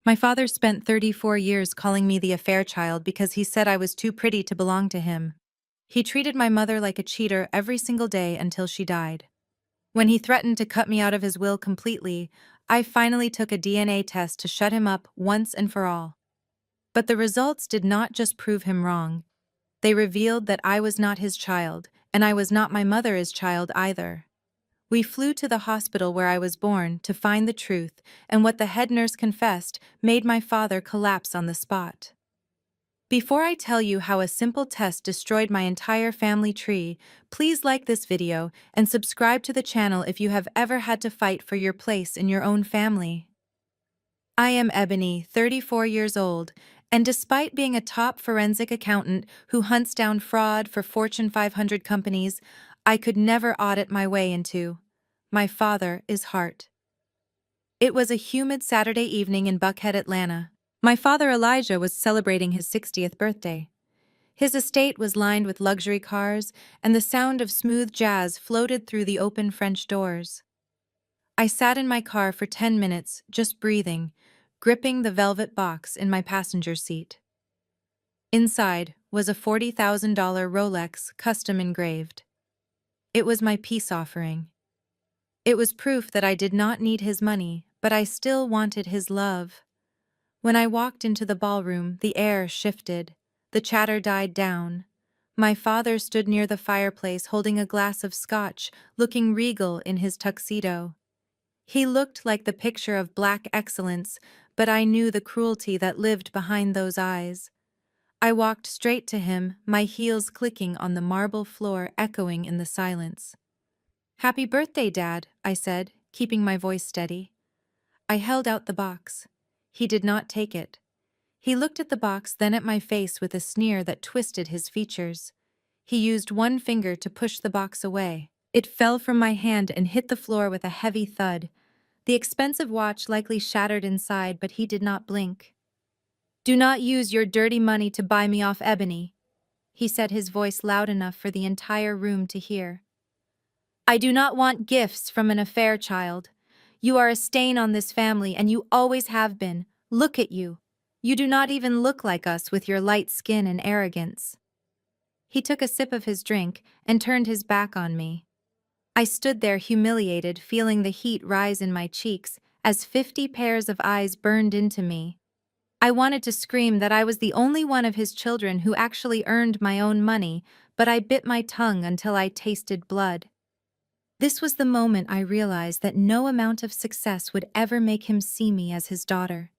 My father spent 34 years calling me the affair child because he said I was too pretty to belong to him. He treated my mother like a cheater every single day until she died. When he threatened to cut me out of his will completely, I finally took a DNA test to shut him up once and for all. But the results did not just prove him wrong. They revealed that I was not his child, and I was not my mother's child either. We flew to the hospital where I was born to find the truth, and what the head nurse confessed made my father collapse on the spot. Before I tell you how a simple test destroyed my entire family tree, please like this video and subscribe to the channel if you have ever had to fight for your place in your own family. I am Ebony, 34 years old, and despite being a top forensic accountant who hunts down fraud for Fortune 500 companies, I could never audit my way into my father is heart. It was a humid Saturday evening in Buckhead, Atlanta. My father Elijah was celebrating his 60th birthday. His estate was lined with luxury cars, and the sound of smooth jazz floated through the open French doors. I sat in my car for 10 minutes, just breathing, gripping the velvet box in my passenger seat. Inside was a $40,000 Rolex custom engraved. It was my peace offering. It was proof that I did not need his money, but I still wanted his love. When I walked into the ballroom, the air shifted. The chatter died down. My father stood near the fireplace holding a glass of scotch, looking regal in his tuxedo. He looked like the picture of black excellence, but I knew the cruelty that lived behind those eyes. I walked straight to him, my heels clicking on the marble floor, echoing in the silence. "Happy birthday, Dad," I said, keeping my voice steady. I held out the box. He did not take it. He looked at the box, then at my face with a sneer that twisted his features. He used one finger to push the box away. It fell from my hand and hit the floor with a heavy thud. The expensive watch likely shattered inside, but he did not blink. "Do not use your dirty money to buy me off, Ebony," he said, his voice loud enough for the entire room to hear. "I do not want gifts from an affair child. You are a stain on this family, and you always have been. Look at you. You do not even look like us with your light skin and arrogance." He took a sip of his drink and turned his back on me. I stood there humiliated, feeling the heat rise in my cheeks as 50 pairs of eyes burned into me. I wanted to scream that I was the only one of his children who actually earned my own money, but I bit my tongue until I tasted blood. This was the moment I realized that no amount of success would ever make him see me as his daughter.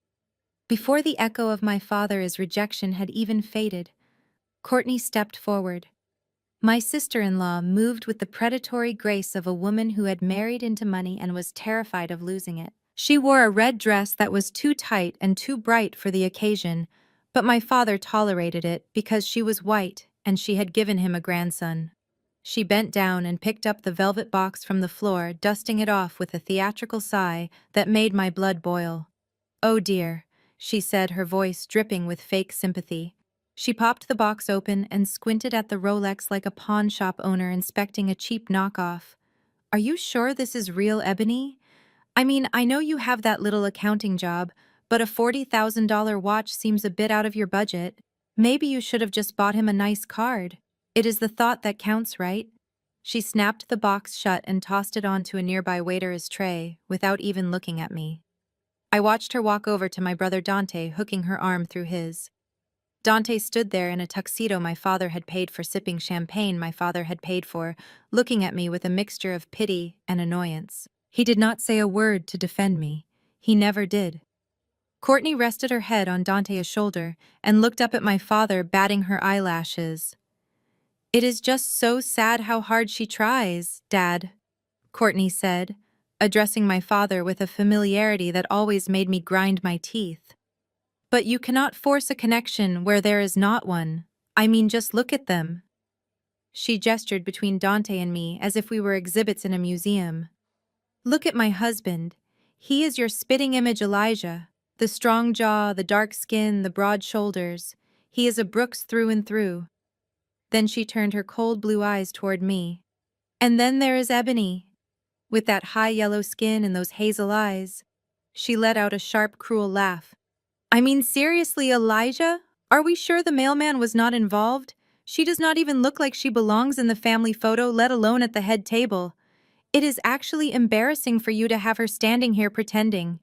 Before the echo of my father's rejection had even faded, Courtney stepped forward. My sister-in-law moved with the predatory grace of a woman who had married into money and was terrified of losing it. She wore a red dress that was too tight and too bright for the occasion, but my father tolerated it because she was white and she had given him a grandson. She bent down and picked up the velvet box from the floor, dusting it off with a theatrical sigh that made my blood boil. "Oh dear," she said, her voice dripping with fake sympathy. She popped the box open and squinted at the Rolex like a pawn shop owner inspecting a cheap knockoff. "Are you sure this is real, Ebony? I mean, I know you have that little accounting job, but a $40,000 watch seems a bit out of your budget. Maybe you should have just bought him a nice card. It is the thought that counts, right?" She snapped the box shut and tossed it onto a nearby waiter's tray without even looking at me. I watched her walk over to my brother Dante, hooking her arm through his. Dante stood there in a tuxedo my father had paid for, sipping champagne my father had paid for, looking at me with a mixture of pity and annoyance. He did not say a word to defend me. He never did. Courtney rested her head on Dante's shoulder and looked up at my father, batting her eyelashes. "It is just so sad how hard she tries, Dad," Courtney said, addressing my father with a familiarity that always made me grind my teeth. "But you cannot force a connection where there is not one. I mean, just look at them." She gestured between Dante and me as if we were exhibits in a museum. "Look at my husband. He is your spitting image, Elijah. The strong jaw, the dark skin, the broad shoulders. He is a Brooks through and through." Then she turned her cold blue eyes toward me. "And then there is Ebony, with that high yellow skin and those hazel eyes." She let out a sharp, cruel laugh. I mean, seriously, Elijah? Are we sure the mailman was not involved? She does not even look like she belongs in the family photo, let alone at the head table. It is actually embarrassing for you to have her standing here pretending.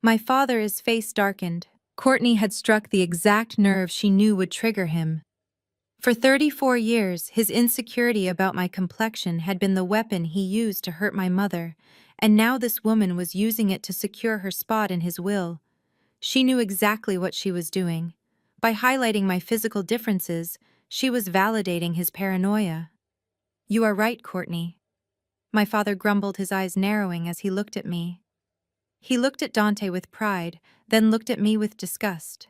My father's face darkened. Courtney had struck the exact nerve she knew would trigger him. For 34 years, his insecurity about my complexion had been the weapon he used to hurt my mother, and now this woman was using it to secure her spot in his will. She knew exactly what she was doing. By highlighting my physical differences, she was validating his paranoia. You are right, Courtney. My father grumbled, his eyes narrowing as he looked at me. He looked at Dante with pride, then looked at me with disgust.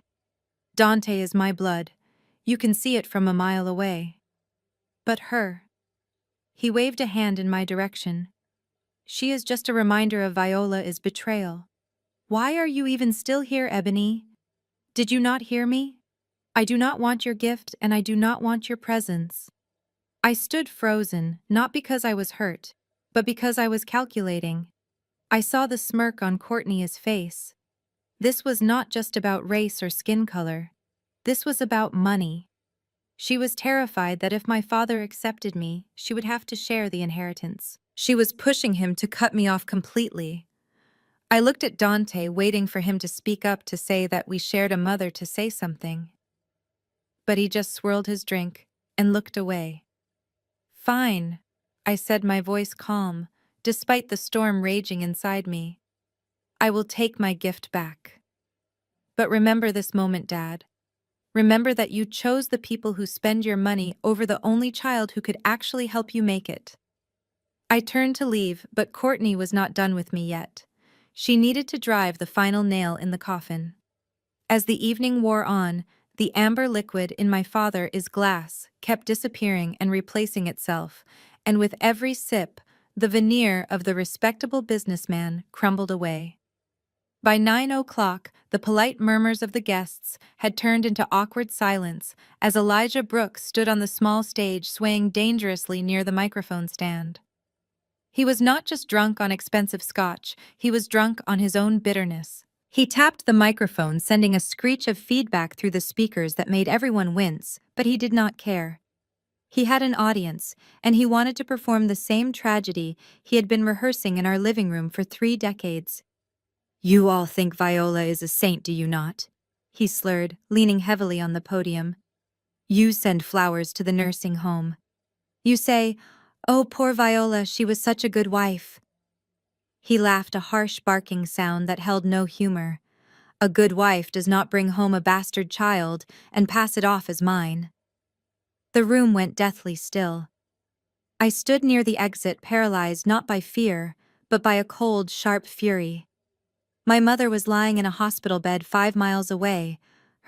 Dante is my blood. You can see it from a mile away. But her. He waved a hand in my direction. She is just a reminder of Viola's betrayal. Why are you even still here, Ebony? Did you not hear me? I do not want your gift and I do not want your presence. I stood frozen, not because I was hurt, but because I was calculating. I saw the smirk on Courtney's face. This was not just about race or skin color. This was about money. She was terrified that if my father accepted me, she would have to share the inheritance. She was pushing him to cut me off completely. I looked at Dante, waiting for him to speak up to say that we shared a mother, to say something. But he just swirled his drink and looked away. Fine, I said, my voice calm, despite the storm raging inside me. I will take my gift back. But remember this moment, Dad. Remember that you chose the people who spend your money over the only child who could actually help you make it. I turned to leave, but Courtney was not done with me yet. She needed to drive the final nail in the coffin. As the evening wore on, the amber liquid in my father's glass kept disappearing and replacing itself, and with every sip, the veneer of the respectable businessman crumbled away. By 9 o'clock, the polite murmurs of the guests had turned into awkward silence as Elijah Brooks stood on the small stage swaying dangerously near the microphone stand. He was not just drunk on expensive scotch, he was drunk on his own bitterness. He tapped the microphone, sending a screech of feedback through the speakers that made everyone wince, but he did not care. He had an audience, and he wanted to perform the same tragedy he had been rehearsing in our living room for 3 decades. You all think Viola is a saint, do you not? He slurred, leaning heavily on the podium. You send flowers to the nursing home. You say, "Oh, poor Viola, she was such a good wife." He laughed, a harsh barking sound that held no humor. A good wife does not bring home a bastard child and pass it off as mine. The room went deathly still. I stood near the exit, paralyzed not by fear, but by a cold, sharp fury. My mother was lying in a hospital bed 5 miles away,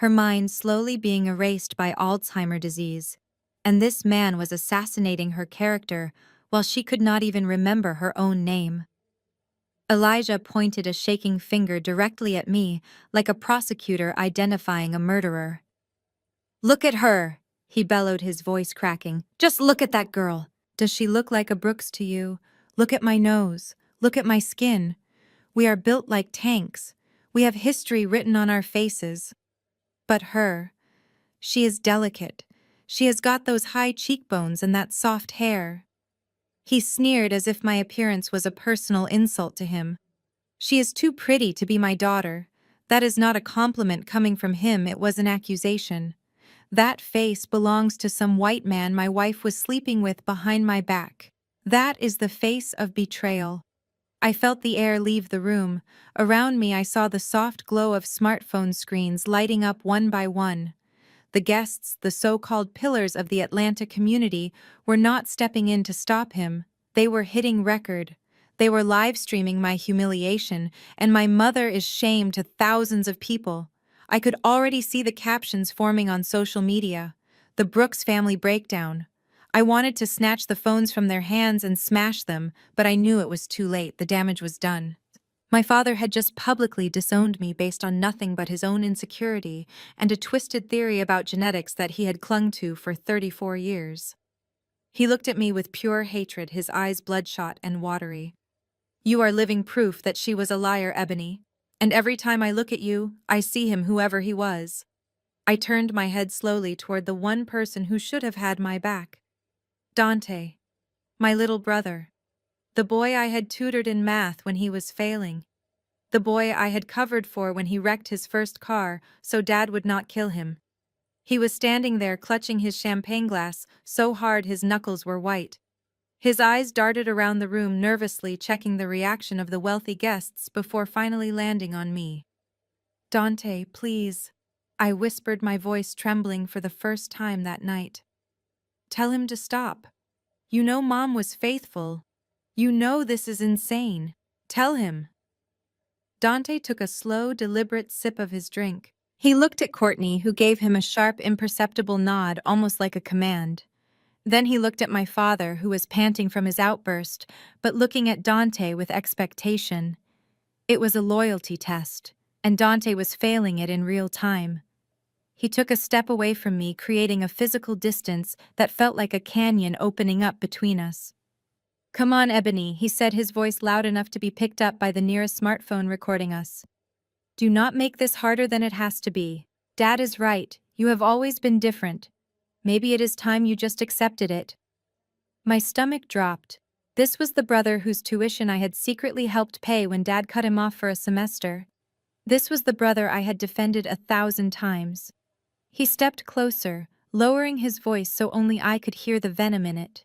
her mind slowly being erased by Alzheimer's disease, and this man was assassinating her character while she could not even remember her own name. Elijah pointed a shaking finger directly at me, like a prosecutor identifying a murderer. Look at her, he bellowed, his voice cracking. Just look at that girl. Does she look like a Brooks to you? Look at my nose. Look at my skin. We are built like tanks. We have history written on our faces. But her, she is delicate. She has got those high cheekbones and that soft hair. He sneered as if my appearance was a personal insult to him. She is too pretty to be my daughter. That is not a compliment coming from him, it was an accusation. That face belongs to some white man my wife was sleeping with behind my back. That is the face of betrayal. I felt the air leave the room. Around me I saw the soft glow of smartphone screens lighting up one by one. The guests, the so-called pillars of the Atlanta community, were not stepping in to stop him. They were hitting record. They were live-streaming my humiliation, and my mother is shamed to thousands of people. I could already see the captions forming on social media. The Brooks family breakdown. I wanted to snatch the phones from their hands and smash them, but I knew it was too late. The damage was done. My father had just publicly disowned me based on nothing but his own insecurity and a twisted theory about genetics that he had clung to for 34 years. He looked at me with pure hatred, his eyes bloodshot and watery. You are living proof that she was a liar, Ebony. And every time I look at you, I see him, whoever he was. I turned my head slowly toward the one person who should have had my back. Dante. My little brother. The boy I had tutored in math when he was failing. The boy I had covered for when he wrecked his first car so Dad would not kill him. He was standing there clutching his champagne glass so hard his knuckles were white. His eyes darted around the room nervously, checking the reaction of the wealthy guests before finally landing on me. Dante, please. I whispered, my voice trembling for the first time that night. Tell him to stop. You know Mom was faithful. You know this is insane. Tell him. Dante took a slow, deliberate sip of his drink. He looked at Courtney, who gave him a sharp, imperceptible nod, almost like a command. Then he looked at my father, who was panting from his outburst, but looking at Dante with expectation. It was a loyalty test, and Dante was failing it in real time. He took a step away from me, creating a physical distance that felt like a canyon opening up between us. Come on, Ebony, he said, his voice loud enough to be picked up by the nearest smartphone recording us. Do not make this harder than it has to be. Dad is right, you have always been different. Maybe it is time you just accepted it. My stomach dropped. This was the brother whose tuition I had secretly helped pay when Dad cut him off for a semester. This was the brother I had defended 1,000 times. He stepped closer, lowering his voice so only I could hear the venom in it.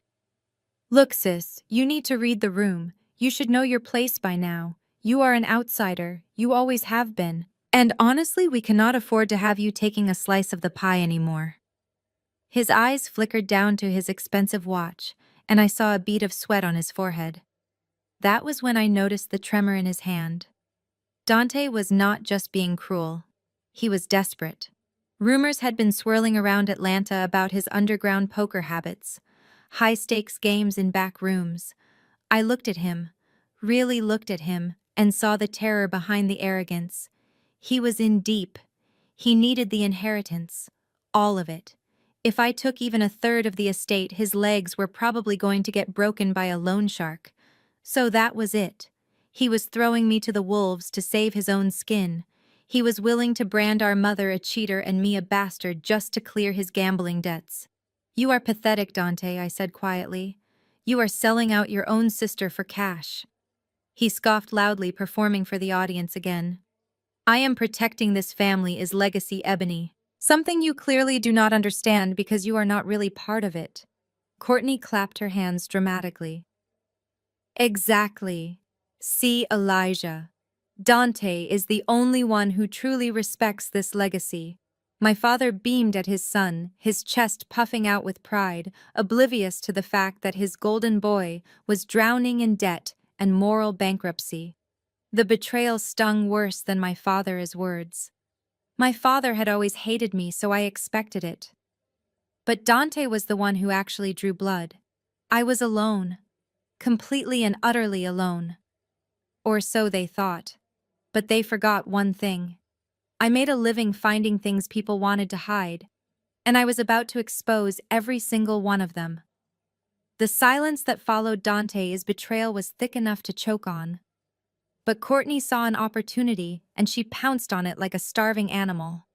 Look, sis, you need to read the room. You should know your place by now. You are an outsider, you always have been. And honestly, we cannot afford to have you taking a slice of the pie anymore. His eyes flickered down to his expensive watch, and I saw a bead of sweat on his forehead. That was when I noticed the tremor in his hand. Dante was not just being cruel. He was desperate. Rumors had been swirling around Atlanta about his underground poker habits, high-stakes games in back rooms. I looked at him, really looked at him, and saw the terror behind the arrogance. He was in deep. He needed the inheritance. All of it. If I took even a third of the estate, his legs were probably going to get broken by a loan shark. So that was it. He was throwing me to the wolves to save his own skin. He was willing to brand our mother a cheater and me a bastard just to clear his gambling debts. You are pathetic, Dante, I said quietly. You are selling out your own sister for cash. He scoffed loudly, performing for the audience again. I am protecting this family's legacy, Ebony. Something you clearly do not understand because you are not really part of it. Courtney clapped her hands dramatically. Exactly. See, Elijah. Dante is the only one who truly respects this legacy. My father beamed at his son, his chest puffing out with pride, oblivious to the fact that his golden boy was drowning in debt and moral bankruptcy. The betrayal stung worse than my father's words. My father had always hated me, so I expected it. But Dante was the one who actually drew blood. I was alone. Completely and utterly alone. Or so they thought. But they forgot one thing. I made a living finding things people wanted to hide, and I was about to expose every single one of them. The silence that followed Dante's betrayal was thick enough to choke on. But Courtney saw an opportunity, and she pounced on it like a starving animal.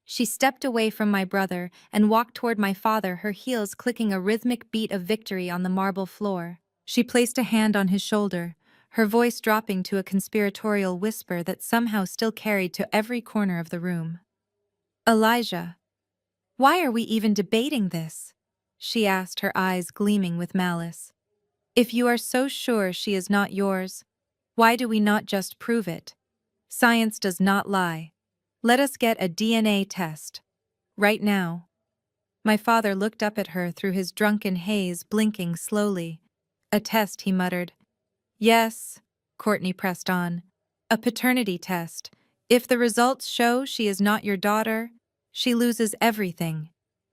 She stepped away from my brother and walked toward my father, her heels clicking a rhythmic beat of victory on the marble floor. She placed a hand on his shoulder, her voice dropping to a conspiratorial whisper that somehow still carried to every corner of the room. Elijah, why are we even debating this? She asked, her eyes gleaming with malice. If you are so sure she is not yours, why do we not just prove it? Science does not lie. Let us get a DNA test. Right now. My father looked up at her through his drunken haze, blinking slowly. A test, he muttered. Yes, Courtney pressed on. A paternity test. If the results show she is not your daughter, she loses everything.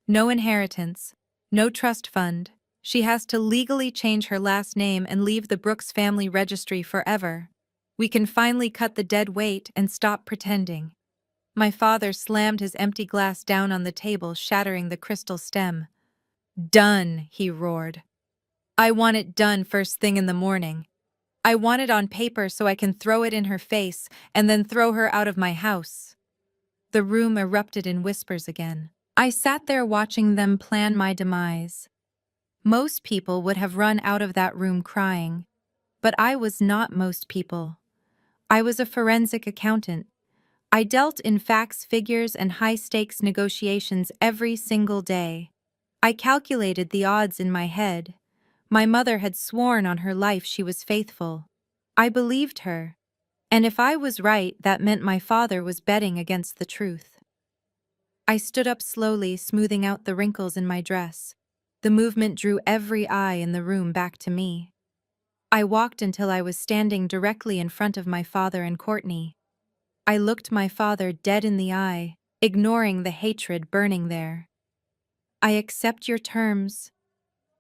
No inheritance, no trust fund. She has to legally change her last name and leave the Brooks family registry forever. We can finally cut the dead weight and stop pretending. My father slammed his empty glass down on the table, shattering the crystal stem. Done, he roared. I want it done first thing in the morning. I want it on paper so I can throw it in her face and then throw her out of my house." The room erupted in whispers again. I sat there watching them plan my demise. Most people would have run out of that room crying, but I was not most people. I was a forensic accountant. I dealt in facts, figures, and high-stakes negotiations every single day. I calculated the odds in my head. My mother had sworn on her life she was faithful. I believed her. And if I was right, that meant my father was betting against the truth. I stood up slowly, smoothing out the wrinkles in my dress. The movement drew every eye in the room back to me. I walked until I was standing directly in front of my father and Courtney. I looked my father dead in the eye, ignoring the hatred burning there. "I accept your terms,"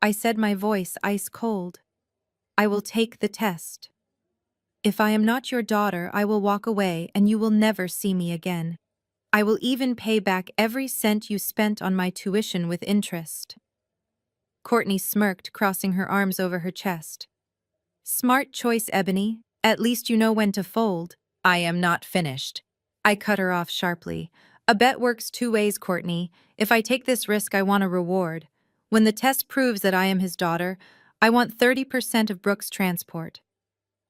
I said, my voice ice cold. "I will take the test. If I am not your daughter, I will walk away and you will never see me again. I will even pay back every cent you spent on my tuition with interest." Courtney smirked, crossing her arms over her chest. "Smart choice, Ebony. At least you know when to fold." "I am not finished." I cut her off sharply. "A bet works two ways, Courtney. If I take this risk, I want a reward. When the test proves that I am his daughter, I want 30% of Brooke's transport."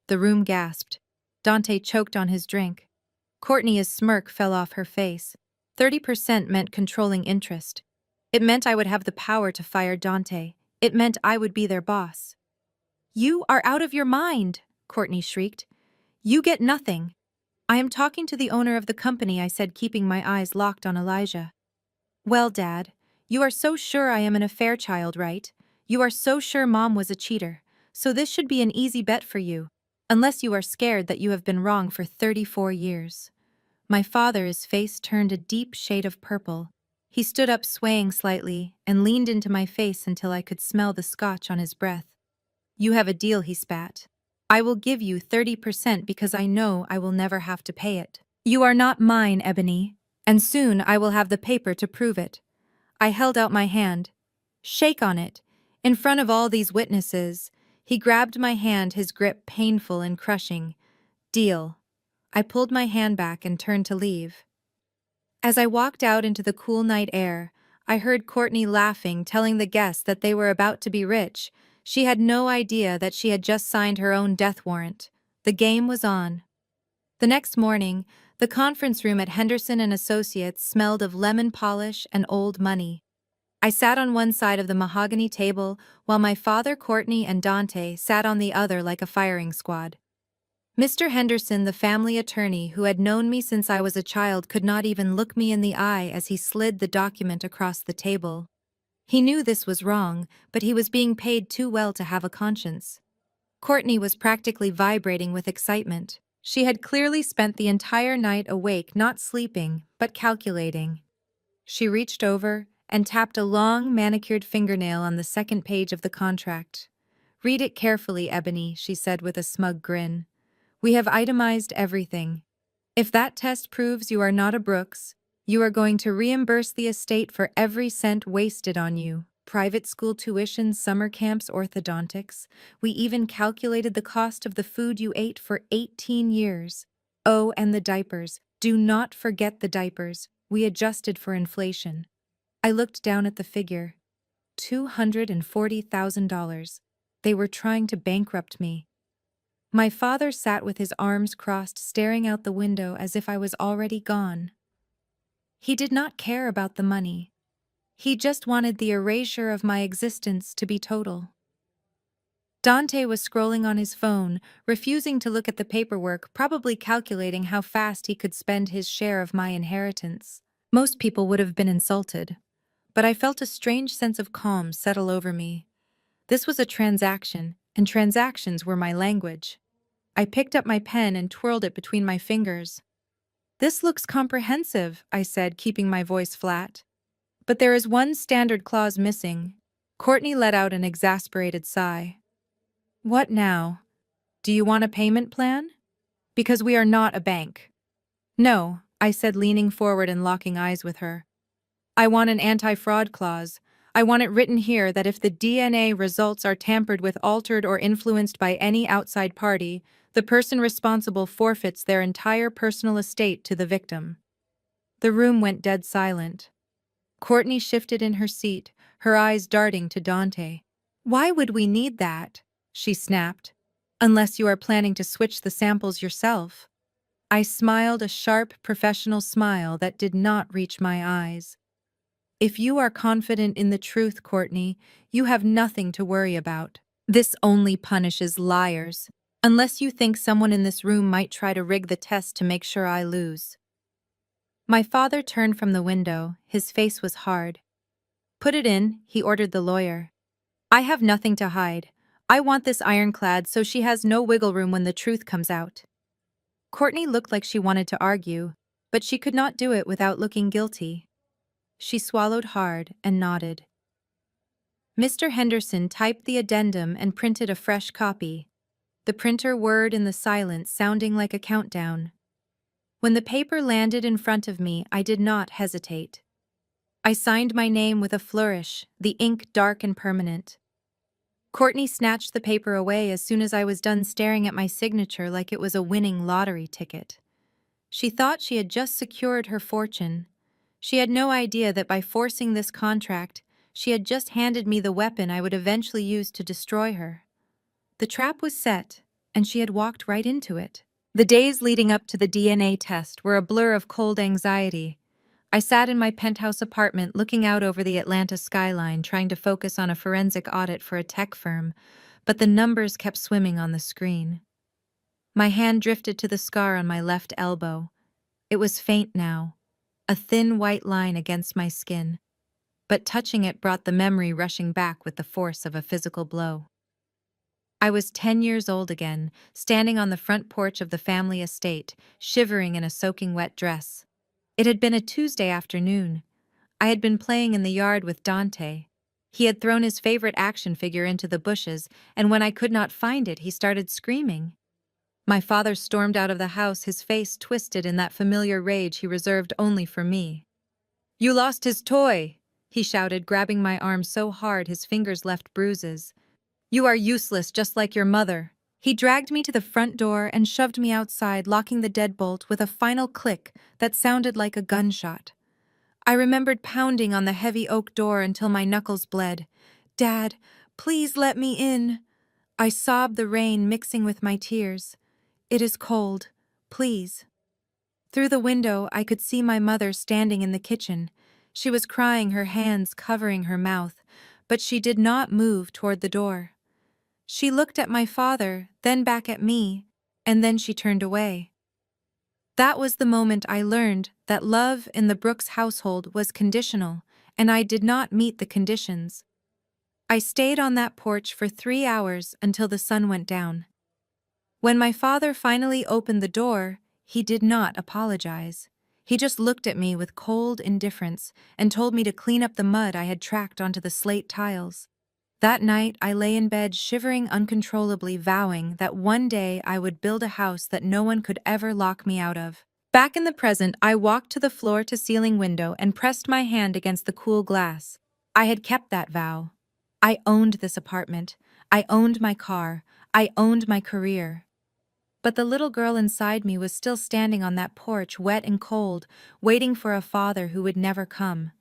The room gasped. Dante choked on his drink. Courtney's smirk fell off her face. 30% meant controlling interest. It meant I would have the power to fire Dante. It meant I would be their boss. "You are out of your mind," Courtney shrieked. "You get nothing." "I am talking to the owner of the company," I said, keeping my eyes locked on Elijah. "Well, Dad, you are so sure I am an affair child, right? You are so sure Mom was a cheater. So this should be an easy bet for you. Unless you are scared that you have been wrong for 34 years. My father's face turned a deep shade of purple. He stood up, swaying slightly, and leaned into my face until I could smell the scotch on his breath. "You have a deal," he spat. "I will give you 30% because I know I will never have to pay it. You are not mine, Ebony, and soon I will have the paper to prove it." I held out my hand. "Shake on it, in front of all these witnesses." He grabbed my hand, his grip painful and crushing. "Deal." I pulled my hand back and turned to leave. As I walked out into the cool night air, I heard Courtney laughing, telling the guests that they were about to be rich. She had no idea that she had just signed her own death warrant. The game was on. The next morning, the conference room at Henderson and Associates smelled of lemon polish and old money. I sat on one side of the mahogany table, while my father, Courtney, and Dante sat on the other like a firing squad. Mr. Henderson, the family attorney who had known me since I was a child, could not even look me in the eye as he slid the document across the table. He knew this was wrong, but he was being paid too well to have a conscience. Courtney was practically vibrating with excitement. She had clearly spent the entire night awake, not sleeping, but calculating. She reached over and tapped a long, manicured fingernail on the second page of the contract. "Read it carefully, Ebony," she said with a smug grin. "We have itemized everything. If that test proves you are not a Brooks, you are going to reimburse the estate for every cent wasted on you. Private school tuition, summer camps, orthodontics. We even calculated the cost of the food you ate for 18 years. Oh, and the diapers. Do not forget the diapers. We adjusted for inflation." I looked down at the figure. $240,000. They were trying to bankrupt me. My father sat with his arms crossed, staring out the window as if I was already gone. He did not care about the money. He just wanted the erasure of my existence to be total. Dante was scrolling on his phone, refusing to look at the paperwork, probably calculating how fast he could spend his share of my inheritance. Most people would have been insulted, but I felt a strange sense of calm settle over me. This was a transaction, and transactions were my language. I picked up my pen and twirled it between my fingers. "This looks comprehensive," I said, keeping my voice flat. "But there is one standard clause missing." Courtney let out an exasperated sigh. "What now? Do you want a payment plan? Because we are not a bank." "No," I said, leaning forward and locking eyes with her. "I want an anti-fraud clause. I want it written here that if the DNA results are tampered with, altered, or influenced by any outside party, the person responsible forfeits their entire personal estate to the victim." The room went dead silent. Courtney shifted in her seat, her eyes darting to Dante. "Why would we need that?" she snapped. "Unless you are planning to switch the samples yourself." I smiled, a sharp, professional smile that did not reach my eyes. "If you are confident in the truth, Courtney, you have nothing to worry about. This only punishes liars. Unless you think someone in this room might try to rig the test to make sure I lose." My father turned from the window, his face was hard. "Put it in," he ordered the lawyer. "I have nothing to hide. I want this ironclad so she has no wiggle room when the truth comes out." Courtney looked like she wanted to argue, but she could not do it without looking guilty. She swallowed hard and nodded. Mr. Henderson typed the addendum and printed a fresh copy, the printer whirred in the silence, sounding like a countdown. When the paper landed in front of me, I did not hesitate. I signed my name with a flourish, the ink dark and permanent. Courtney snatched the paper away as soon as I was done, staring at my signature like it was a winning lottery ticket. She thought she had just secured her fortune. She had no idea that by forcing this contract, she had just handed me the weapon I would eventually use to destroy her. The trap was set, and she had walked right into it. The days leading up to the DNA test were a blur of cold anxiety. I sat in my penthouse apartment looking out over the Atlanta skyline, trying to focus on a forensic audit for a tech firm, but the numbers kept swimming on the screen. My hand drifted to the scar on my left elbow. It was faint now, a thin white line against my skin, but touching it brought the memory rushing back with the force of a physical blow. I was 10 years old again, standing on the front porch of the family estate, shivering in a soaking wet dress. It had been a Tuesday afternoon. I had been playing in the yard with Dante. He had thrown his favorite action figure into the bushes, and when I could not find it, he started screaming. My father stormed out of the house, his face twisted in that familiar rage he reserved only for me. "You lost his toy!" he shouted, grabbing my arm so hard his fingers left bruises. "You are useless, just like your mother." He dragged me to the front door and shoved me outside, locking the deadbolt with a final click that sounded like a gunshot. I remembered pounding on the heavy oak door until my knuckles bled. "Dad, please let me in." I sobbed, the rain mixing with my tears. "It is cold. Please." Through the window, I could see my mother standing in the kitchen. She was crying, her hands covering her mouth, but she did not move toward the door. She looked at my father, then back at me, and then she turned away. That was the moment I learned that love in the Brooks household was conditional, and I did not meet the conditions. I stayed on that porch for 3 hours until the sun went down. When my father finally opened the door, he did not apologize. He just looked at me with cold indifference and told me to clean up the mud I had tracked onto the slate tiles. That night, I lay in bed shivering uncontrollably, vowing that one day I would build a house that no one could ever lock me out of. Back in the present, I walked to the floor-to-ceiling window and pressed my hand against the cool glass. I had kept that vow. I owned this apartment. I owned my car. I owned my career. But the little girl inside me was still standing on that porch, wet and cold, waiting for a father who would never come.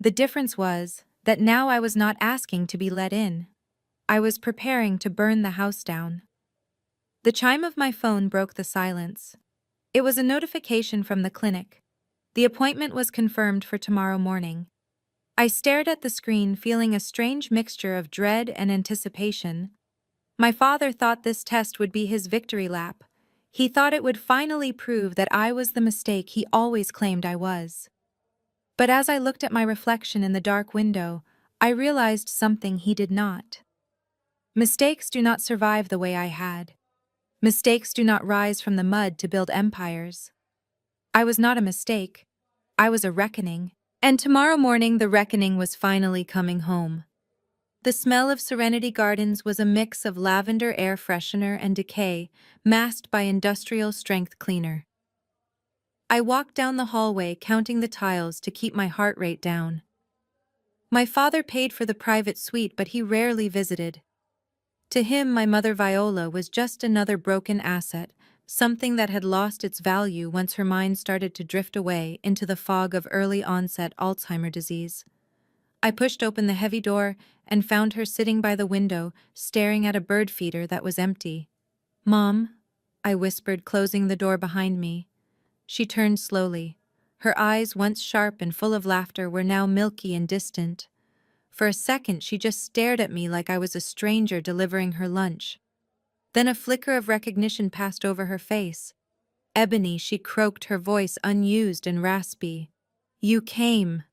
The difference was that now I was not asking to be let in. I was preparing to burn the house down. The chime of my phone broke the silence. It was a notification from the clinic. The appointment was confirmed for tomorrow morning. I stared at the screen, feeling a strange mixture of dread and anticipation. My father thought this test would be his victory lap. He thought it would finally prove that I was the mistake he always claimed I was. But as I looked at my reflection in the dark window, I realized something he did not. Mistakes do not survive the way I had. Mistakes do not rise from the mud to build empires. I was not a mistake. I was a reckoning. And tomorrow morning the reckoning was finally coming home. The smell of Serenity Gardens was a mix of lavender air freshener and decay, masked by industrial strength cleaner. I walked down the hallway, counting the tiles to keep my heart rate down. My father paid for the private suite, but he rarely visited. To him, my mother Viola was just another broken asset, something that had lost its value once her mind started to drift away into the fog of early-onset Alzheimer's disease. I pushed open the heavy door and found her sitting by the window, staring at a bird feeder that was empty. "Mom," I whispered, closing the door behind me. She turned slowly. Her eyes, once sharp and full of laughter, were now milky and distant. For a second, she just stared at me like I was a stranger delivering her lunch. Then a flicker of recognition passed over her face. "Ebony," she croaked, her voice unused and raspy. "You came."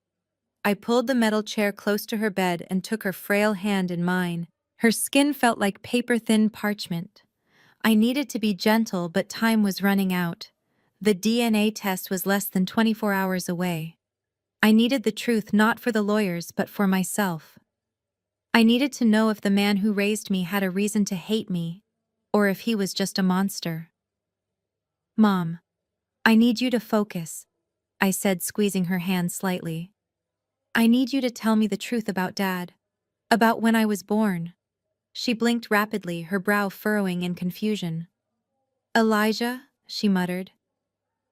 I pulled the metal chair close to her bed and took her frail hand in mine. Her skin felt like paper-thin parchment. I needed to be gentle, but time was running out. The DNA test was less than 24 hours away. I needed the truth, not for the lawyers, but for myself. I needed to know if the man who raised me had a reason to hate me, or if he was just a monster. "Mom, I need you to focus," I said, squeezing her hand slightly. "I need you to tell me the truth about Dad, about when I was born." She blinked rapidly, her brow furrowing in confusion. "Elijah," she muttered.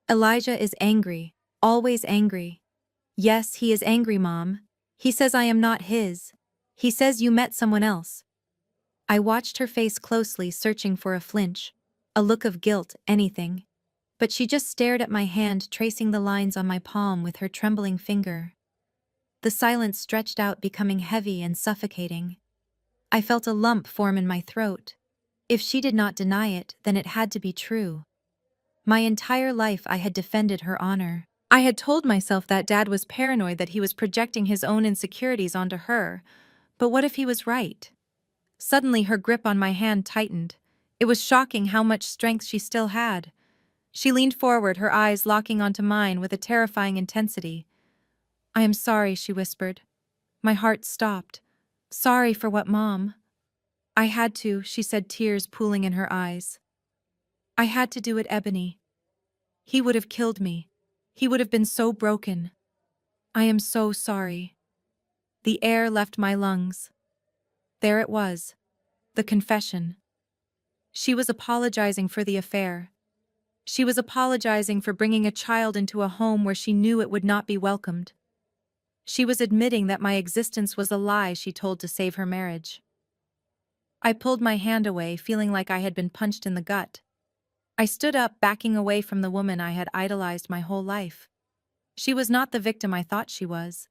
"Elijah is angry, always angry." "Yes, he is angry, Mom. He says I am not his. He says you met someone else." I watched her face closely, searching for a flinch, a look of guilt, anything. But she just stared at my hand, tracing the lines on my palm with her trembling finger. The silence stretched out, becoming heavy and suffocating. I felt a lump form in my throat. If she did not deny it, then it had to be true. My entire life I had defended her honor. I had told myself that Dad was paranoid, that he was projecting his own insecurities onto her. But what if he was right? Suddenly her grip on my hand tightened. It was shocking how much strength she still had. She leaned forward, her eyes locking onto mine with a terrifying intensity. "I am sorry," she whispered. My heart stopped. "Sorry for what, Mom?" "I had to," she said, tears pooling in her eyes. "I had to do it, Ebony. He would have killed me. He would have been so broken. I am so sorry." The air left my lungs. There it was, the confession. She was apologizing for the affair. She was apologizing for bringing a child into a home where she knew it would not be welcomed. She was admitting that my existence was a lie she told to save her marriage. I pulled my hand away, feeling like I had been punched in the gut. I stood up, backing away from the woman I had idolized my whole life. She was not the victim I thought she was.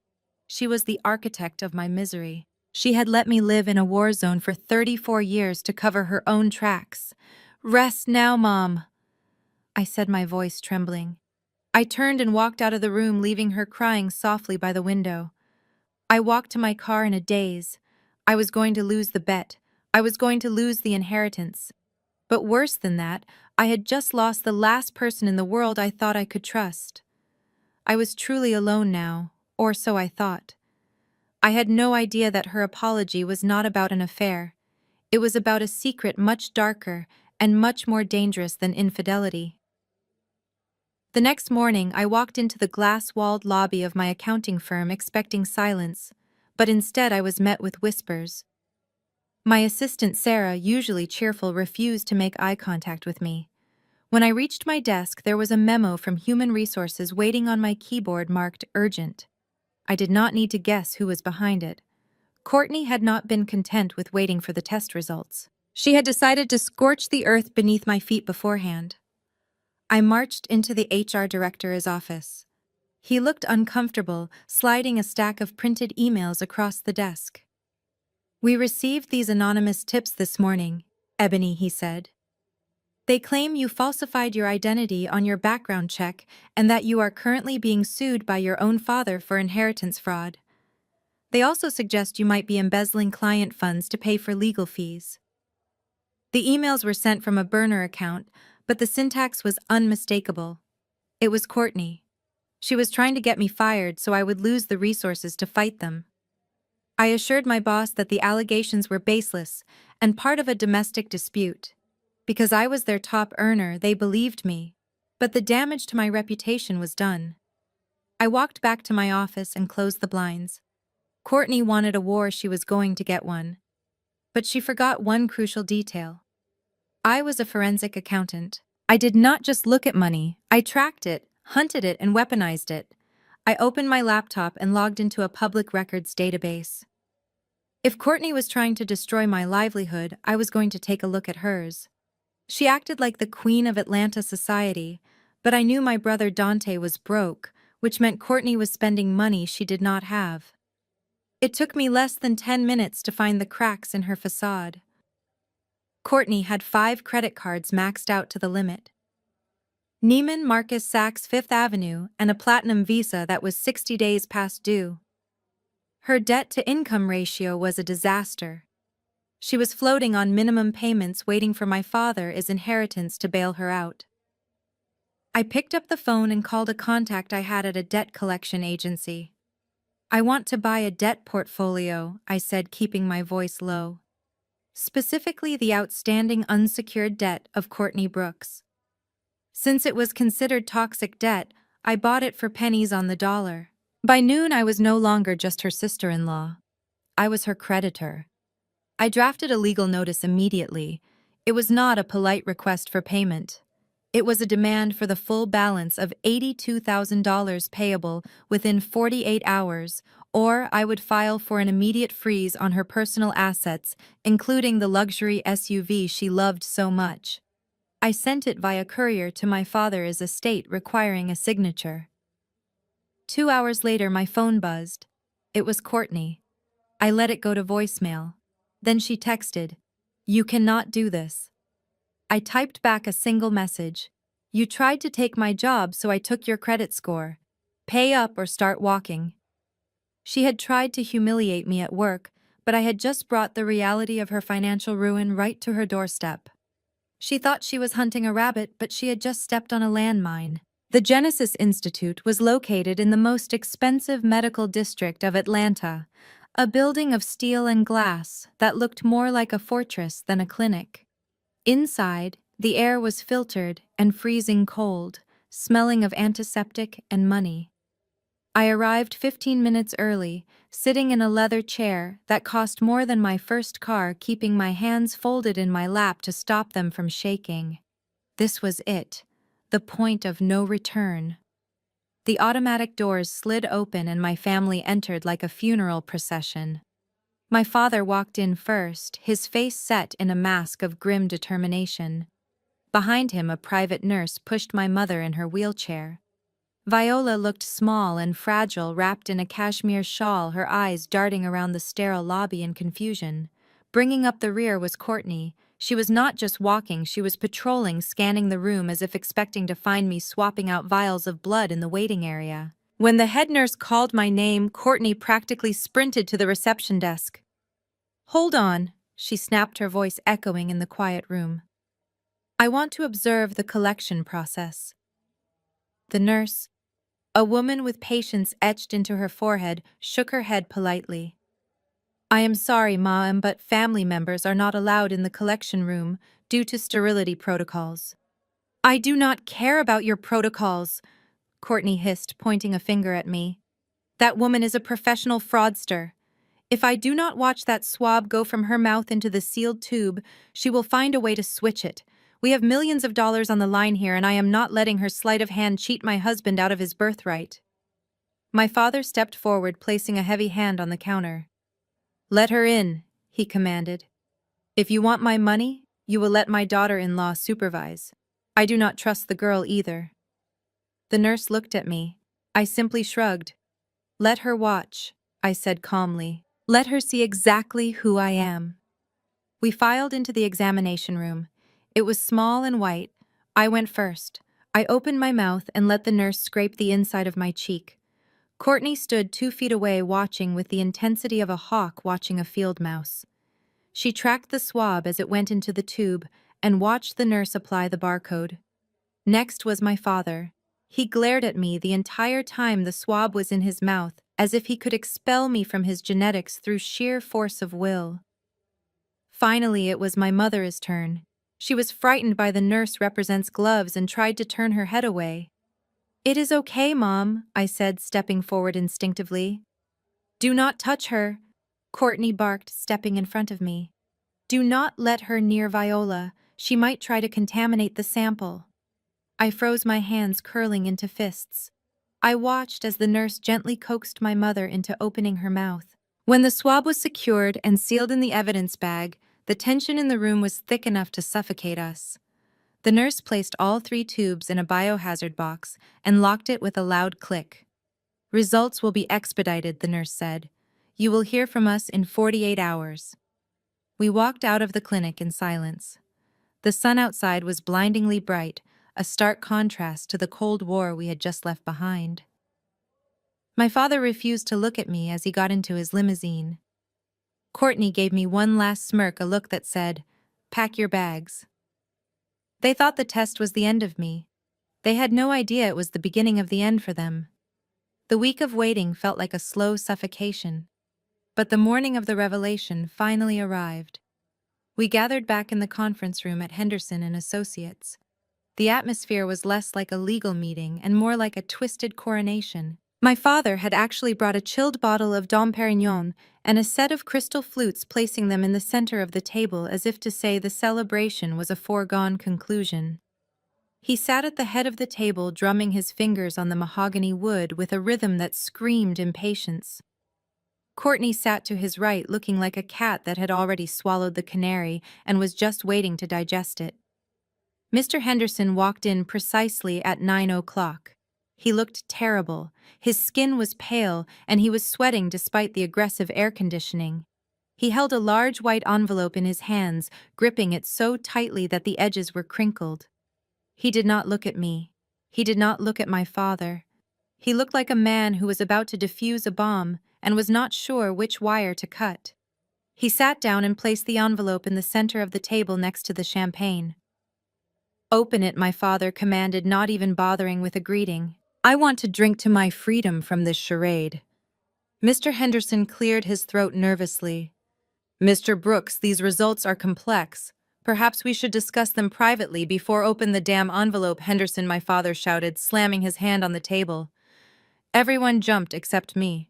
She was the architect of my misery. She had let me live in a war zone for 34 years to cover her own tracks. "Rest now, Mom," I said, my voice trembling. I turned and walked out of the room, leaving her crying softly by the window. I walked to my car in a daze. I was going to lose the bet. I was going to lose the inheritance. But worse than that, I had just lost the last person in the world I thought I could trust. I was truly alone now, or so I thought. I had no idea that her apology was not about an affair. It was about a secret much darker and much more dangerous than infidelity. The next morning, I walked into the glass-walled lobby of my accounting firm expecting silence, but instead I was met with whispers. My assistant Sarah, usually cheerful, refused to make eye contact with me. When I reached my desk, there was a memo from Human Resources waiting on my keyboard marked urgent. I did not need to guess who was behind it. Courtney had not been content with waiting for the test results. She had decided to scorch the earth beneath my feet beforehand. I marched into the HR director's office. He looked uncomfortable, sliding a stack of printed emails across the desk. "We received these anonymous tips this morning, Ebony," he said. "They claim you falsified your identity on your background check and that you are currently being sued by your own father for inheritance fraud. They also suggest you might be embezzling client funds to pay for legal fees." The emails were sent from a burner account, but the syntax was unmistakable. It was Courtney. She was trying to get me fired so I would lose the resources to fight them. I assured my boss that the allegations were baseless and part of a domestic dispute. Because I was their top earner, they believed me, but the damage to my reputation was done. I walked back to my office and closed the blinds. Courtney wanted a war, she was going to get one. But she forgot one crucial detail. I was a forensic accountant. I did not just look at money, I tracked it, hunted it, and weaponized it. I opened my laptop and logged into a public records database. If Courtney was trying to destroy my livelihood, I was going to take a look at hers. She acted like the queen of Atlanta society, but I knew my brother Dante was broke, which meant Courtney was spending money she did not have. It took me less than 10 minutes to find the cracks in her facade. Courtney had 5 credit cards maxed out to the limit. Neiman Marcus Saks Fifth Avenue and a platinum visa that was 60 days past due. Her debt-to-income ratio was a disaster. She was floating on minimum payments waiting for my father's inheritance to bail her out. I picked up the phone and called a contact I had at a debt collection agency. "I want to buy a debt portfolio," I said, keeping my voice low. Specifically the outstanding unsecured debt of Courtney Brooks. Since it was considered toxic debt, I bought it for pennies on the dollar. By noon, I was no longer just her sister-in-law. I was her creditor. I drafted a legal notice immediately. It was not a polite request for payment. It was a demand for the full balance of $82,000 payable within 48 hours, or I would file for an immediate freeze on her personal assets, including the luxury SUV she loved so much. I sent it via courier to my father's estate, requiring a signature. 2 hours later, my phone buzzed. It was Courtney. I let it go to voicemail. Then she texted, "You cannot do this." I typed back a single message. "You tried to take my job, so I took your credit score. Pay up or start walking." She had tried to humiliate me at work, but I had just brought the reality of her financial ruin right to her doorstep. She thought she was hunting a rabbit, but she had just stepped on a landmine. The Genesis Institute was located in the most expensive medical district of Atlanta, a building of steel and glass that looked more like a fortress than a clinic. Inside, the air was filtered and freezing cold, smelling of antiseptic and money. I arrived 15 minutes early, sitting in a leather chair that cost more than my first car, keeping my hands folded in my lap to stop them from shaking. This was it, the point of no return. The automatic doors slid open and my family entered like a funeral procession. My father walked in first, his face set in a mask of grim determination. Behind him, a private nurse pushed my mother in her wheelchair. Viola looked small and fragile, wrapped in a cashmere shawl, her eyes darting around the sterile lobby in confusion. Bringing up the rear was Courtney. She was not just walking, she was patrolling, scanning the room as if expecting to find me swapping out vials of blood in the waiting area. When the head nurse called my name, Courtney practically sprinted to the reception desk. "Hold on," she snapped, her voice echoing in the quiet room. "I want to observe the collection process." The nurse, a woman with patience etched into her forehead, shook her head politely. "I am sorry, ma'am, but family members are not allowed in the collection room due to sterility protocols." "I do not care about your protocols," Courtney hissed, pointing a finger at me. "That woman is a professional fraudster. If I do not watch that swab go from her mouth into the sealed tube, she will find a way to switch it. We have millions of dollars on the line here, and I am not letting her sleight of hand cheat my husband out of his birthright." My father stepped forward, placing a heavy hand on the counter. "Let her in," he commanded. "If you want my money, you will let my daughter-in-law supervise. I do not trust the girl either." The nurse looked at me. I simply shrugged. "Let her watch," I said calmly. "Let her see exactly who I am." We filed into the examination room. It was small and white. I went first. I opened my mouth and let the nurse scrape the inside of my cheek. Courtney stood 2 feet away, watching with the intensity of a hawk watching a field mouse. She tracked the swab as it went into the tube and watched the nurse apply the barcode. Next was my father. He glared at me the entire time the swab was in his mouth, as if he could expel me from his genetics through sheer force of will. Finally, it was my mother's turn. She was frightened by the nurse represent's gloves and tried to turn her head away. "It is okay, Mom," I said, stepping forward instinctively. Do not touch her, Courtney barked, stepping in front of me. Do not let her near Viola. She might try to contaminate the sample. I froze, my hands curling into fists. I watched as the nurse gently coaxed my mother into opening her mouth. When the swab was secured and sealed in the evidence bag, the tension in the room was thick enough to suffocate us. The nurse placed all 3 tubes in a biohazard box and locked it with a loud click. Results will be expedited, the nurse said. You will hear from us in 48 hours. We walked out of the clinic in silence. The sun outside was blindingly bright, a stark contrast to the Cold War we had just left behind. My father refused to look at me as he got into his limousine. Courtney gave me one last smirk, a look that said, "Pack your bags." They thought the test was the end of me. They had no idea it was the beginning of the end for them. The week of waiting felt like a slow suffocation. But the morning of the revelation finally arrived. We gathered back in the conference room at Henderson and Associates. The atmosphere was less like a legal meeting and more like a twisted coronation. My father had actually brought a chilled bottle of Dom Perignon and a set of crystal flutes, placing them in the center of the table as if to say the celebration was a foregone conclusion. He sat at the head of the table, drumming his fingers on the mahogany wood with a rhythm that screamed impatience. Courtney sat to his right, looking like a cat that had already swallowed the canary and was just waiting to digest it. Mr. Henderson walked in precisely at 9 o'clock. He looked terrible. His skin was pale, and he was sweating despite the aggressive air conditioning. He held a large white envelope in his hands, gripping it so tightly that the edges were crinkled. He did not look at me. He did not look at my father. He looked like a man who was about to defuse a bomb and was not sure which wire to cut. He sat down and placed the envelope in the center of the table next to the champagne. "Open it," my father commanded, not even bothering with a greeting. "I want to drink to my freedom from this charade." Mr. Henderson cleared his throat nervously. "Mr. Brooks, these results are complex. Perhaps we should discuss them privately before open the damn envelope, Henderson," my father shouted, slamming his hand on the table. Everyone jumped except me.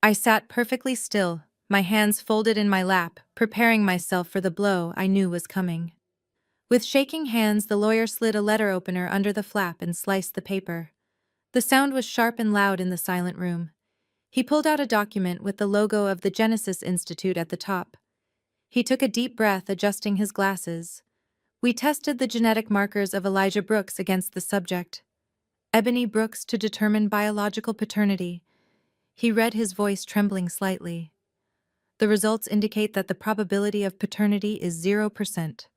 I sat perfectly still, my hands folded in my lap, preparing myself for the blow I knew was coming. With shaking hands, the lawyer slid a letter opener under the flap and sliced the paper. The sound was sharp and loud in the silent room. He pulled out a document with the logo of the Genesis Institute at the top. He took a deep breath, adjusting his glasses. We tested the genetic markers of Elijah Brooks against the subject. Ebony Brooks, to determine biological paternity. He read, his voice trembling slightly. The results indicate that the probability of paternity is 0%.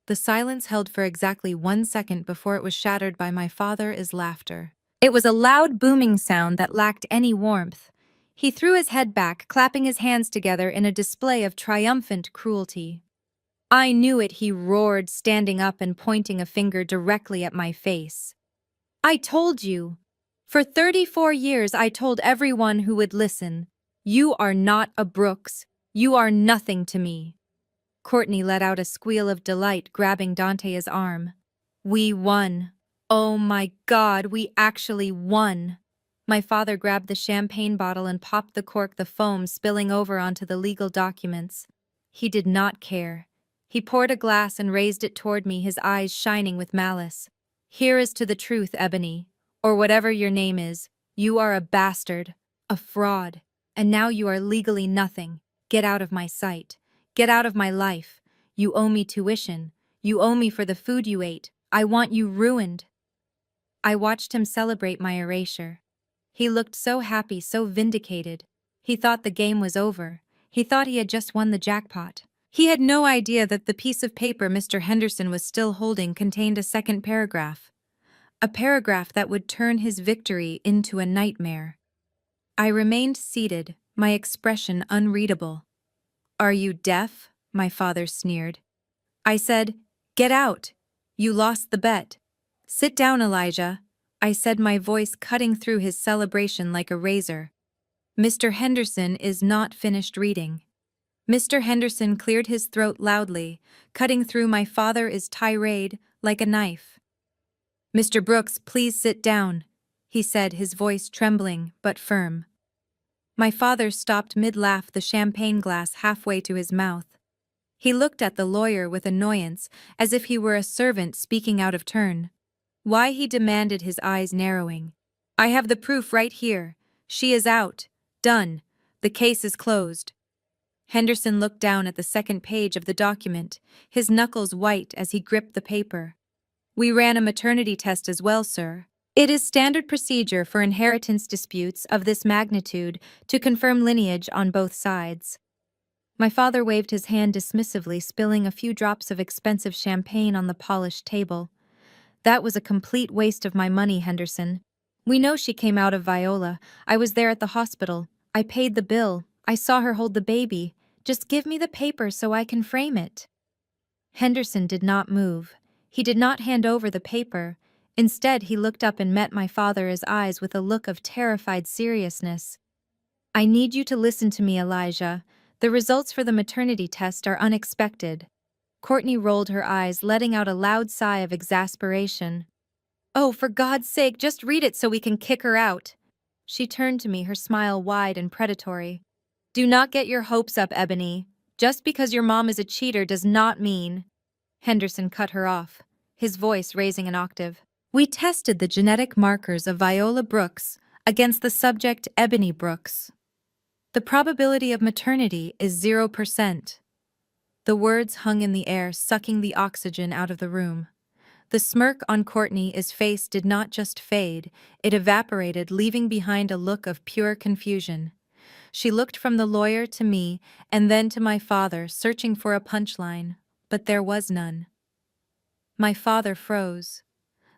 The silence held for exactly 1 second before it was shattered by my father's laughter. It was a loud, booming sound that lacked any warmth. He threw his head back, clapping his hands together in a display of triumphant cruelty. "I knew it," he roared, standing up and pointing a finger directly at my face. "I told you. For 34 years I told everyone who would listen. You are not a Brooks. You are nothing to me." Courtney let out a squeal of delight, grabbing Dante's arm. "We won. Oh my God, we actually won." My father grabbed the champagne bottle and popped the cork, the foam spilling over onto the legal documents. He did not care. He poured a glass and raised it toward me, his eyes shining with malice. "Here is to the truth, Ebony, or whatever your name is. You are a bastard, a fraud, and now you are legally nothing. Get out of my sight. Get out of my life. You owe me tuition. You owe me for the food you ate. I want you ruined." I watched him celebrate my erasure. He looked so happy, so vindicated. He thought the game was over. He thought he had just won the jackpot. He had no idea that the piece of paper Mr. Henderson was still holding contained a second paragraph. A paragraph that would turn his victory into a nightmare. I remained seated, my expression unreadable. "Are you deaf?" my father sneered. I said, "Get out. You lost the bet." "Sit down, Elijah," I said, my voice cutting through his celebration like a razor. "Mr. Henderson is not finished reading." Mr. Henderson cleared his throat loudly, cutting through my father's tirade like a knife. "Mr. Brooks, please sit down," he said, his voice trembling but firm. My father stopped mid-laugh, the champagne glass halfway to his mouth. He looked at the lawyer with annoyance, as if he were a servant speaking out of turn. Why, he demanded, his eyes narrowing. I have the proof right here. She is out. Done. The case is closed. Henderson looked down at the second page of the document, his knuckles white as he gripped the paper. We ran a maternity test as well, sir. It is standard procedure for inheritance disputes of this magnitude to confirm lineage on both sides. My father waved his hand dismissively, spilling a few drops of expensive champagne on the polished table. That was a complete waste of my money, Henderson. We know she came out of Viola. I was there at the hospital. I paid the bill. I saw her hold the baby. Just give me the paper so I can frame it. Henderson did not move. He did not hand over the paper. Instead, he looked up and met my father's eyes with a look of terrified seriousness. I need you to listen to me, Elijah. The results for the maternity test are unexpected. Courtney rolled her eyes, letting out a loud sigh of exasperation. Oh, for God's sake, just read it so we can kick her out. She turned to me, her smile wide and predatory. Do not get your hopes up, Ebony. Just because your mom is a cheater does not mean... Henderson cut her off, his voice raising an octave. We tested the genetic markers of Viola Brooks against the subject Ebony Brooks. The probability of maternity is 0%. The words hung in the air, sucking the oxygen out of the room. The smirk on Courtney's face did not just fade, it evaporated, leaving behind a look of pure confusion. She looked from the lawyer to me, and then to my father, searching for a punchline, but there was none. My father froze.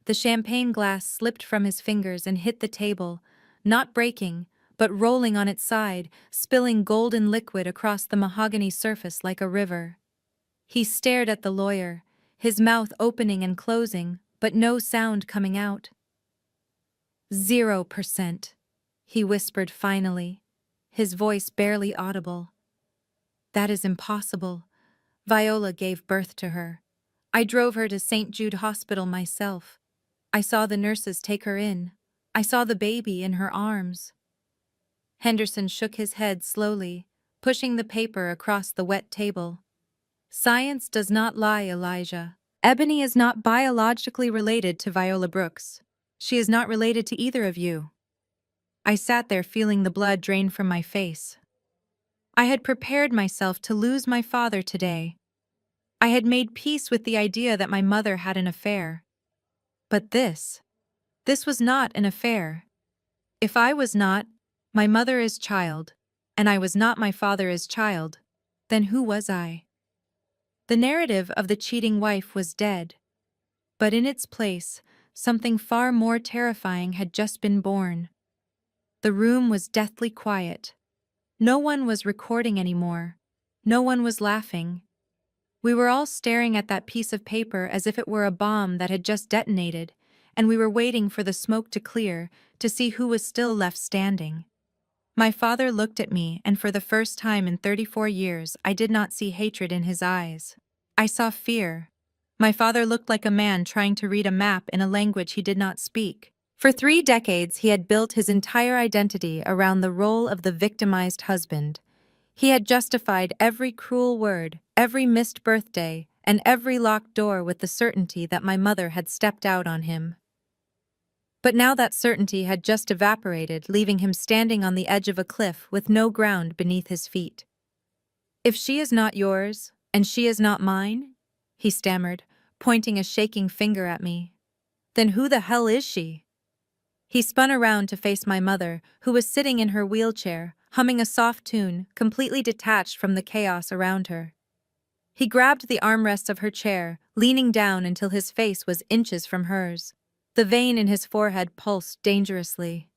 The champagne glass slipped from his fingers and hit the table, not breaking, but rolling on its side, spilling golden liquid across the mahogany surface like a river. He stared at the lawyer, his mouth opening and closing, but no sound coming out. 0%, he whispered finally, his voice barely audible. That is impossible. Viola gave birth to her. I drove her to St. Jude Hospital myself. I saw the nurses take her in. I saw the baby in her arms. Henderson shook his head slowly, pushing the paper across the wet table. Science does not lie, Elijah. Ebony is not biologically related to Viola Brooks. She is not related to either of you. I sat there feeling the blood drain from my face. I had prepared myself to lose my father today. I had made peace with the idea that my mother had an affair. But this was not an affair. If I was not my mother's child, and I was not my father's child, then who was I? The narrative of the cheating wife was dead. But in its place, something far more terrifying had just been born. The room was deathly quiet. No one was recording anymore. No one was laughing. We were all staring at that piece of paper as if it were a bomb that had just detonated, and we were waiting for the smoke to clear to see who was still left standing. My father looked at me, and for the first time in 34 years, I did not see hatred in his eyes. I saw fear. My father looked like a man trying to read a map in a language he did not speak. For 3 decades, he had built his entire identity around the role of the victimized husband. He had justified every cruel word, every missed birthday, and every locked door with the certainty that my mother had stepped out on him. But now that certainty had just evaporated, leaving him standing on the edge of a cliff with no ground beneath his feet. If she is not yours, and she is not mine, he stammered, pointing a shaking finger at me, then who the hell is she? He spun around to face my mother, who was sitting in her wheelchair, humming a soft tune, completely detached from the chaos around her. He grabbed the armrests of her chair, leaning down until his face was inches from hers. The vein in his forehead pulsed dangerously.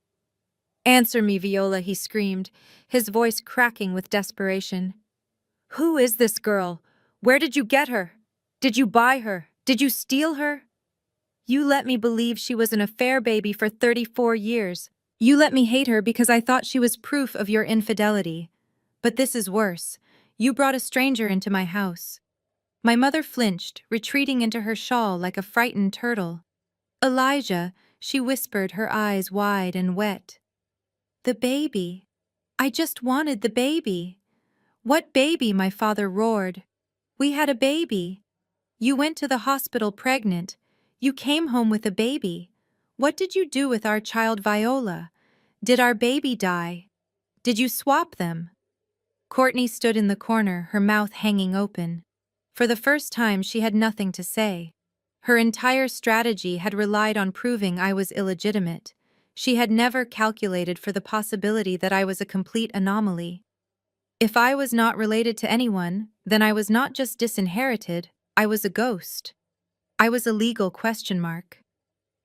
Answer me, Viola, he screamed, his voice cracking with desperation. Who is this girl? Where did you get her? Did you buy her? Did you steal her? You let me believe she was an affair baby for 34 years. You let me hate her because I thought she was proof of your infidelity. But this is worse. You brought a stranger into my house. My mother flinched, retreating into her shawl like a frightened turtle. Elijah, she whispered, her eyes wide and wet. The baby. I just wanted the baby. What baby? My father roared. We had a baby. You went to the hospital pregnant. You came home with a baby. What did you do with our child Viola? Did our baby die? Did you swap them? Courtney stood in the corner, her mouth hanging open. For the first time, she had nothing to say. Her entire strategy had relied on proving I was illegitimate. She had never calculated for the possibility that I was a complete anomaly. If I was not related to anyone, then I was not just disinherited, I was a ghost. I was a legal question mark.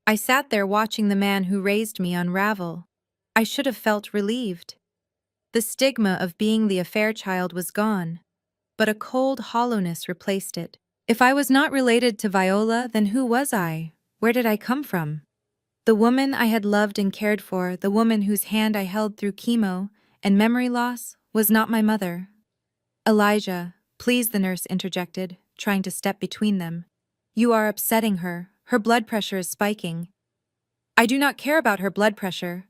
I sat there watching the man who raised me unravel. I should have felt relieved. The stigma of being the affair child was gone, but a cold hollowness replaced it. If I was not related to Viola, then who was I? Where did I come from? The woman I had loved and cared for, the woman whose hand I held through chemo and memory loss, was not my mother. Elijah, please, the nurse interjected, trying to step between them. You are upsetting her. Her blood pressure is spiking. I do not care about her blood pressure,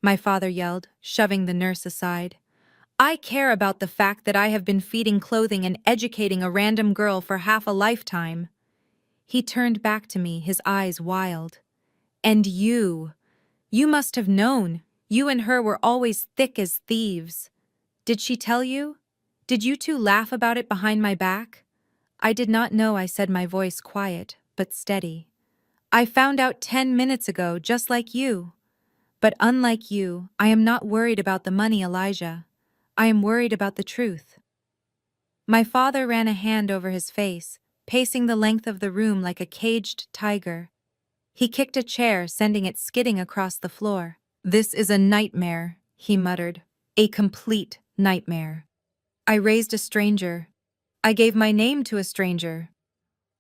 my father yelled, shoving the nurse aside. I care about the fact that I have been feeding, clothing, and educating a random girl for half a lifetime. He turned back to me, his eyes wild. And you must have known. You and her were always thick as thieves. Did she tell you? Did you two laugh about it behind my back? I did not know, I said, my voice quiet, but steady. I found out 10 minutes ago, just like you. But unlike you, I am not worried about the money, Elijah. I am worried about the truth. My father ran a hand over his face, pacing the length of the room like a caged tiger. He kicked a chair, sending it skidding across the floor. This is a nightmare, he muttered. A complete nightmare. I raised a stranger. I gave my name to a stranger.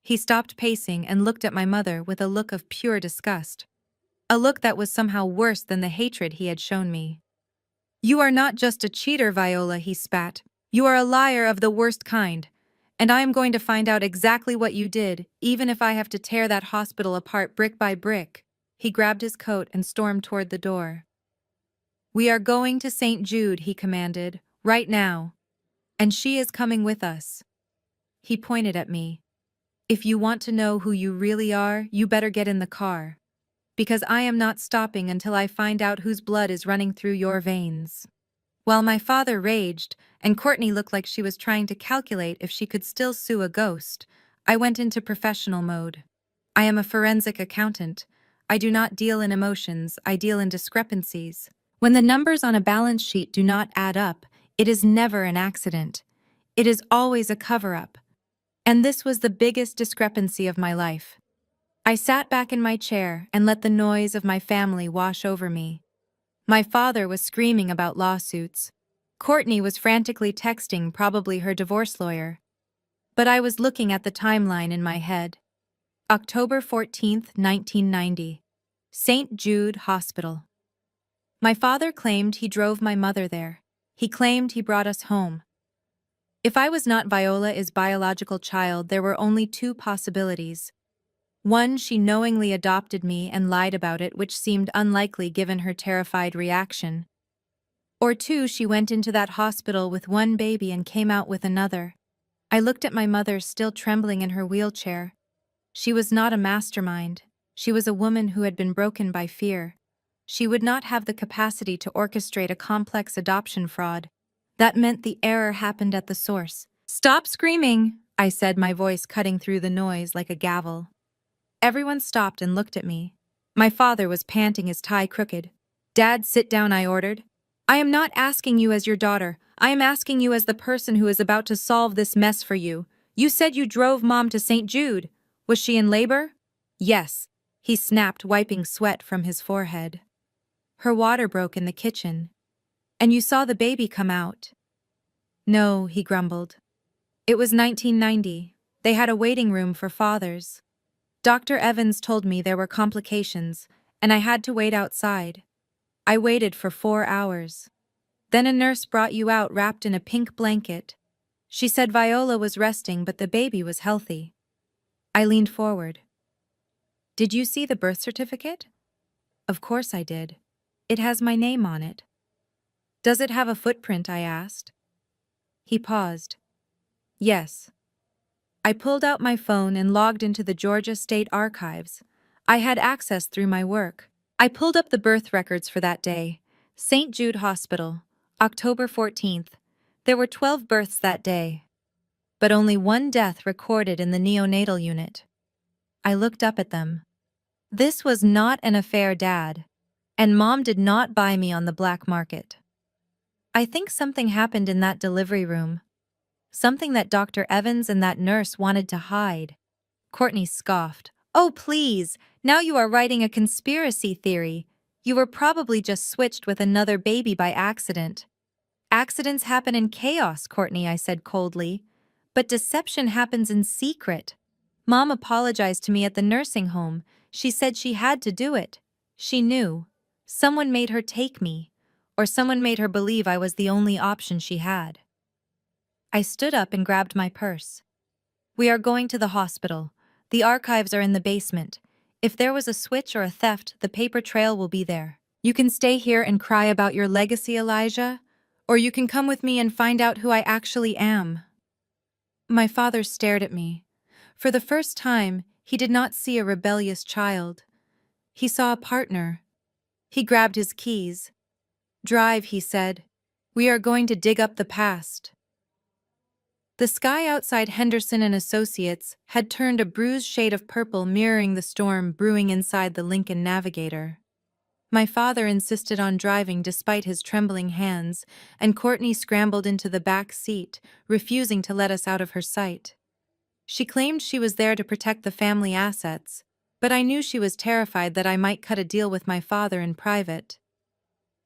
He stopped pacing and looked at my mother with a look of pure disgust. A look that was somehow worse than the hatred he had shown me. You are not just a cheater, Viola, he spat. You are a liar of the worst kind. And I am going to find out exactly what you did, even if I have to tear that hospital apart brick by brick. He grabbed his coat and stormed toward the door. We are going to St. Jude, he commanded, right now. And she is coming with us. He pointed at me. If you want to know who you really are, you better get in the car. Because I am not stopping until I find out whose blood is running through your veins. While my father raged, and Courtney looked like she was trying to calculate if she could still sue a ghost, I went into professional mode. I am a forensic accountant. I do not deal in emotions, I deal in discrepancies. When the numbers on a balance sheet do not add up, it is never an accident. It is always a cover-up. And this was the biggest discrepancy of my life. I sat back in my chair and let the noise of my family wash over me. My father was screaming about lawsuits. Courtney was frantically texting, probably her divorce lawyer. But I was looking at the timeline in my head. October 14th, 1990. St. Jude Hospital. My father claimed he drove my mother there. He claimed he brought us home. If I was not Viola's biological child, there were only two possibilities. One, she knowingly adopted me and lied about it, which seemed unlikely given her terrified reaction. Or two, she went into that hospital with one baby and came out with another. I looked at my mother, still trembling in her wheelchair. She was not a mastermind. She was a woman who had been broken by fear. She would not have the capacity to orchestrate a complex adoption fraud. That meant the error happened at the source. Stop screaming, I said, my voice cutting through the noise like a gavel. Everyone stopped and looked at me. My father was panting, his tie crooked. Dad, sit down, I ordered. I am not asking you as your daughter. I am asking you as the person who is about to solve this mess for you. You said you drove Mom to St. Jude. Was she in labor? Yes, he snapped, wiping sweat from his forehead. Her water broke in the kitchen. And you saw the baby come out. No, he grumbled. It was 1990. They had a waiting room for fathers. Dr. Evans told me there were complications, and I had to wait outside. I waited for 4 hours. Then a nurse brought you out wrapped in a pink blanket. She said Viola was resting, but the baby was healthy. I leaned forward. Did you see the birth certificate? Of course I did. It has my name on it. Does it have a footprint? I asked. He paused. Yes. I pulled out my phone and logged into the Georgia State Archives. I had access through my work. I pulled up the birth records for that day. St. Jude Hospital, October 14th. There were 12 births that day, but only one death recorded in the neonatal unit. I looked up at them. This was not an affair, Dad, and Mom did not buy me on the black market. I think something happened in that delivery room. Something that Dr. Evans and that nurse wanted to hide. Courtney scoffed. Oh, please, now you are writing a conspiracy theory. You were probably just switched with another baby by accident. Accidents happen in chaos, Courtney, I said coldly. But deception happens in secret. Mom apologized to me at the nursing home. She said she had to do it. She knew. Someone made her take me, or someone made her believe I was the only option she had. I stood up and grabbed my purse. We are going to the hospital. The archives are in the basement. If there was a switch or a theft, the paper trail will be there. You can stay here and cry about your legacy, Elijah, or you can come with me and find out who I actually am. My father stared at me. For the first time, he did not see a rebellious child. He saw a partner. He grabbed his keys. Drive, he said. We are going to dig up the past. The sky outside Henderson and Associates had turned a bruised shade of purple, mirroring the storm brewing inside the Lincoln Navigator. My father insisted on driving despite his trembling hands, and Courtney scrambled into the back seat, refusing to let us out of her sight. She claimed she was there to protect the family assets, but I knew she was terrified that I might cut a deal with my father in private.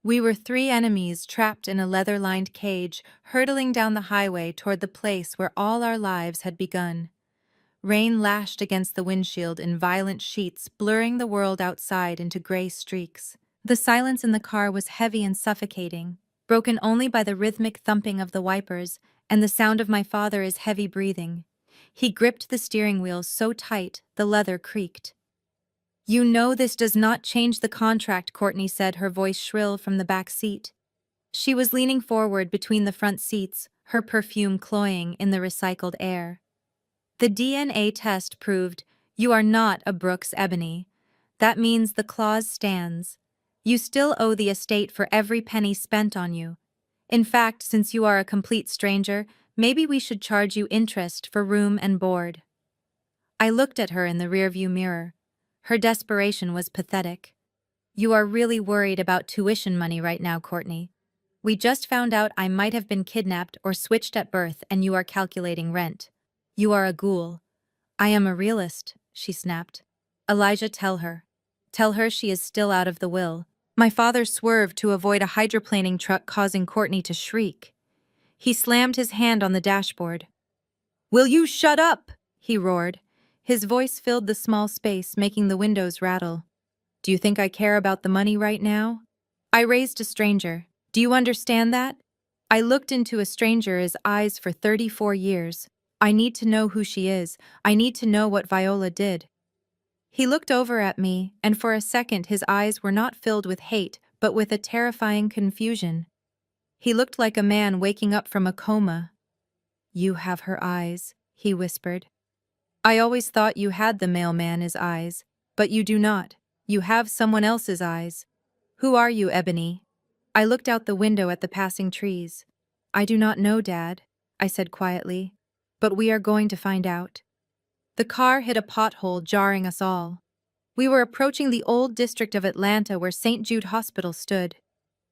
We were three enemies trapped in a leather-lined cage, hurtling down the highway toward the place where all our lives had begun. Rain lashed against the windshield in violent sheets, blurring the world outside into gray streaks. The silence in the car was heavy and suffocating, broken only by the rhythmic thumping of the wipers and the sound of my father's heavy breathing. He gripped the steering wheel so tight the leather creaked. You know this does not change the contract, Courtney said, her voice shrill from the back seat. She was leaning forward between the front seats, her perfume cloying in the recycled air. The DNA test proved you are not a Brooks Ebony. That means the clause stands. You still owe the estate for every penny spent on you. In fact, since you are a complete stranger, maybe we should charge you interest for room and board. I looked at her in the rearview mirror. Her desperation was pathetic. You are really worried about tuition money right now, Courtney. We just found out I might have been kidnapped or switched at birth, and you are calculating rent. You are a ghoul. I am a realist, she snapped. Elijah, tell her. Tell her she is still out of the will. My father swerved to avoid a hydroplaning truck, causing Courtney to shriek. He slammed his hand on the dashboard. Will you shut up? He roared. His voice filled the small space, making the windows rattle. Do you think I care about the money right now? I raised a stranger. Do you understand that? I looked into a stranger's eyes for 34 years. I need to know who she is. I need to know what Viola did. He looked over at me, and for a second his eyes were not filled with hate, but with a terrifying confusion. He looked like a man waking up from a coma. You have her eyes, he whispered. I always thought you had the mailman's eyes, but you do not. You have someone else's eyes. Who are you, Ebony? I looked out the window at the passing trees. I do not know, Dad, I said quietly, but we are going to find out. The car hit a pothole, jarring us all. We were approaching the old district of Atlanta where St. Jude Hospital stood.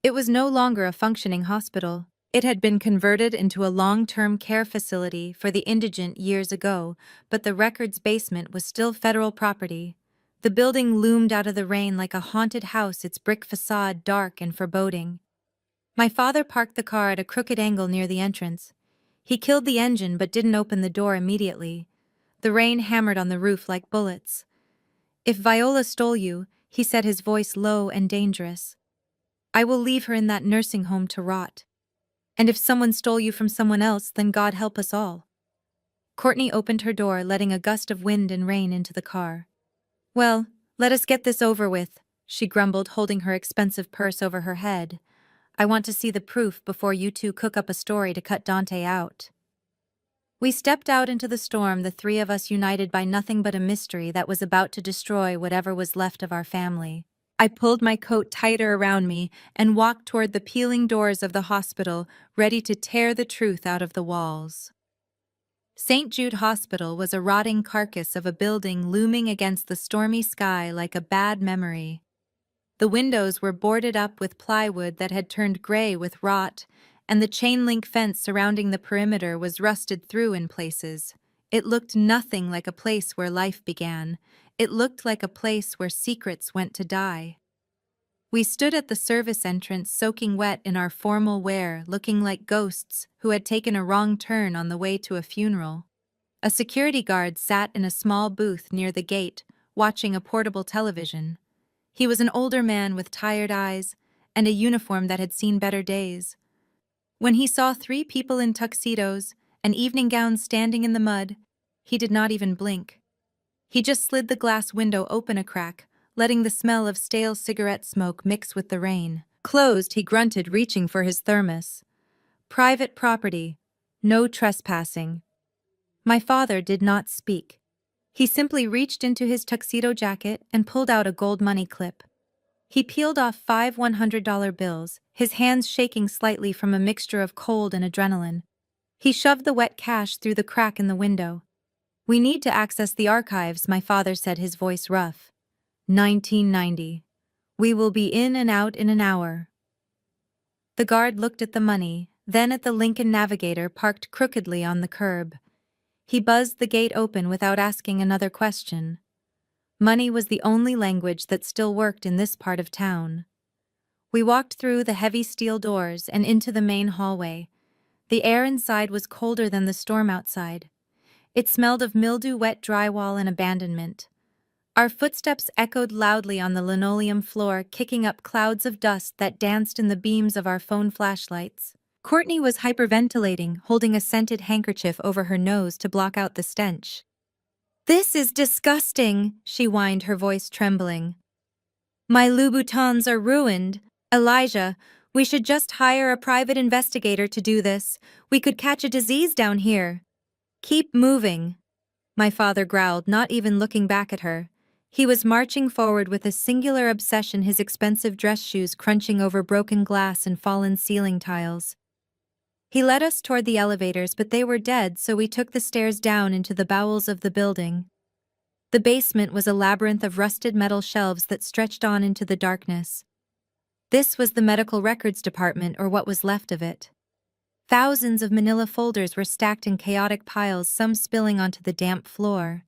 It was no longer a functioning hospital. It had been converted into a long-term care facility for the indigent years ago, but the records basement was still federal property. The building loomed out of the rain like a haunted house, its brick facade dark and foreboding. My father parked the car at a crooked angle near the entrance. He killed the engine but didn't open the door immediately. The rain hammered on the roof like bullets. If Viola stole you, he said, his voice low and dangerous, I will leave her in that nursing home to rot. And if someone stole you from someone else, then God help us all. Courtney opened her door, letting a gust of wind and rain into the car. Well, let us get this over with, she grumbled, holding her expensive purse over her head. I want to see the proof before you two cook up a story to cut Dante out. We stepped out into the storm, the three of us united by nothing but a mystery that was about to destroy whatever was left of our family. I pulled my coat tighter around me and walked toward the peeling doors of the hospital, ready to tear the truth out of the walls. St. Jude Hospital was a rotting carcass of a building looming against the stormy sky like a bad memory. The windows were boarded up with plywood that had turned gray with rot, and the chain-link fence surrounding the perimeter was rusted through in places. It looked nothing like a place where life began. It looked like a place where secrets went to die. We stood at the service entrance soaking wet in our formal wear, looking like ghosts who had taken a wrong turn on the way to a funeral. A security guard sat in a small booth near the gate, watching a portable television. He was an older man with tired eyes and a uniform that had seen better days. When he saw three people in tuxedos and evening gowns standing in the mud, he did not even blink. He just slid the glass window open a crack, letting the smell of stale cigarette smoke mix with the rain. Closed, he grunted, reaching for his thermos. Private property. No trespassing. My father did not speak. He simply reached into his tuxedo jacket and pulled out a gold money clip. He peeled off 5 $100 bills, his hands shaking slightly from a mixture of cold and adrenaline. He shoved the wet cash through the crack in the window. "We need to access the archives," my father said, his voice rough. 1990. "We will be in and out in an hour." The guard looked at the money, then at the Lincoln Navigator parked crookedly on the curb. He buzzed the gate open without asking another question. Money was the only language that still worked in this part of town. We walked through the heavy steel doors and into the main hallway. The air inside was colder than the storm outside. It smelled of mildew-wet drywall and abandonment. Our footsteps echoed loudly on the linoleum floor, kicking up clouds of dust that danced in the beams of our phone flashlights. Courtney was hyperventilating, holding a scented handkerchief over her nose to block out the stench. "This is disgusting," she whined, her voice trembling. "My Louboutins are ruined. Elijah, we should just hire a private investigator to do this. We could catch a disease down here." "Keep moving," my father growled, not even looking back at her. He was marching forward with a singular obsession, his expensive dress shoes crunching over broken glass and fallen ceiling tiles. He led us toward the elevators, but they were dead, so we took the stairs down into the bowels of the building. The basement was a labyrinth of rusted metal shelves that stretched on into the darkness. This was the medical records department, or what was left of it. Thousands of manila folders were stacked in chaotic piles, some spilling onto the damp floor.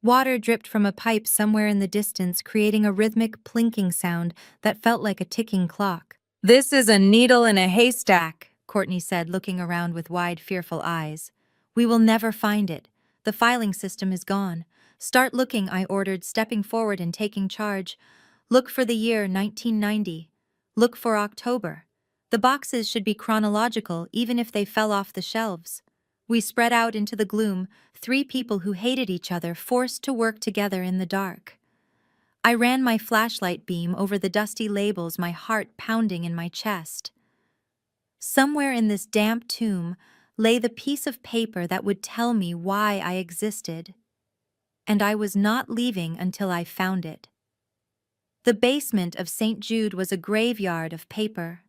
Water dripped from a pipe somewhere in the distance, creating a rhythmic plinking sound that felt like a ticking clock. "This is a needle in a haystack," Courtney said, looking around with wide, fearful eyes. "We will never find it. The filing system is gone. Start looking," I ordered, stepping forward and taking charge. "Look for the year 1990. Look for October. The boxes should be chronological, even if they fell off the shelves." We spread out into the gloom, three people who hated each other, forced to work together in the dark. I ran my flashlight beam over the dusty labels, my heart pounding in my chest. Somewhere in this damp tomb lay the piece of paper that would tell me why I existed. And I was not leaving until I found it. The basement of St. Jude was a graveyard of paper.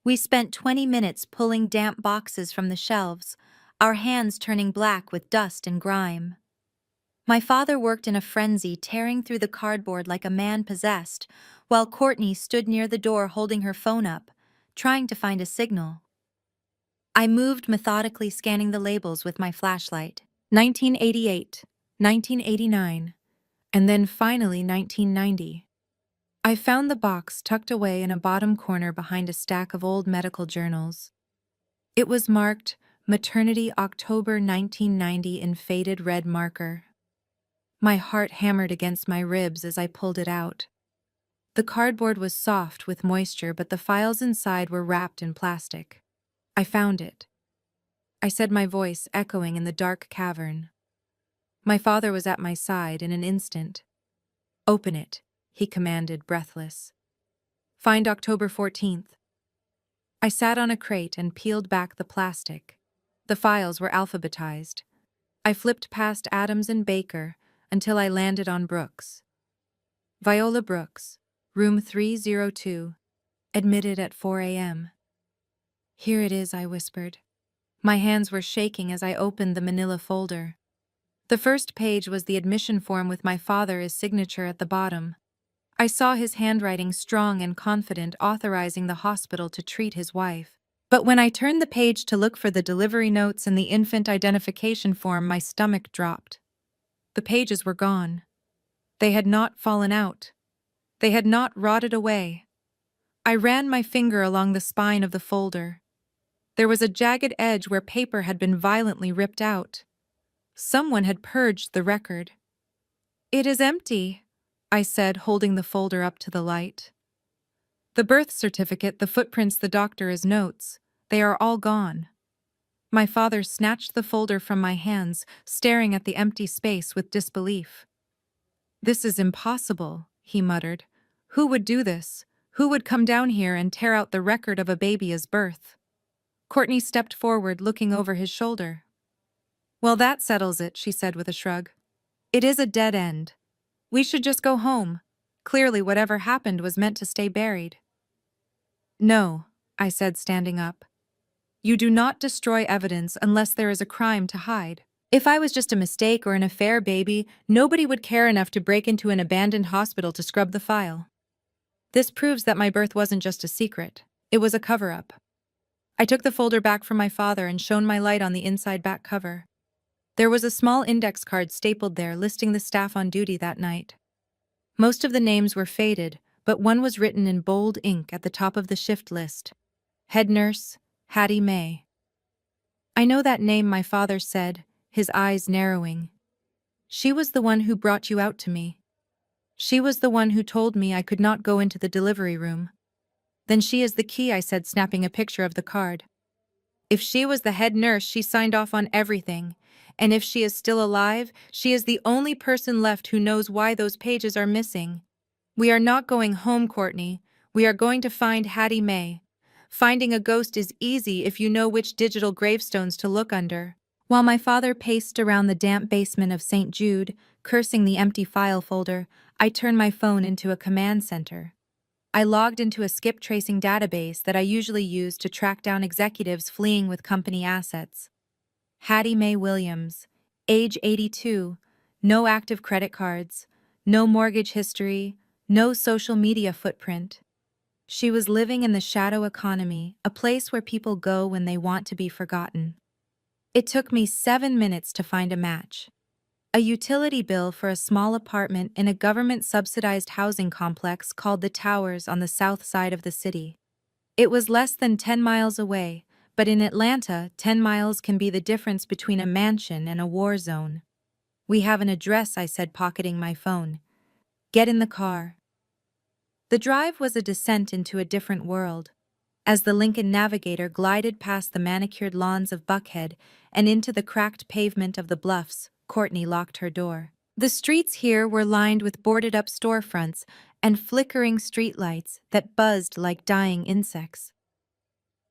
We spent 20 minutes pulling damp boxes from the shelves, our hands turning black with dust and grime. My father worked in a frenzy, tearing through the cardboard like a man possessed, while Courtney stood near the door holding her phone up, trying to find a signal. I moved methodically, scanning the labels with my flashlight. 1988, 1989, and then finally 1990. I found the box tucked away in a bottom corner behind a stack of old medical journals. It was marked Maternity October 1990 in faded red marker. My heart hammered against my ribs as I pulled it out. The cardboard was soft with moisture, but the files inside were wrapped in plastic. "I found it," I said, my voice echoing in the dark cavern. My father was at my side in an instant. "Open it," he commanded, breathless. "Find October 14th. I sat on a crate and peeled back the plastic. The files were alphabetized. I flipped past Adams and Baker until I landed on Brooks. Viola Brooks, room 302, admitted at 4 a.m. Here it is, I whispered. My hands were shaking as I opened the manila folder. The first page was the admission form with my father's signature at the bottom. I saw his handwriting strong and confident, authorizing the hospital to treat his wife. But when I turned the page to look for the delivery notes and the infant identification form, my stomach dropped. The pages were gone. They had not fallen out. They had not rotted away. I ran my finger along the spine of the folder. There was a jagged edge where paper had been violently ripped out. Someone had purged the record. "It is empty," I said, holding the folder up to the light. "The birth certificate, the footprints, the doctor's notes, they are all gone." My father snatched the folder from my hands, staring at the empty space with disbelief. "This is impossible," he muttered. "Who would do this? Who would come down here and tear out the record of a baby's birth?" Courtney stepped forward, looking over his shoulder. "Well, that settles it," she said with a shrug. "It is a dead end. We should just go home. Clearly, whatever happened was meant to stay buried." "No," I said, standing up. "You do not destroy evidence unless there is a crime to hide. If I was just a mistake or an affair baby, nobody would care enough to break into an abandoned hospital to scrub the file. This proves that my birth wasn't just a secret. It was a cover-up." I took the folder back from my father and shone my light on the inside back cover. There was a small index card stapled there listing the staff on duty that night. Most of the names were faded, but one was written in bold ink at the top of the shift list. Head nurse, Hattie May. "I know that name," my father said, his eyes narrowing. "She was the one who brought you out to me. She was the one who told me I could not go into the delivery room." "Then she is the key," I said, snapping a picture of the card. "If she was the head nurse, she signed off on everything. And if she is still alive, she is the only person left who knows why those pages are missing. We are not going home, Courtney. We are going to find Hattie May. Finding a ghost is easy if you know which digital gravestones to look under." While my father paced around the damp basement of St. Jude, cursing the empty file folder, I turned my phone into a command center. I logged into a skip tracing database that I usually use to track down executives fleeing with company assets. Hattie Mae Williams, age 82, no active credit cards, no mortgage history, no social media footprint. She was living in the shadow economy, a place where people go when they want to be forgotten. It took me 7 minutes to find a match. A utility bill for a small apartment in a government-subsidized housing complex called the Towers on the south side of the city. It was less than 10 miles away, but in Atlanta, 10 miles can be the difference between a mansion and a war zone. "We have an address," I said, pocketing my phone. "Get in the car." The drive was a descent into a different world. As the Lincoln Navigator glided past the manicured lawns of Buckhead and into the cracked pavement of the Bluffs, Courtney locked her door. The streets here were lined with boarded-up storefronts and flickering streetlights that buzzed like dying insects.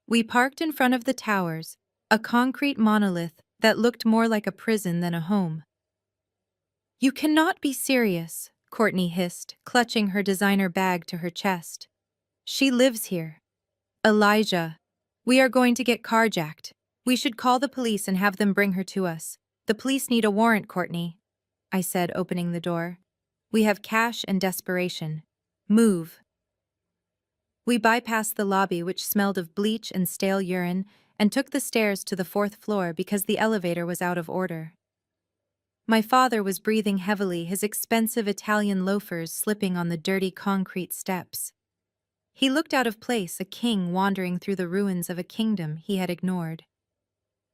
We parked in front of the Towers, a concrete monolith that looked more like a prison than a home. "You cannot be serious," Courtney hissed, clutching her designer bag to her chest. "She lives here." "Elijah, we are going to get carjacked. We should call the police and have them bring her to us. The police need a warrant, Courtney," I said, opening the door. "We have cash and desperation. Move." We bypassed the lobby, which smelled of bleach and stale urine, and took the stairs to the 4th floor because the elevator was out of order. My father was breathing heavily, his expensive Italian loafers slipping on the dirty concrete steps. He looked out of place, a king wandering through the ruins of a kingdom he had ignored.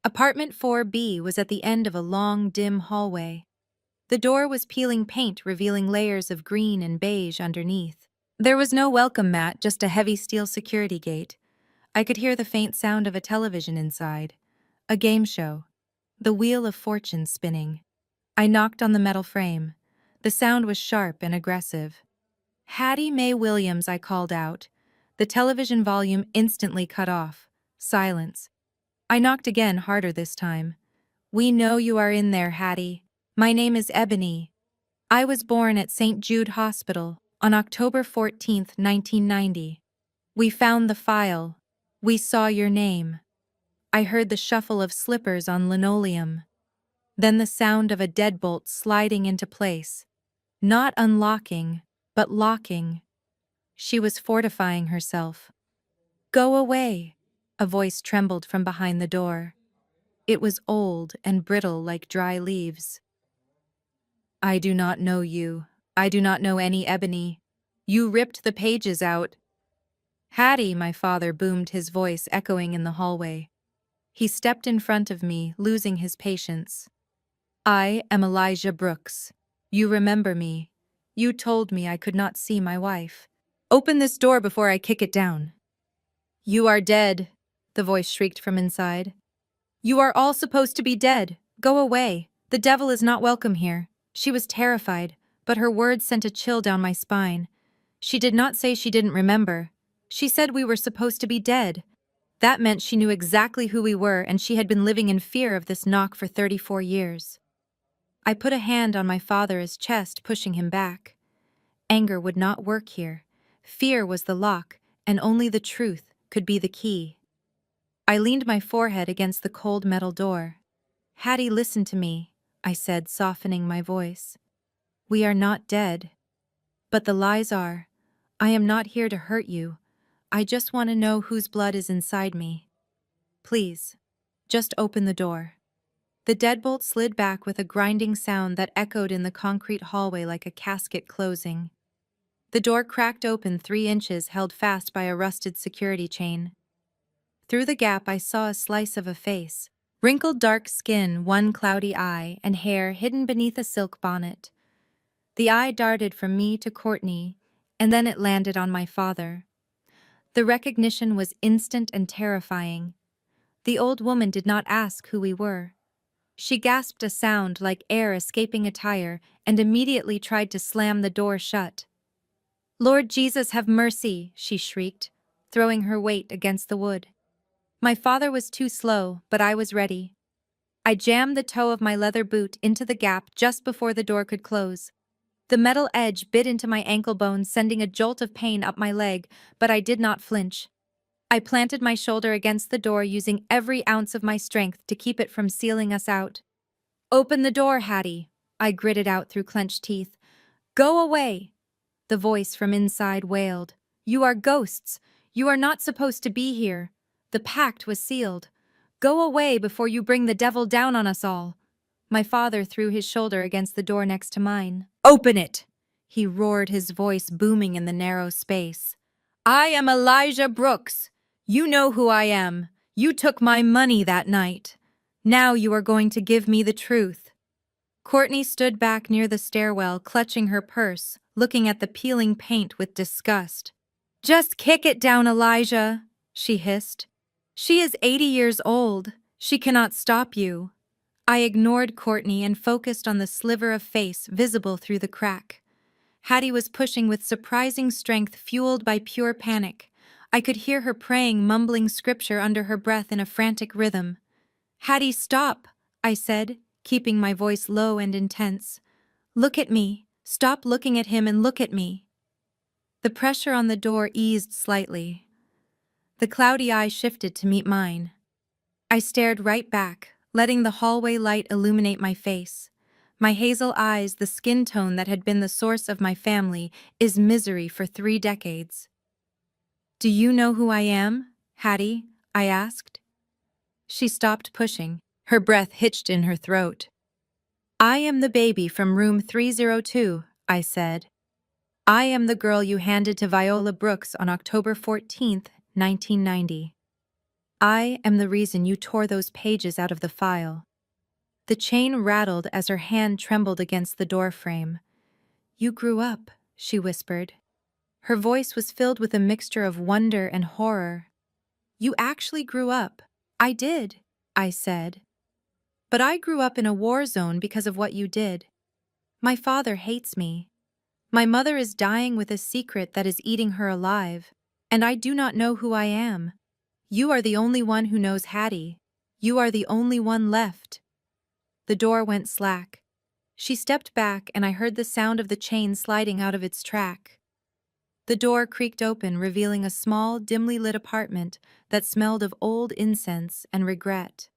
Apartment 4B was at the end of a long, dim hallway. The door was peeling paint, revealing layers of green and beige underneath. There was no welcome mat, just a heavy steel security gate. I could hear the faint sound of a television inside. A game show. The Wheel of Fortune spinning. I knocked on the metal frame. The sound was sharp and aggressive. "Hattie Mae Williams," I called out. The television volume instantly cut off. Silence. I knocked again, harder this time. "We know you are in there, Hattie. My name is Ebony. I was born at St. Jude Hospital on October 14th, 1990. We found the file. We saw your name." I heard the shuffle of slippers on linoleum. Then the sound of a deadbolt sliding into place. Not unlocking, but locking. She was fortifying herself. "Go away," a voice trembled from behind the door. It was old and brittle like dry leaves. "I do not know you. I do not know any Ebony. You ripped the pages out." "Hattie," my father boomed, his voice echoing in the hallway. He stepped in front of me, losing his patience. "I am Elijah Brooks. You remember me. You told me I could not see my wife. Open this door before I kick it down." "You are dead," the voice shrieked from inside. "You are all supposed to be dead. Go away. The devil is not welcome here." She was terrified, but her words sent a chill down my spine. She did not say she didn't remember. She said we were supposed to be dead. That meant she knew exactly who we were, and she had been living in fear of this knock for 34 years. I put a hand on my father's chest, pushing him back. Anger would not work here. Fear was the lock, and only the truth could be the key. I leaned my forehead against the cold metal door. "Hattie, listen to me," I said, softening my voice. "We are not dead. But the lies are. I am not here to hurt you. I just want to know whose blood is inside me. Please, just open the door." The deadbolt slid back with a grinding sound that echoed in the concrete hallway like a casket closing. The door cracked open 3 inches, held fast by a rusted security chain. Through the gap I saw a slice of a face. Wrinkled dark skin, one cloudy eye, and hair hidden beneath a silk bonnet. The eye darted from me to Courtney, and then it landed on my father. The recognition was instant and terrifying. The old woman did not ask who we were. She gasped a sound like air escaping a tire and immediately tried to slam the door shut. "Lord Jesus, have mercy," she shrieked, throwing her weight against the wood. My father was too slow, but I was ready. I jammed the toe of my leather boot into the gap just before the door could close. The metal edge bit into my ankle bone, sending a jolt of pain up my leg, but I did not flinch. I planted my shoulder against the door, using every ounce of my strength to keep it from sealing us out. "Open the door, Hattie," I gritted out through clenched teeth. "Go away," the voice from inside wailed. "You are ghosts. You are not supposed to be here. The pact was sealed. Go away before you bring the devil down on us all." My father threw his shoulder against the door next to mine. "Open it!" he roared, his voice booming in the narrow space. "I am Elijah Brooks. You know who I am. You took my money that night. Now you are going to give me the truth." Courtney stood back near the stairwell, clutching her purse, looking at the peeling paint with disgust. "Just kick it down, Elijah," she hissed. "She is 80 years old. She cannot stop you." I ignored Courtney and focused on the sliver of face visible through the crack. Hattie was pushing with surprising strength, fueled by pure panic. I could hear her praying, mumbling scripture under her breath in a frantic rhythm. "Hattie, stop," I said, keeping my voice low and intense. "Look at me. Stop looking at him and look at me." The pressure on the door eased slightly. The cloudy eye shifted to meet mine. I stared right back, letting the hallway light illuminate my face. My hazel eyes, the skin tone that had been the source of my family, is misery for 3 decades. "Do you know who I am, Hattie?" I asked. She stopped pushing, her breath hitched in her throat. "I am the baby from room 302, I said. "I am the girl you handed to Viola Brooks on October 14th, 1990. I am the reason you tore those pages out of the file." The chain rattled as her hand trembled against the door frame. "You grew up," she whispered. Her voice was filled with a mixture of wonder and horror. "You actually grew up." "I did," I said. "But I grew up in a war zone because of what you did. My father hates me. My mother is dying with a secret that is eating her alive. And I do not know who I am. You are the only one who knows Hattie. You are the only one left. The door went slack. She stepped back and I heard the sound of the chain sliding out of its track. The door creaked open, revealing a small, dimly lit apartment that smelled of old incense and regret.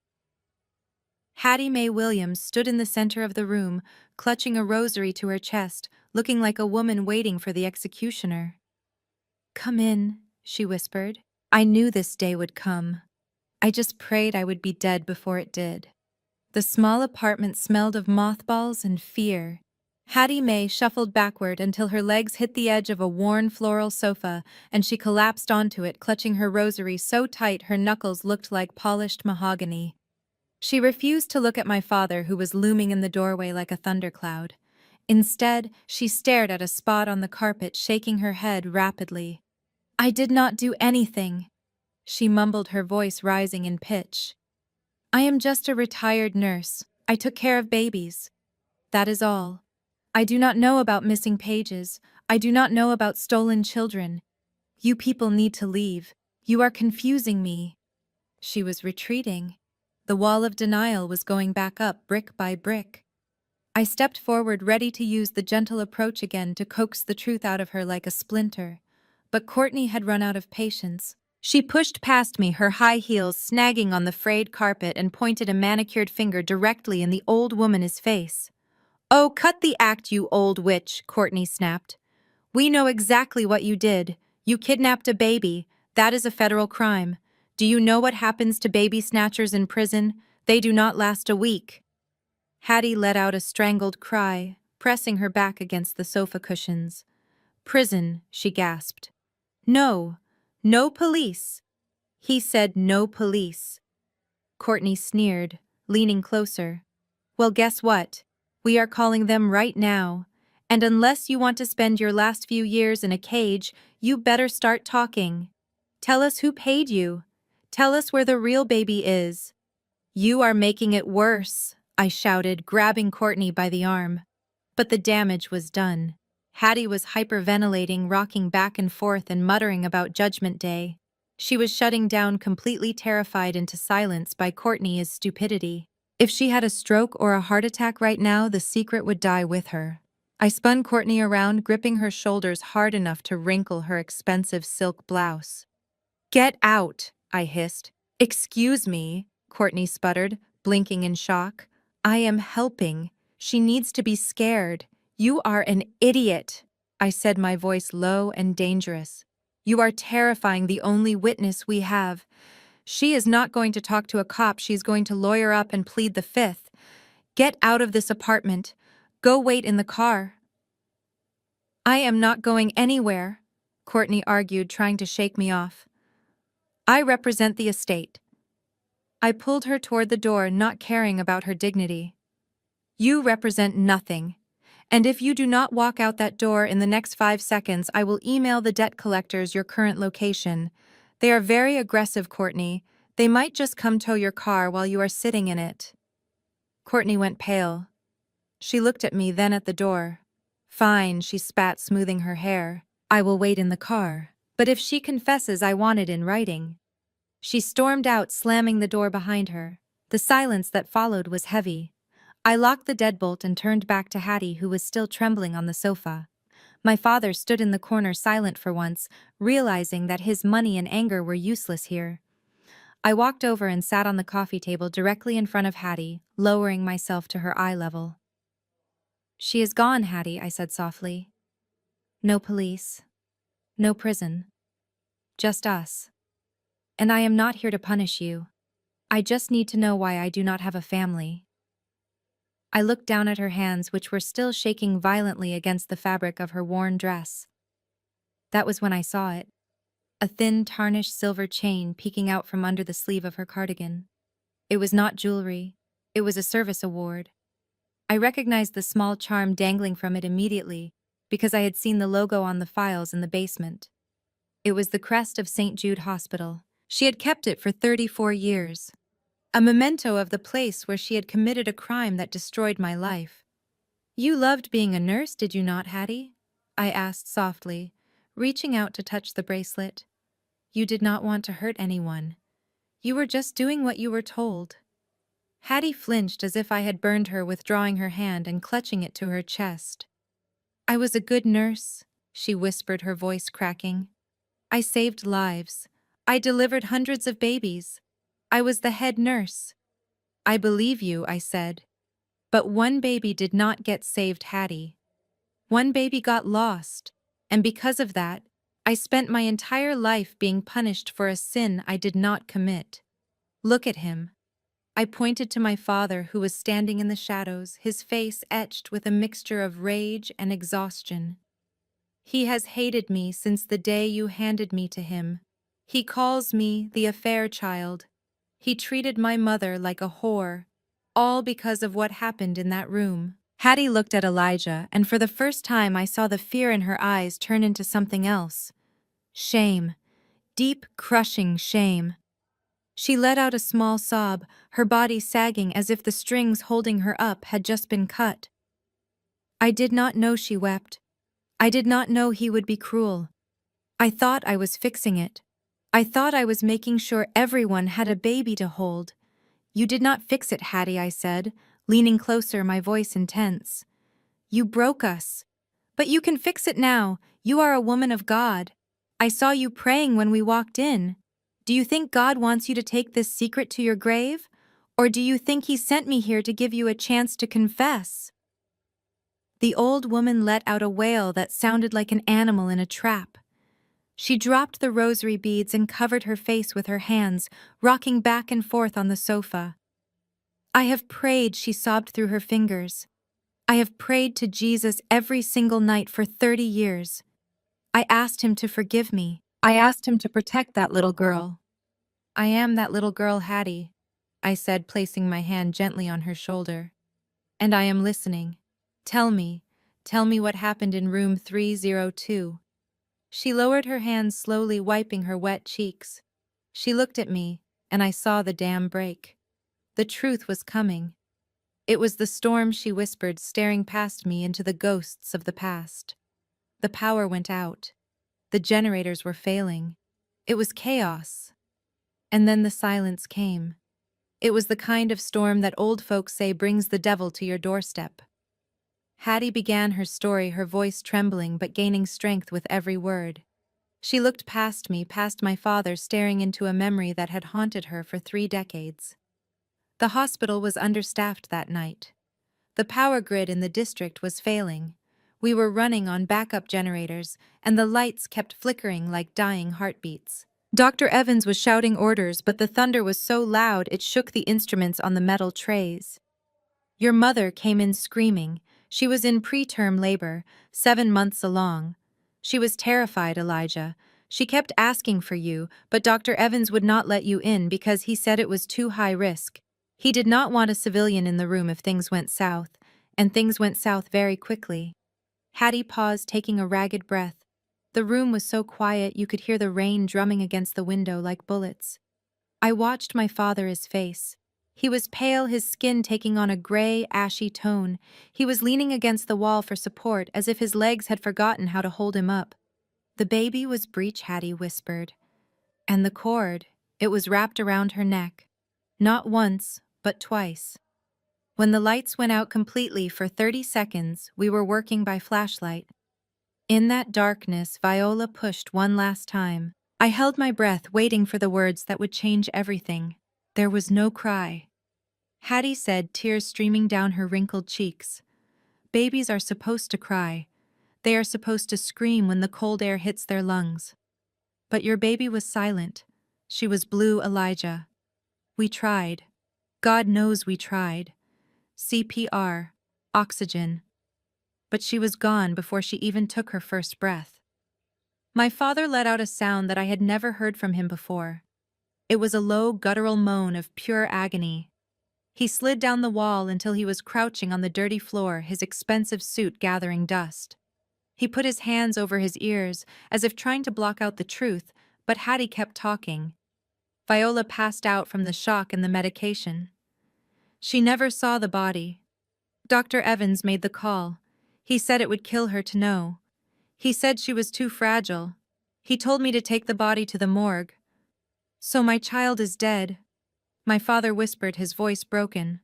Hattie Mae Williams stood in the center of the room, clutching a rosary to her chest, looking like a woman waiting for the executioner. "Come in," she whispered. "I knew this day would come. I just prayed I would be dead before it did." The small apartment smelled of mothballs and fear. Hattie Mae shuffled backward until her legs hit the edge of a worn floral sofa, and she collapsed onto it, clutching her rosary so tight her knuckles looked like polished mahogany. She refused to look at my father, who was looming in the doorway like a thundercloud. Instead, she stared at a spot on the carpet, shaking her head rapidly. "I did not do anything," she mumbled, her voice rising in pitch. "I am just a retired nurse. I took care of babies. That is all. I do not know about missing pages. I do not know about stolen children. You people need to leave. You are confusing me." She was retreating. The wall of denial was going back up brick by brick. I stepped forward, ready to use the gentle approach again to coax the truth out of her like a splinter. But Courtney had run out of patience. She pushed past me, her high heels snagging on the frayed carpet, and pointed a manicured finger directly in the old woman's face. "Oh, cut the act, you old witch," Courtney snapped. "We know exactly what you did. You kidnapped a baby. That is a federal crime. Do you know what happens to baby snatchers in prison? They do not last a week." Hattie let out a strangled cry, pressing her back against the sofa cushions. "Prison," she gasped. "No. No police." He said no police. Courtney sneered, leaning closer. "Well, guess what? We are calling them right now. And unless you want to spend your last few years in a cage, you better start talking. Tell us who paid you. Tell us where the real baby is." "You are making it worse," I shouted, grabbing Courtney by the arm. But the damage was done. Hattie was hyperventilating, rocking back and forth and muttering about Judgment Day. She was shutting down, completely terrified into silence by Courtney's stupidity. If she had a stroke or a heart attack right now, the secret would die with her. I spun Courtney around, gripping her shoulders hard enough to wrinkle her expensive silk blouse. "Get out," I hissed. "Excuse me," Courtney sputtered, blinking in shock. "I am helping. She needs to be scared." "You are an idiot," I said, my voice low and dangerous. "You are terrifying the only witness we have. She is not going to talk to a cop. She's going to lawyer up and plead the fifth. Get out of this apartment. Go wait in the car." "I am not going anywhere," Courtney argued, trying to shake me off. "I represent the estate." I pulled her toward the door, not caring about her dignity. "You represent nothing. And if you do not walk out that door in the next 5 seconds, I will email the debt collectors your current location. They are very aggressive, Courtney. They might just come tow your car while you are sitting in it." Courtney went pale. She looked at me, then at the door. "Fine," she spat, smoothing her hair. "I will wait in the car. But if she confesses, I want it in writing." She stormed out, slamming the door behind her. The silence that followed was heavy. I locked the deadbolt and turned back to Hattie, who was still trembling on the sofa. My father stood in the corner, silent for once, realizing that his money and anger were useless here. I walked over and sat on the coffee table directly in front of Hattie, lowering myself to her eye level. "She is gone, Hattie," I said softly. "No police. No prison. Just us. And I am not here to punish you. I just need to know why I do not have a family." I looked down at her hands, which were still shaking violently against the fabric of her worn dress. That was when I saw it. A thin, tarnished silver chain peeking out from under the sleeve of her cardigan. It was not jewelry. It was a service award. I recognized the small charm dangling from it immediately, because I had seen the logo on the files in the basement. It was the crest of St. Jude Hospital. She had kept it for 34 years. A memento of the place where she had committed a crime that destroyed my life. "You loved being a nurse, did you not, Hattie?" I asked softly, reaching out to touch the bracelet. You did not want to hurt anyone. You were just doing what you were told. Hattie flinched as if I had burned her, withdrawing her hand and clutching it to her chest. I was a good nurse, she whispered, her voice cracking. I saved lives. I delivered hundreds of babies. I was the head nurse. I believe you, I said. But one baby did not get saved, Hattie. One baby got lost, and because of that, I spent my entire life being punished for a sin I did not commit. Look at him. I pointed to my father, who was standing in the shadows, his face etched with a mixture of rage and exhaustion. He has hated me since the day you handed me to him. He calls me the affair child. He treated my mother like a whore, all because of what happened in that room. Hattie looked at Elijah, and for the first time I saw the fear in her eyes turn into something else. Shame. Deep, crushing shame. She let out a small sob, her body sagging as if the strings holding her up had just been cut. I did not know, she wept. I did not know he would be cruel. I thought I was fixing it. I thought I was making sure everyone had a baby to hold. You did not fix it, Hattie, I said, leaning closer, my voice intense. You broke us. But you can fix it now. You are a woman of God. I saw you praying when we walked in. Do you think God wants you to take this secret to your grave? Or do you think he sent me here to give you a chance to confess? The old woman let out a wail that sounded like an animal in a trap. She dropped the rosary beads and covered her face with her hands, rocking back and forth on the sofa. I have prayed, she sobbed through her fingers. I have prayed to Jesus every single night for 30 years. I asked him to forgive me. I asked him to protect that little girl. I am that little girl, Hattie, I said, placing my hand gently on her shoulder. And I am listening. Tell me what happened in room 302. She lowered her hands slowly, wiping her wet cheeks. She looked at me, and I saw the dam break. The truth was coming. It was the storm, she whispered, staring past me into the ghosts of the past. The power went out. The generators were failing. It was chaos. And then the silence came. It was the kind of storm that old folks say brings the devil to your doorstep. Hattie began her story, her voice trembling but gaining strength with every word. She looked past me, past my father, staring into a memory that had haunted her for 3 decades. The hospital was understaffed that night. The power grid in the district was failing. We were running on backup generators, and the lights kept flickering like dying heartbeats. Dr. Evans was shouting orders, but the thunder was so loud it shook the instruments on the metal trays. Your mother came in screaming. She was in preterm labor, 7 months along. She was terrified, Elijah. She kept asking for you, but Dr. Evans would not let you in because he said it was too high risk. He did not want a civilian in the room if things went south, and things went south very quickly. Hattie paused, taking a ragged breath. The room was so quiet you could hear the rain drumming against the window like bullets. I watched my father, his face. He was pale, his skin taking on a gray, ashy tone. He was leaning against the wall for support, as if his legs had forgotten how to hold him up. The baby was breech, Hattie whispered. And the cord, it was wrapped around her neck. Not once, but twice. When the lights went out completely for 30 seconds, we were working by flashlight. In that darkness, Viola pushed one last time. I held my breath, waiting for the words that would change everything. There was no cry. Hattie said, tears streaming down her wrinkled cheeks. Babies are supposed to cry. They are supposed to scream when the cold air hits their lungs. But your baby was silent. She was blue, Elijah. We tried. God knows we tried. CPR, oxygen. But she was gone before she even took her first breath. My father let out a sound that I had never heard from him before. It was a low, guttural moan of pure agony. He slid down the wall until he was crouching on the dirty floor, his expensive suit gathering dust. He put his hands over his ears, as if trying to block out the truth, but Hattie kept talking. Viola passed out from the shock and the medication. She never saw the body. Dr. Evans made the call. He said it would kill her to know. He said she was too fragile. He told me to take the body to the morgue. So my child is dead, my father whispered, his voice broken.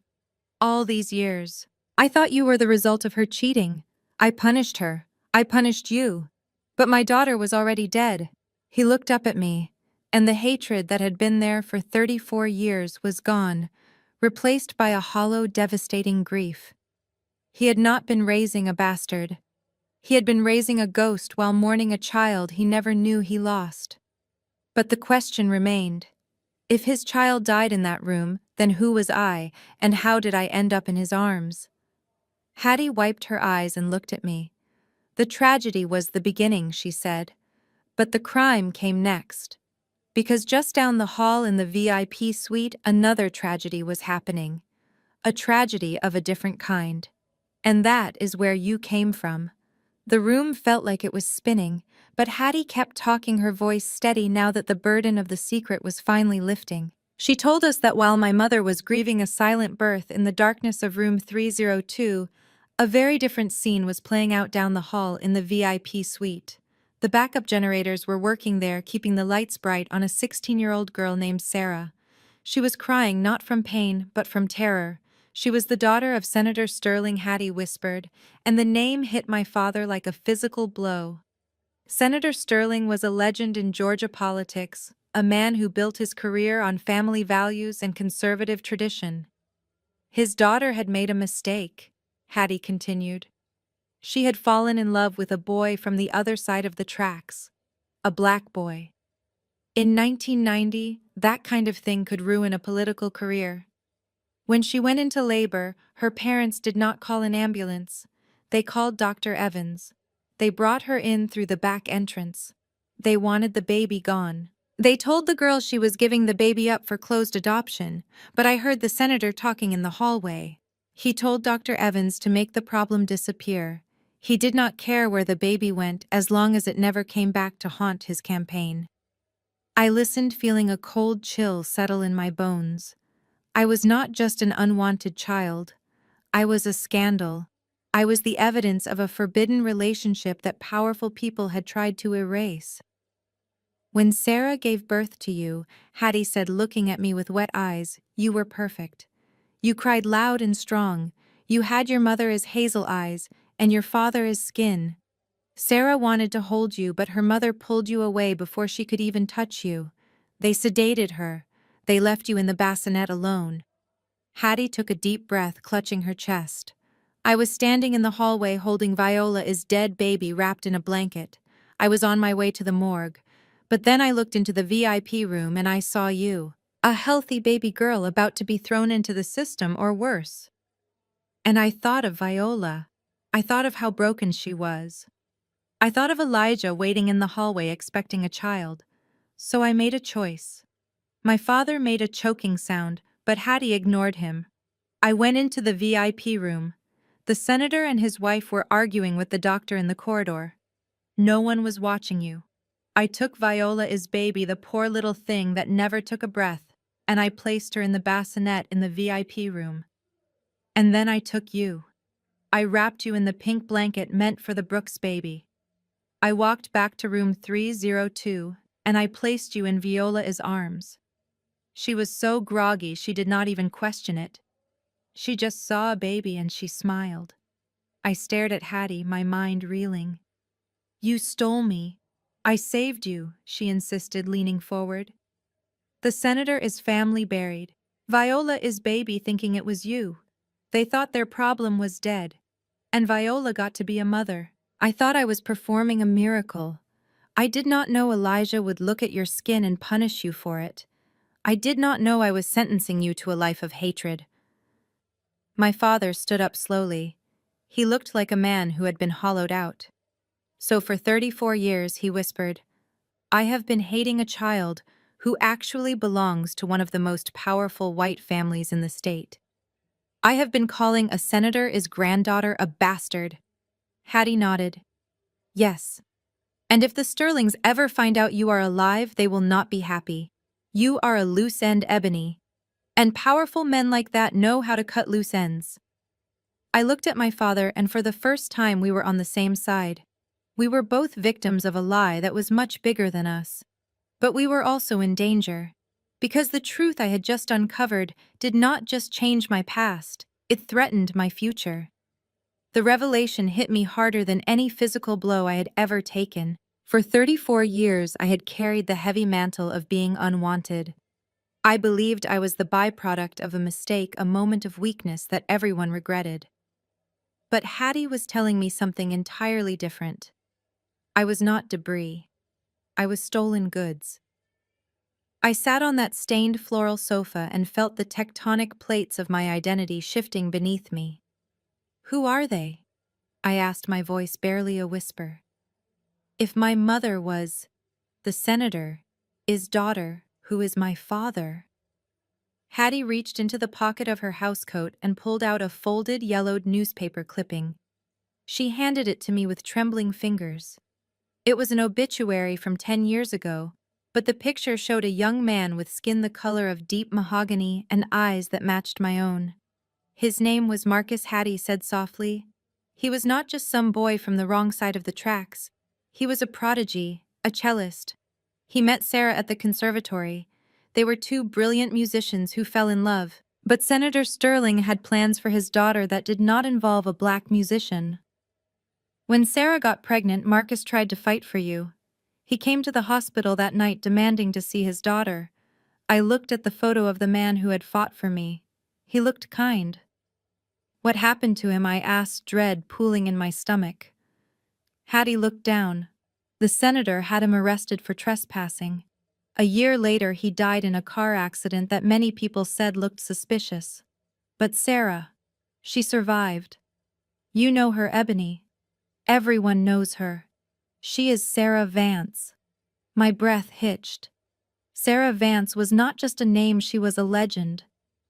All these years. I thought you were the result of her cheating. I punished her. I punished you. But my daughter was already dead. He looked up at me, and the hatred that had been there for 34 years was gone, replaced by a hollow, devastating grief. He had not been raising a bastard. He had been raising a ghost while mourning a child he never knew he lost. But the question remained. If his child died in that room, then who was I, and how did I end up in his arms? Hattie wiped her eyes and looked at me. The tragedy was the beginning, she said. But the crime came next. Because just down the hall in the VIP suite, another tragedy was happening. A tragedy of a different kind. And that is where you came from. The room felt like it was spinning, but Hattie kept talking, her voice steady now that the burden of the secret was finally lifting. She told us that while my mother was grieving a silent birth in the darkness of room 302, a very different scene was playing out down the hall in the VIP suite. The backup generators were working there, keeping the lights bright on a 16-year-old girl named Sarah. She was crying not from pain, but from terror. She was the daughter of Senator Sterling, Hattie whispered, and the name hit my father like a physical blow. Senator Sterling was a legend in Georgia politics, a man who built his career on family values and conservative tradition. His daughter had made a mistake, Hattie continued. She had fallen in love with a boy from the other side of the tracks, a black boy. In 1990, that kind of thing could ruin a political career. When she went into labor, her parents did not call an ambulance. They called Dr. Evans. They brought her in through the back entrance. They wanted the baby gone. They told the girl she was giving the baby up for closed adoption, but I heard the senator talking in the hallway. He told Dr. Evans to make the problem disappear. He did not care where the baby went as long as it never came back to haunt his campaign. I listened, feeling a cold chill settle in my bones. I was not just an unwanted child. I was a scandal. I was the evidence of a forbidden relationship that powerful people had tried to erase. When Sarah gave birth to you, Hattie said, looking at me with wet eyes, you were perfect. You cried loud and strong. You had your mother as hazel eyes, and your father as skin. Sarah wanted to hold you, but her mother pulled you away before she could even touch you. They sedated her. They left you in the bassinet alone. Hattie took a deep breath, clutching her chest. I was standing in the hallway holding Viola's dead baby wrapped in a blanket. I was on my way to the morgue. But then I looked into the VIP room and I saw you. A healthy baby girl about to be thrown into the system or worse. And I thought of Viola. I thought of how broken she was. I thought of Elijah waiting in the hallway expecting a child. So I made a choice. My father made a choking sound, but Hattie ignored him. I went into the VIP room. The senator and his wife were arguing with the doctor in the corridor. No one was watching you. I took Viola's baby, the poor little thing that never took a breath, and I placed her in the bassinet in the VIP room. And then I took you. I wrapped you in the pink blanket meant for the Brooks baby. I walked back to room 302, and I placed you in Viola's arms. She was so groggy she did not even question it. She just saw a baby and she smiled. I stared at Hattie, my mind reeling. You stole me. I saved you, she insisted, leaning forward. The senator is family buried. Viola is baby thinking it was you. They thought their problem was dead. And Viola got to be a mother. I thought I was performing a miracle. I did not know Elijah would look at your skin and punish you for it. I did not know I was sentencing you to a life of hatred. My father stood up slowly. He looked like a man who had been hollowed out. So for 34 years, he whispered, I have been hating a child who actually belongs to one of the most powerful white families in the state. I have been calling a senator's granddaughter a bastard. Hattie nodded. Yes. And if the Sterlings ever find out you are alive, they will not be happy. You are a loose end, Ebony. And powerful men like that know how to cut loose ends. I looked at my father, and for the first time we were on the same side. We were both victims of a lie that was much bigger than us. But we were also in danger. Because the truth I had just uncovered did not just change my past, it threatened my future. The revelation hit me harder than any physical blow I had ever taken. For 34 years, I had carried the heavy mantle of being unwanted. I believed I was the byproduct of a mistake, a moment of weakness that everyone regretted. But Hattie was telling me something entirely different. I was not debris. I was stolen goods. I sat on that stained floral sofa and felt the tectonic plates of my identity shifting beneath me. Who are they? I asked, my voice barely a whisper. If my mother was the senator, his daughter, who is my father. Hattie reached into the pocket of her housecoat and pulled out a folded, yellowed newspaper clipping. She handed it to me with trembling fingers. It was an obituary from 10 years ago, but the picture showed a young man with skin the color of deep mahogany and eyes that matched my own. His name was Marcus, Hattie said softly. He was not just some boy from the wrong side of the tracks. He was a prodigy, a cellist. He met Sarah at the conservatory. They were two brilliant musicians who fell in love. But Senator Sterling had plans for his daughter that did not involve a black musician. When Sarah got pregnant, Marcus tried to fight for you. He came to the hospital that night demanding to see his daughter. I looked at the photo of the man who had fought for me. He looked kind. What happened to him? I asked, dread pooling in my stomach. Hattie looked down. The senator had him arrested for trespassing. A year later, he died in a car accident that many people said looked suspicious. But Sarah, she survived. You know her, Ebony. Everyone knows her. She is Sarah Vance. My breath hitched. Sarah Vance was not just a name, she was a legend.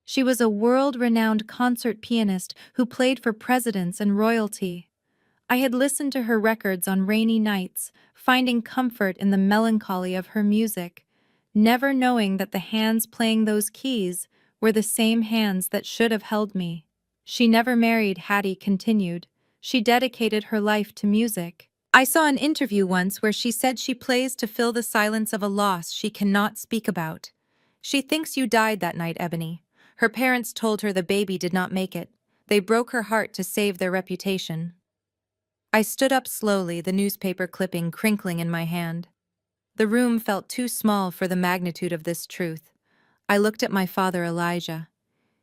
She was a world-renowned concert pianist who played for presidents and royalty. I had listened to her records on rainy nights, finding comfort in the melancholy of her music, never knowing that the hands playing those keys were the same hands that should have held me. She never married, Hattie continued. She dedicated her life to music. I saw an interview once where she said she plays to fill the silence of a loss she cannot speak about. She thinks you died that night, Ebony. Her parents told her the baby did not make it. They broke her heart to save their reputation. I stood up slowly, the newspaper clipping crinkling in my hand. The room felt too small for the magnitude of this truth. I looked at my father, Elijah.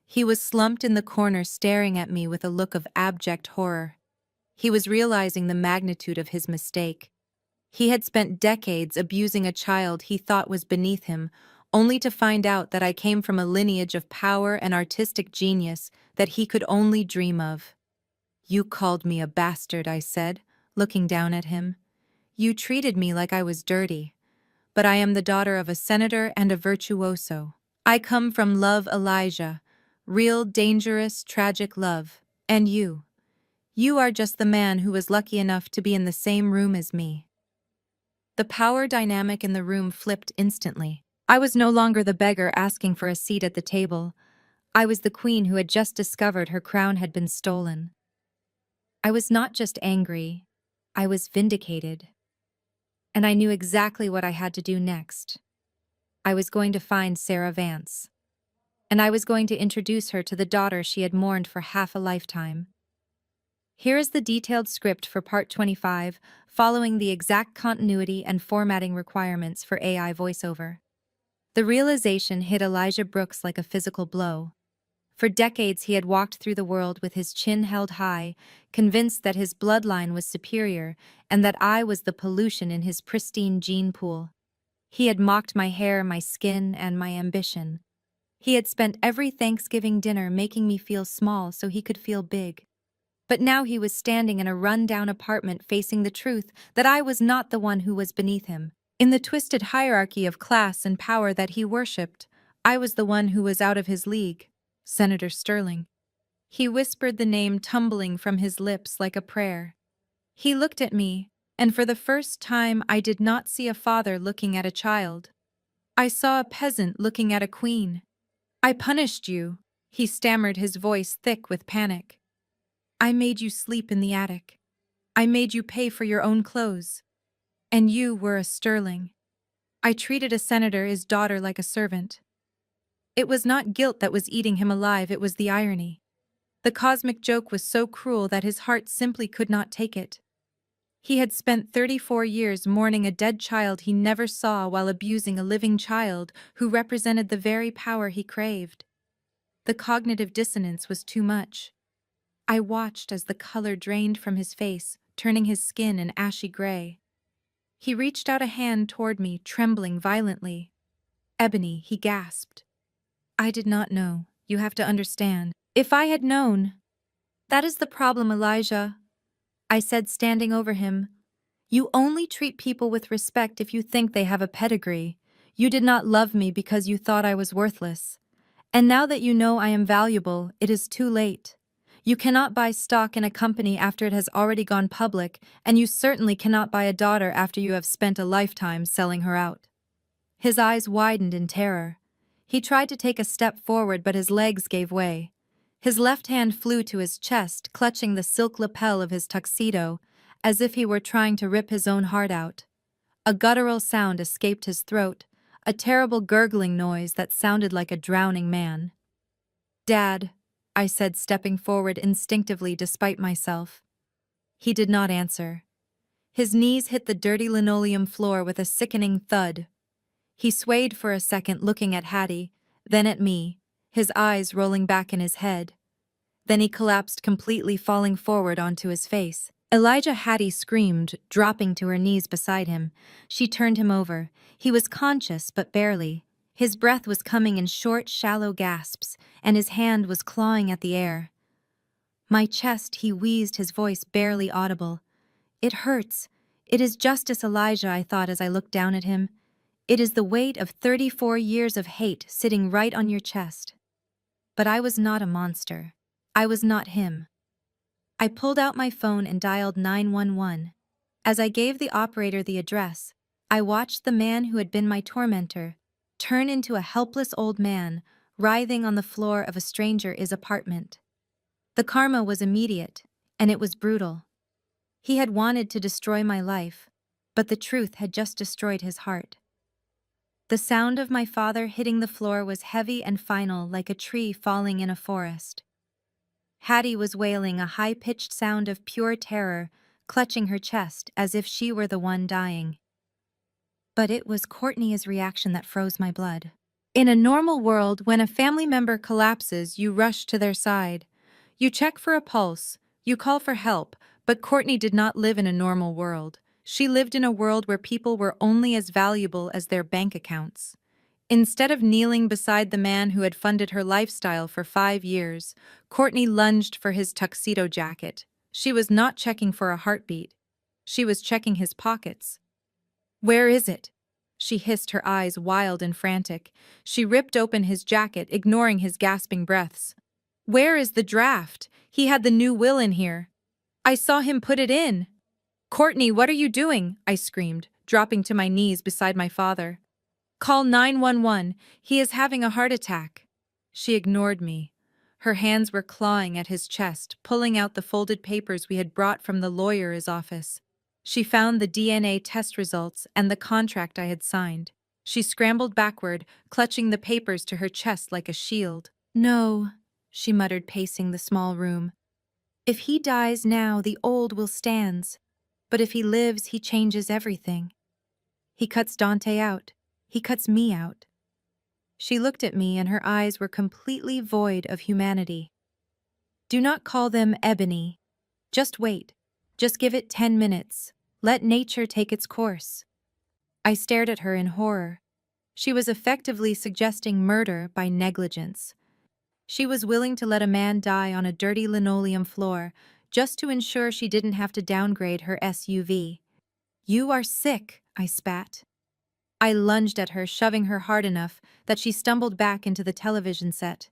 He was slumped in the corner staring at me with a look of abject horror. He was realizing the magnitude of his mistake. He had spent decades abusing a child he thought was beneath him, only to find out that I came from a lineage of power and artistic genius that he could only dream of. You called me a bastard, I said, looking down at him. You treated me like I was dirty. But I am the daughter of a senator and a virtuoso. I come from love, Elijah. Real, dangerous, tragic love. And you. You are just the man who was lucky enough to be in the same room as me. The power dynamic in the room flipped instantly. I was no longer the beggar asking for a seat at the table. I was the queen who had just discovered her crown had been stolen. I was not just angry, I was vindicated. And I knew exactly what I had to do next. I was going to find Sarah Vance. And I was going to introduce her to the daughter she had mourned for half a lifetime. Here is the detailed script for Part 25, following the exact continuity and formatting requirements for AI voiceover. The realization hit Elijah Brooks like a physical blow. For decades he had walked through the world with his chin held high, convinced that his bloodline was superior and that I was the pollution in his pristine gene pool. He had mocked my hair, my skin, and my ambition. He had spent every Thanksgiving dinner making me feel small so he could feel big. But now he was standing in a run-down apartment facing the truth that I was not the one who was beneath him. In the twisted hierarchy of class and power that he worshipped, I was the one who was out of his league. Senator Sterling. He whispered the name tumbling from his lips like a prayer. He looked at me, and for the first time I did not see a father looking at a child. I saw a peasant looking at a queen. I punished you, he stammered, his voice thick with panic. I made you sleep in the attic. I made you pay for your own clothes. And you were a sterling. I treated a senator, his daughter, like a servant. It was not guilt that was eating him alive, it was the irony. The cosmic joke was so cruel that his heart simply could not take it. He had spent 34 years mourning a dead child he never saw while abusing a living child who represented the very power he craved. The cognitive dissonance was too much. I watched as the color drained from his face, turning his skin an ashy gray. He reached out a hand toward me, trembling violently. "Ebony," he gasped. "I did not know. You have to understand. If I had known—" "That is the problem, Elijah," I said, standing over him. "You only treat people with respect if you think they have a pedigree. You did not love me because you thought I was worthless. And now that you know I am valuable, it is too late. You cannot buy stock in a company after it has already gone public, and you certainly cannot buy a daughter after you have spent a lifetime selling her out." His eyes widened in terror. He tried to take a step forward, but his legs gave way. His left hand flew to his chest, clutching the silk lapel of his tuxedo, as if he were trying to rip his own heart out. A guttural sound escaped his throat, a terrible gurgling noise that sounded like a drowning man. "Dad," I said, stepping forward instinctively despite myself. He did not answer. His knees hit the dirty linoleum floor with a sickening thud. He swayed for a second, looking at Hattie, then at me, his eyes rolling back in his head. Then he collapsed completely, falling forward onto his face. Elijah Hattie screamed, dropping to her knees beside him. She turned him over. He was conscious, but barely. His breath was coming in short, shallow gasps, and his hand was clawing at the air. "My chest," he wheezed, his voice barely audible. "It hurts. It is justice, Elijah," I thought as I looked down at him. "It is the weight of 34 years of hate sitting right on your chest." But I was not a monster. I was not him. I pulled out my phone and dialed 911. As I gave the operator the address, I watched the man who had been my tormentor turn into a helpless old man, writhing on the floor of a stranger's apartment. The karma was immediate, and it was brutal. He had wanted to destroy my life, but the truth had just destroyed his heart. The sound of my father hitting the floor was heavy and final, like a tree falling in a forest. Hattie was wailing, a high-pitched sound of pure terror, clutching her chest as if she were the one dying. But it was Courtney's reaction that froze my blood. In a normal world, when a family member collapses, you rush to their side. You check for a pulse, you call for help, but Courtney did not live in a normal world. She lived in a world where people were only as valuable as their bank accounts. Instead of kneeling beside the man who had funded her lifestyle for 5 years, Courtney lunged for his tuxedo jacket. She was not checking for a heartbeat. She was checking his pockets. "Where is it?" she hissed, her eyes wild and frantic. She ripped open his jacket, ignoring his gasping breaths. "Where is the draft? He had the new will in here. I saw him put it in." "Courtney, what are you doing?" I screamed, dropping to my knees beside my father. "Call 911. He is having a heart attack." She ignored me. Her hands were clawing at his chest, pulling out the folded papers we had brought from the lawyer's office. She found the DNA test results and the contract I had signed. She scrambled backward, clutching the papers to her chest like a shield. "No," she muttered, pacing the small room. "If he dies now, the old will stands. But if he lives, he changes everything. He cuts Dante out. He cuts me out." She looked at me, and her eyes were completely void of humanity. "Do not call them Ebony. Just wait. Just give it 10 minutes. Let nature take its course." I stared at her in horror. She was effectively suggesting murder by negligence. She was willing to let a man die on a dirty linoleum floor just to ensure she didn't have to downgrade her SUV. "You are sick," I spat. I lunged at her, shoving her hard enough that she stumbled back into the television set.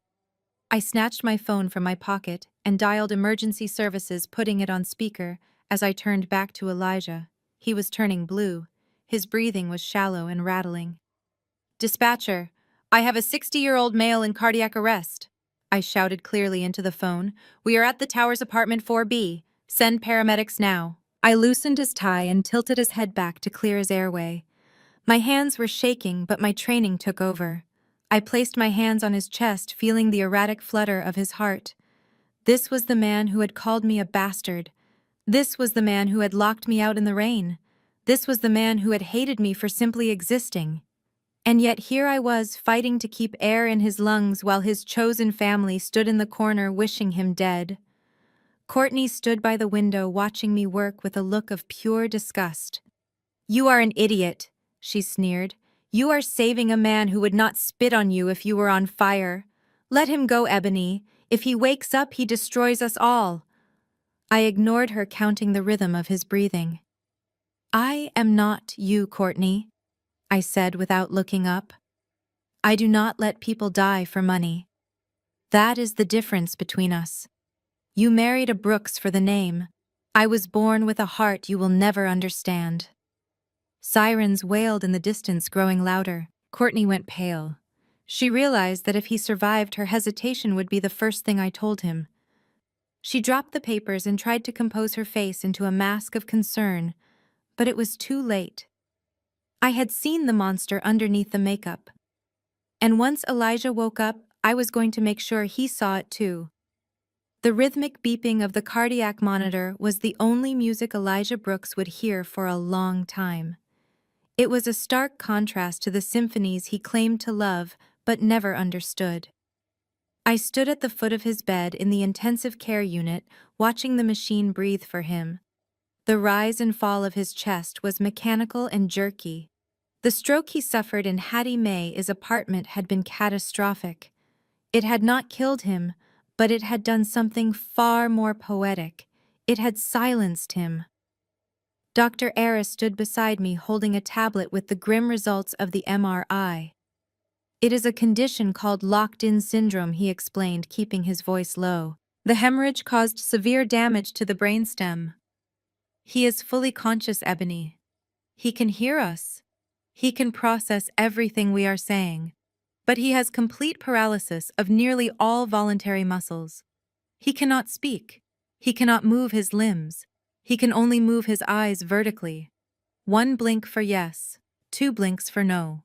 I snatched my phone from my pocket and dialed emergency services, putting it on speaker as I turned back to Elijah. He was turning blue. His breathing was shallow and rattling. "Dispatcher, I have a 60-year-old male in cardiac arrest," I shouted clearly into the phone. "We are at the Towers apartment 4B. Send paramedics now." I loosened his tie and tilted his head back to clear his airway. My hands were shaking, but my training took over. I placed my hands on his chest, feeling the erratic flutter of his heart. This was the man who had called me a bastard. This was the man who had locked me out in the rain. This was the man who had hated me for simply existing. And yet here I was, fighting to keep air in his lungs while his chosen family stood in the corner wishing him dead. Courtney stood by the window watching me work with a look of pure disgust. "You are an idiot," she sneered. "You are saving a man who would not spit on you if you were on fire. Let him go, Ebony. If he wakes up, he destroys us all." I ignored her, counting the rhythm of his breathing. "I am not you, Courtney," I said without looking up. "I do not let people die for money. That is the difference between us. You married a Brooks for the name. I was born with a heart you will never understand." Sirens wailed in the distance, growing louder. Courtney went pale. She realized that if he survived, her hesitation would be the first thing I told him. She dropped the papers and tried to compose her face into a mask of concern, but it was too late. I had seen the monster underneath the makeup. And once Elijah woke up, I was going to make sure he saw it too. The rhythmic beeping of the cardiac monitor was the only music Elijah Brooks would hear for a long time. It was a stark contrast to the symphonies he claimed to love but never understood. I stood at the foot of his bed in the intensive care unit, watching the machine breathe for him. The rise and fall of his chest was mechanical and jerky. The stroke he suffered in Hattie Mae's apartment had been catastrophic. It had not killed him, but it had done something far more poetic. It had silenced him. Dr. Ara stood beside me, holding a tablet with the grim results of the MRI. "It is a condition called locked-in syndrome," he explained, keeping his voice low. "The hemorrhage caused severe damage to the brainstem. He is fully conscious, Ebony. He can hear us. He can process everything we are saying. But he has complete paralysis of nearly all voluntary muscles. He cannot speak. He cannot move his limbs. He can only move his eyes vertically. One blink for yes, two blinks for no."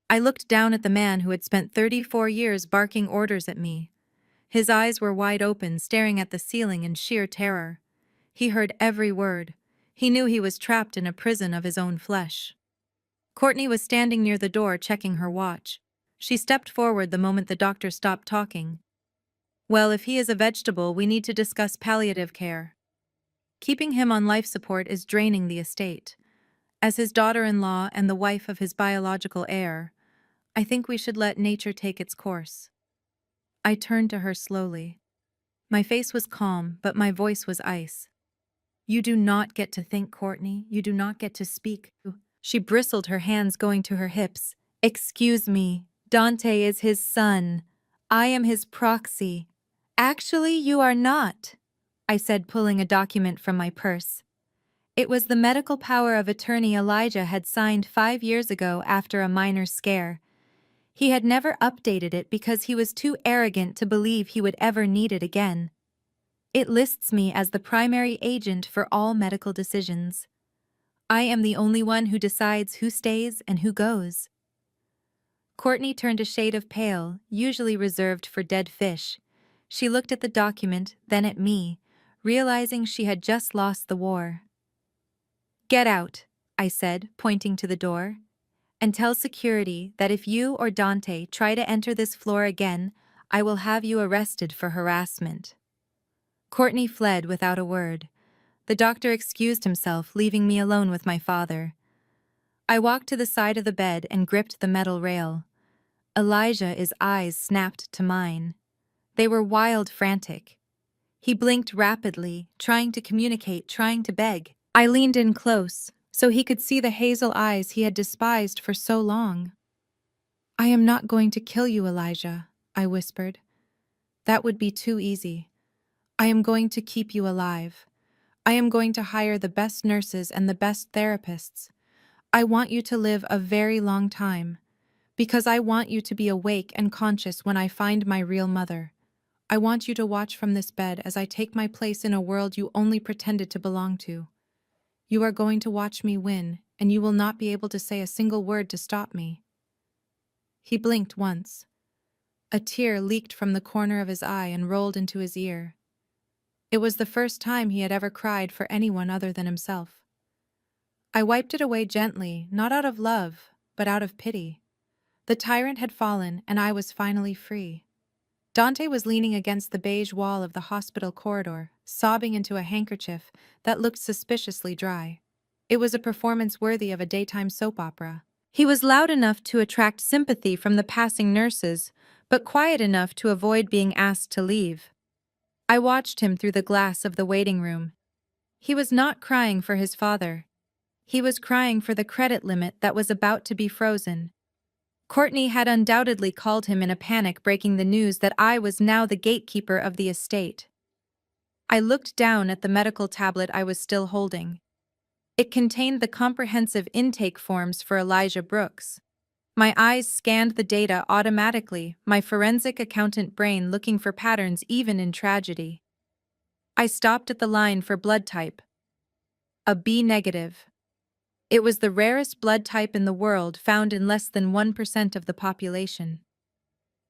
I looked down at the man who had spent 34 years barking orders at me. His eyes were wide open, staring at the ceiling in sheer terror. He heard every word. He knew he was trapped in a prison of his own flesh. Courtney was standing near the door, checking her watch. She stepped forward the moment the doctor stopped talking. "Well, if he is a vegetable, we need to discuss palliative care. Keeping him on life support is draining the estate. As his daughter-in-law and the wife of his biological heir, I think we should let nature take its course." I turned to her slowly. My face was calm, but my voice was ice. "You do not get to think, Courtney. You do not get to speak." She bristled, her hands going to her hips. "Excuse me. Dante is his son. I am his proxy." "Actually, you are not," I said, pulling a document from my purse. It was the medical power of attorney Elijah had signed 5 years ago after a minor scare. He had never updated it because he was too arrogant to believe he would ever need it again. It lists me as the primary agent for all medical decisions. I am the only one who decides who stays and who goes. Courtney turned a shade of pale, usually reserved for dead fish. She looked at the document, then at me, realizing she had just lost the war. "Get out," I said, pointing to the door, "and tell security that if you or Dante try to enter this floor again, I will have you arrested for harassment." Courtney fled without a word. The doctor excused himself, leaving me alone with my father. I walked to the side of the bed and gripped the metal rail. Elijah's eyes snapped to mine. They were wild, frantic. He blinked rapidly, trying to communicate, trying to beg. I leaned in close, so he could see the hazel eyes he had despised for so long. "I am not going to kill you, Elijah," I whispered. "That would be too easy. I am going to keep you alive. I am going to hire the best nurses and the best therapists. I want you to live a very long time, because I want you to be awake and conscious when I find my real mother. I want you to watch from this bed as I take my place in a world you only pretended to belong to. You are going to watch me win, and you will not be able to say a single word to stop me." He blinked once. A tear leaked from the corner of his eye and rolled into his ear. It was the first time he had ever cried for anyone other than himself. I wiped it away gently, not out of love, but out of pity. The tyrant had fallen, and I was finally free. Dante was leaning against the beige wall of the hospital corridor, sobbing into a handkerchief that looked suspiciously dry. It was a performance worthy of a daytime soap opera. He was loud enough to attract sympathy from the passing nurses, but quiet enough to avoid being asked to leave. I watched him through the glass of the waiting room. He was not crying for his father. He was crying for the credit limit that was about to be frozen. Courtney had undoubtedly called him in a panic, breaking the news that I was now the gatekeeper of the estate. I looked down at the medical tablet I was still holding. It contained the comprehensive intake forms for Elijah Brooks. My eyes scanned the data automatically, my forensic accountant brain looking for patterns even in tragedy. I stopped at the line for blood type. A B negative. It was the rarest blood type in the world, found in less than 1% of the population.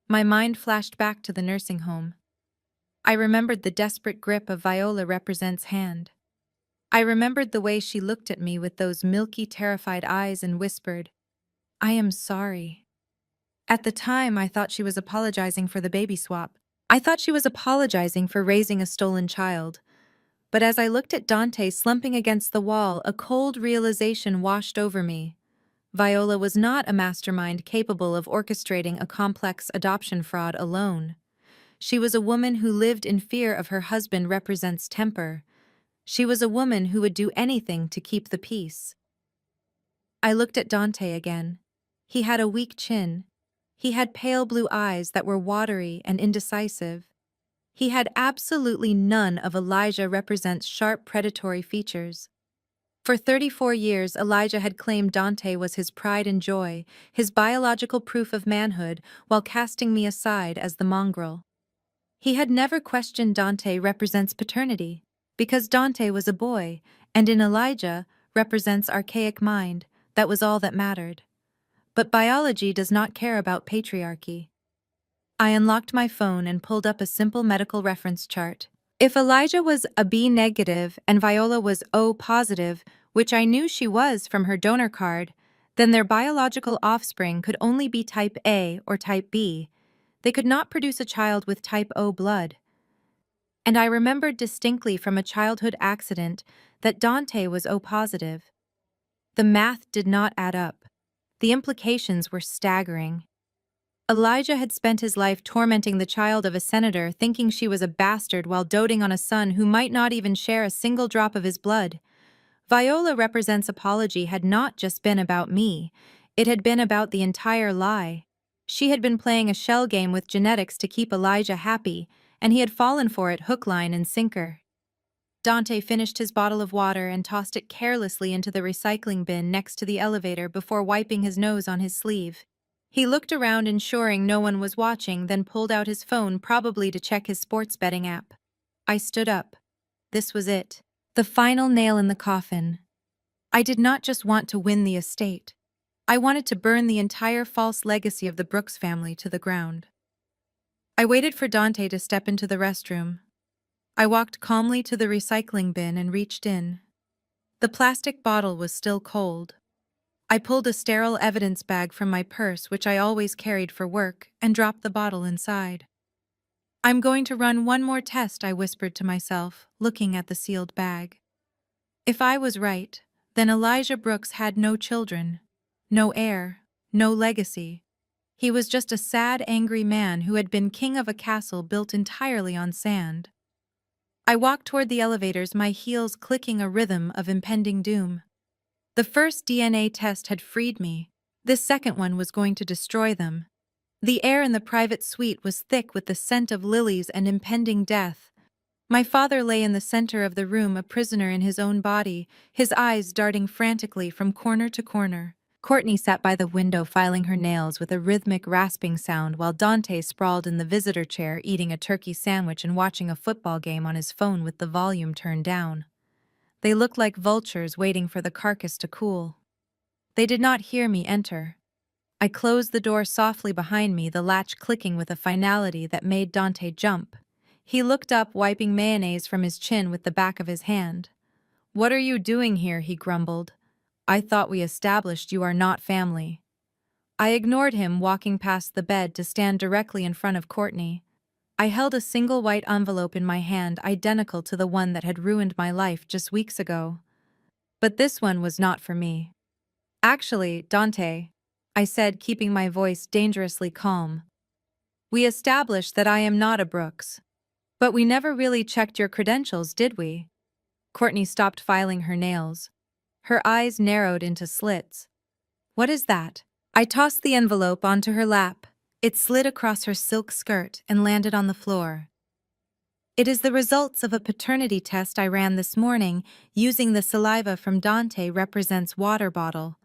My mind flashed back to the nursing home. I remembered the desperate grip of Viola Represent's hand. I remembered the way she looked at me with those milky, terrified eyes and whispered, "I am sorry." At the time, I thought she was apologizing for the baby swap. I thought she was apologizing for raising a stolen child. But as I looked at Dante slumping against the wall, a cold realization washed over me. Viola was not a mastermind capable of orchestrating a complex adoption fraud alone. She was a woman who lived in fear of her husband Represent's temper. She was a woman who would do anything to keep the peace. I looked at Dante again. He had a weak chin. He had pale blue eyes that were watery and indecisive. He had absolutely none of Elijah Represent's sharp predatory features. For 34 years, Elijah had claimed Dante was his pride and joy, his biological proof of manhood, while casting me aside as the mongrel. He had never questioned Dante Represent's paternity, because Dante was a boy, and in Elijah Represent's archaic mind, that was all that mattered. But biology does not care about patriarchy. I unlocked my phone and pulled up a simple medical reference chart. If Elijah was a B negative and Viola was O positive, which I knew she was from her donor card, then their biological offspring could only be type A or type B. They could not produce a child with type O blood. And I remembered distinctly from a childhood accident that Dante was O positive. The math did not add up. The implications were staggering. Elijah had spent his life tormenting the child of a senator, thinking she was a bastard while doting on a son who might not even share a single drop of his blood. Viola Represent's apology had not just been about me. It had been about the entire lie. She had been playing a shell game with genetics to keep Elijah happy, and he had fallen for it hook, line, and sinker. Dante finished his bottle of water and tossed it carelessly into the recycling bin next to the elevator before wiping his nose on his sleeve. He looked around, ensuring no one was watching, then pulled out his phone, probably to check his sports betting app. I stood up. This was it. The final nail in the coffin. I did not just want to win the estate. I wanted to burn the entire false legacy of the Brooks family to the ground. I waited for Dante to step into the restroom. I walked calmly to the recycling bin and reached in. The plastic bottle was still cold. I pulled a sterile evidence bag from my purse, which I always carried for work, and dropped the bottle inside. "I'm going to run one more test," I whispered to myself, looking at the sealed bag. If I was right, then Elijah Brooks had no children, no heir, no legacy. He was just a sad, angry man who had been king of a castle built entirely on sand. I walked toward the elevators, my heels clicking a rhythm of impending doom. The first DNA test had freed me. This second one was going to destroy them. The air in the private suite was thick with the scent of lilies and impending death. My father lay in the center of the room, a prisoner in his own body, his eyes darting frantically from corner to corner. Courtney sat by the window filing her nails with a rhythmic rasping sound while Dante sprawled in the visitor chair eating a turkey sandwich and watching a football game on his phone with the volume turned down. They looked like vultures waiting for the carcass to cool. They did not hear me enter. I closed the door softly behind me, the latch clicking with a finality that made Dante jump. He looked up, wiping mayonnaise from his chin with the back of his hand. "What are you doing here?" he grumbled. "I thought we established you are not family." I ignored him, walking past the bed to stand directly in front of Courtney. I held a single white envelope in my hand, identical to the one that had ruined my life just weeks ago. But this one was not for me. "Actually, Dante," I said, keeping my voice dangerously calm, "we established that I am not a Brooks. But we never really checked your credentials, did we?" Courtney stopped filing her nails. Her eyes narrowed into slits. "What is that?" I tossed the envelope onto her lap. It slid across her silk skirt and landed on the floor. "It is the results of a paternity test I ran this morning using the saliva from Dante represents water bottle.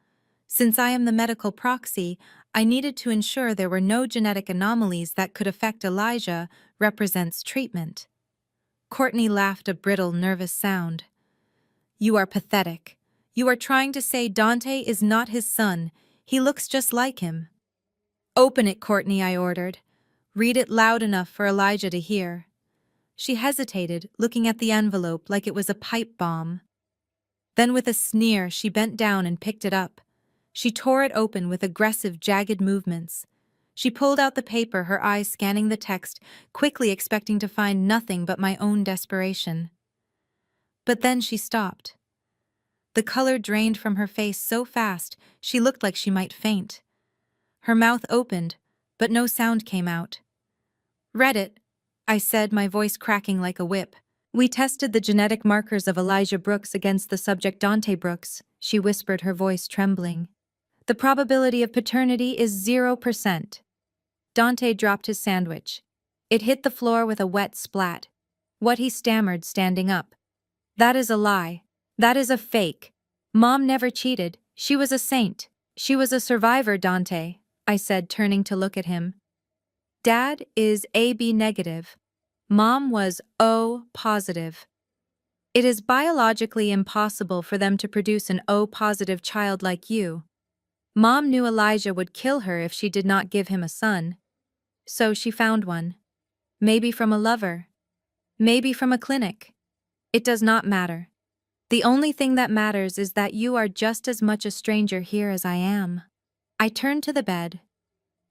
Since I am the medical proxy, I needed to ensure there were no genetic anomalies that could affect Elijah represents treatment." Courtney laughed, a brittle, nervous sound. "You are pathetic. You are trying to say Dante is not his son. He looks just like him." "Open it, Courtney," I ordered. "Read it loud enough for Elijah to hear." She hesitated, looking at the envelope like it was a pipe bomb. Then with a sneer, she bent down and picked it up. She tore it open with aggressive, jagged movements. She pulled out the paper, her eyes scanning the text, quickly expecting to find nothing but my own desperation. But then she stopped. The color drained from her face so fast, she looked like she might faint. Her mouth opened, but no sound came out. "Read it," I said, my voice cracking like a whip. "We tested the genetic markers of Elijah Brooks against the subject Dante Brooks," she whispered, her voice trembling. "The probability of paternity is 0%. Dante dropped his sandwich. It hit the floor with a wet splat. What he stammered, standing up. "That is a lie. That is a fake. Mom never cheated. She was a saint. She was a survivor, Dante," I said, turning to look at him. "Dad is AB negative. Mom was O positive. It is biologically impossible for them to produce an O positive child like you. Mom knew Elijah would kill her if she did not give him a son. So she found one. Maybe from a lover. Maybe from a clinic. It does not matter. The only thing that matters is that you are just as much a stranger here as I am." I turned to the bed.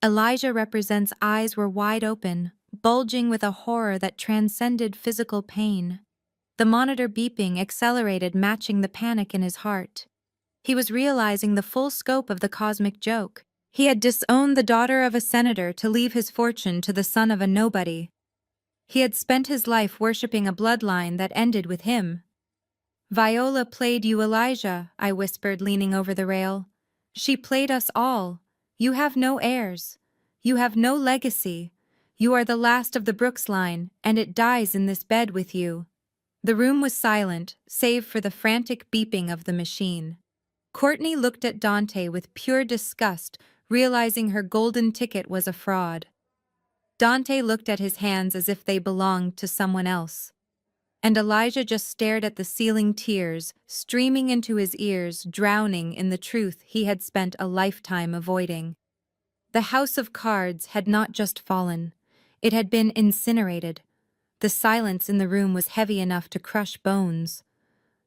Elijah represents eyes were wide open, bulging with a horror that transcended physical pain. The monitor beeping accelerated, matching the panic in his heart. He was realizing the full scope of the cosmic joke. He had disowned the daughter of a senator to leave his fortune to the son of a nobody. He had spent his life worshipping a bloodline that ended with him. "Viola played you, Elijah," I whispered, leaning over the rail. "She played us all. You have no heirs. You have no legacy. You are the last of the Brooks line, and it dies in this bed with you." The room was silent, save for the frantic beeping of the machine. Courtney looked at Dante with pure disgust, realizing her golden ticket was a fraud. Dante looked at his hands as if they belonged to someone else. And Elijah just stared at the ceiling, tears streaming into his ears, drowning in the truth he had spent a lifetime avoiding. The house of cards had not just fallen, it had been incinerated. The silence in the room was heavy enough to crush bones.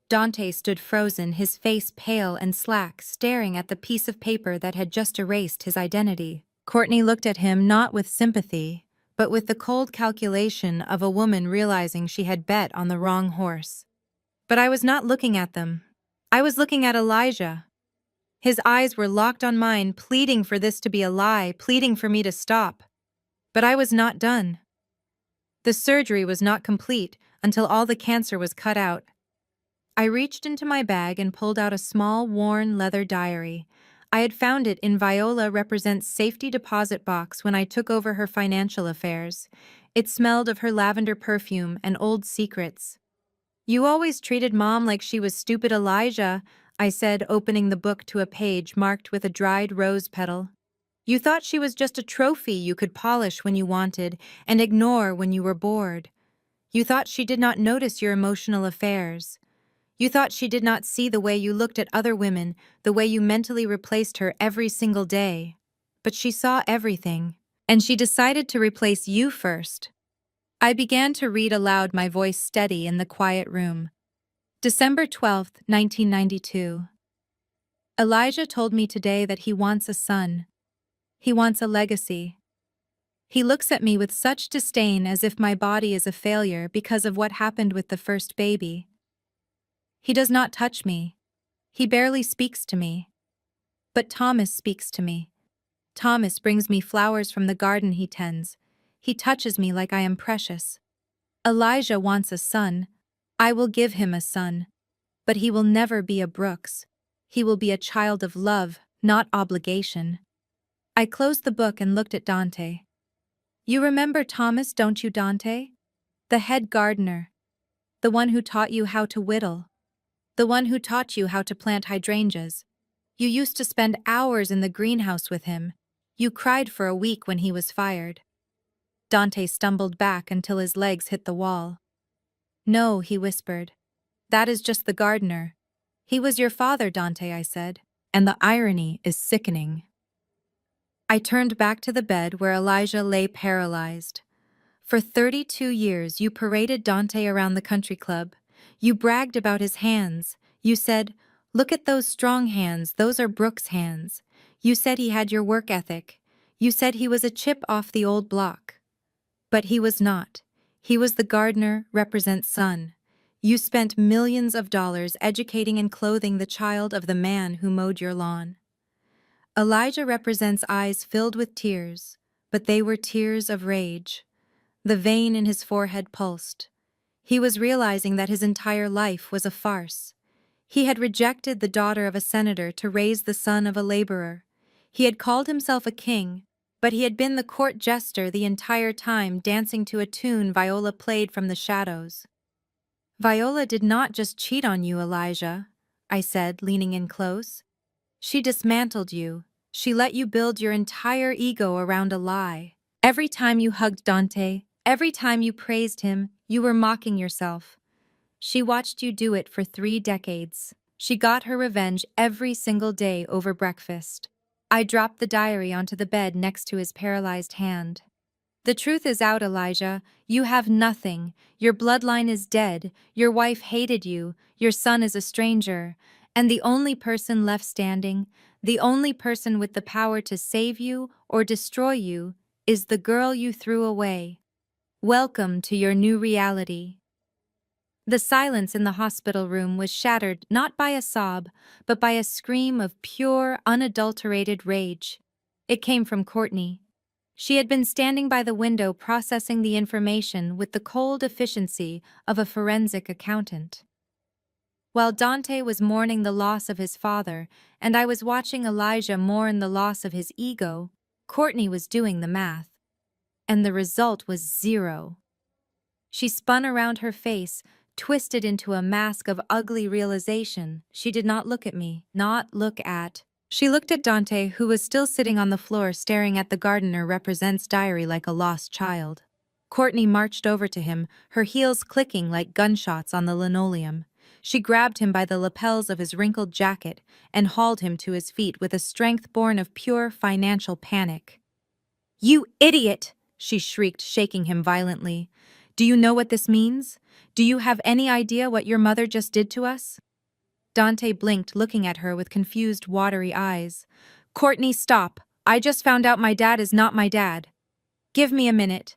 Dante stood frozen, his face pale and slack, staring at the piece of paper that had just erased his identity. Courtney looked at him not with sympathy, but with the cold calculation of a woman realizing she had bet on the wrong horse. But I was not looking at them. I was looking at Elijah. His eyes were locked on mine, pleading for this to be a lie, pleading for me to stop. But I was not done. The surgery was not complete until all the cancer was cut out. I reached into my bag and pulled out a small, worn leather diary. I had found it in Viola Represents' safety deposit box when I took over her financial affairs. It smelled of her lavender perfume and old secrets. "You always treated Mom like she was stupid Elijah," I said, opening the book to a page marked with a dried rose petal. "You thought she was just a trophy you could polish when you wanted and ignore when you were bored. You thought she did not notice your emotional affairs. You thought she did not see the way you looked at other women, the way you mentally replaced her every single day. But she saw everything, and she decided to replace you first. I began to read aloud, my voice steady in the quiet room. December 12th, 1992. Elijah told me today that he wants a son. He wants a legacy. He looks at me with such disdain, as if my body is a failure because of what happened with the first baby. He does not touch me. He barely speaks to me. But Thomas speaks to me. Thomas brings me flowers from the garden he tends. He touches me like I am precious. Elijah wants a son. I will give him a son. But he will never be a Brooks. He will be a child of love, not obligation. I closed the book and looked at Dante. You remember Thomas, don't you, Dante? The head gardener. The one who taught you how to whittle. The one who taught you how to plant hydrangeas. You used to spend hours in the greenhouse with him. You cried for a week when he was fired. Dante stumbled back until his legs hit the wall. No, he whispered. That is just the gardener. He was your father, Dante, I said. And the irony is sickening. I turned back to the bed where Elijah lay paralyzed. For 32 years, you paraded Dante around the country club. You bragged about his hands. You said, "Look at those strong hands, those are Brooks' hands." You said he had your work ethic. You said he was a chip off the old block. But he was not. He was the gardener, represent son. You spent millions of dollars educating and clothing the child of the man who mowed your lawn. Elijah represents eyes filled with tears, but they were tears of rage. The vein in his forehead pulsed. He was realizing that his entire life was a farce. He had rejected the daughter of a senator to raise the son of a laborer. He had called himself a king, but he had been the court jester the entire time, dancing to a tune Viola played from the shadows. Viola did not just cheat on you, Elijah, I said, leaning in close. She dismantled you. She let you build your entire ego around a lie. Every time you hugged Dante, every time you praised him, you were mocking yourself. She watched you do it for 3 decades. She got her revenge every single day over breakfast. I dropped the diary onto the bed next to his paralyzed hand. The truth is out, Elijah. You have nothing. Your bloodline is dead. Your wife hated you. Your son is a stranger. And the only person left standing, the only person with the power to save you or destroy you, is the girl you threw away. Welcome to your new reality. The silence in the hospital room was shattered not by a sob, but by a scream of pure, unadulterated rage. It came from Courtney. She had been standing by the window processing the information with the cold efficiency of a forensic accountant. While Dante was mourning the loss of his father, and I was watching Elijah mourn the loss of his ego, Courtney was doing the math. And the result was 0. She spun around her face, twisted into a mask of ugly realization. She did not look at me, not look at. She looked at Dante, who was still sitting on the floor staring at the gardener represents diary like a lost child. Courtney marched over to him, her heels clicking like gunshots on the linoleum. She grabbed him by the lapels of his wrinkled jacket and hauled him to his feet with a strength born of pure financial panic. "You idiot!" she shrieked, shaking him violently. "Do you know what this means? Do you have any idea what your mother just did to us?" Dante blinked, looking at her with confused, watery eyes. "Courtney, stop. I just found out my dad is not my dad. Give me a minute."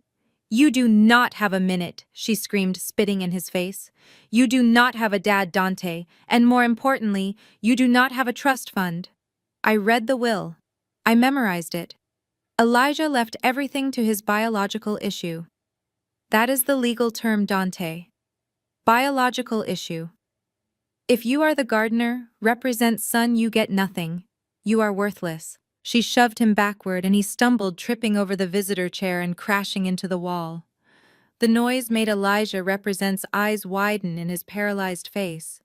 "You do not have a minute," she screamed, spitting in his face. "You do not have a dad, Dante, and more importantly, you do not have a trust fund." I read the will. I memorized it. Elijah left everything to his biological issue. That is the legal term, Dante. Biological issue. If you are the gardener, represent son, you get nothing. You are worthless. She shoved him backward and he stumbled, tripping over the visitor chair and crashing into the wall. The noise made Elijah represent's eyes widen in his paralyzed face.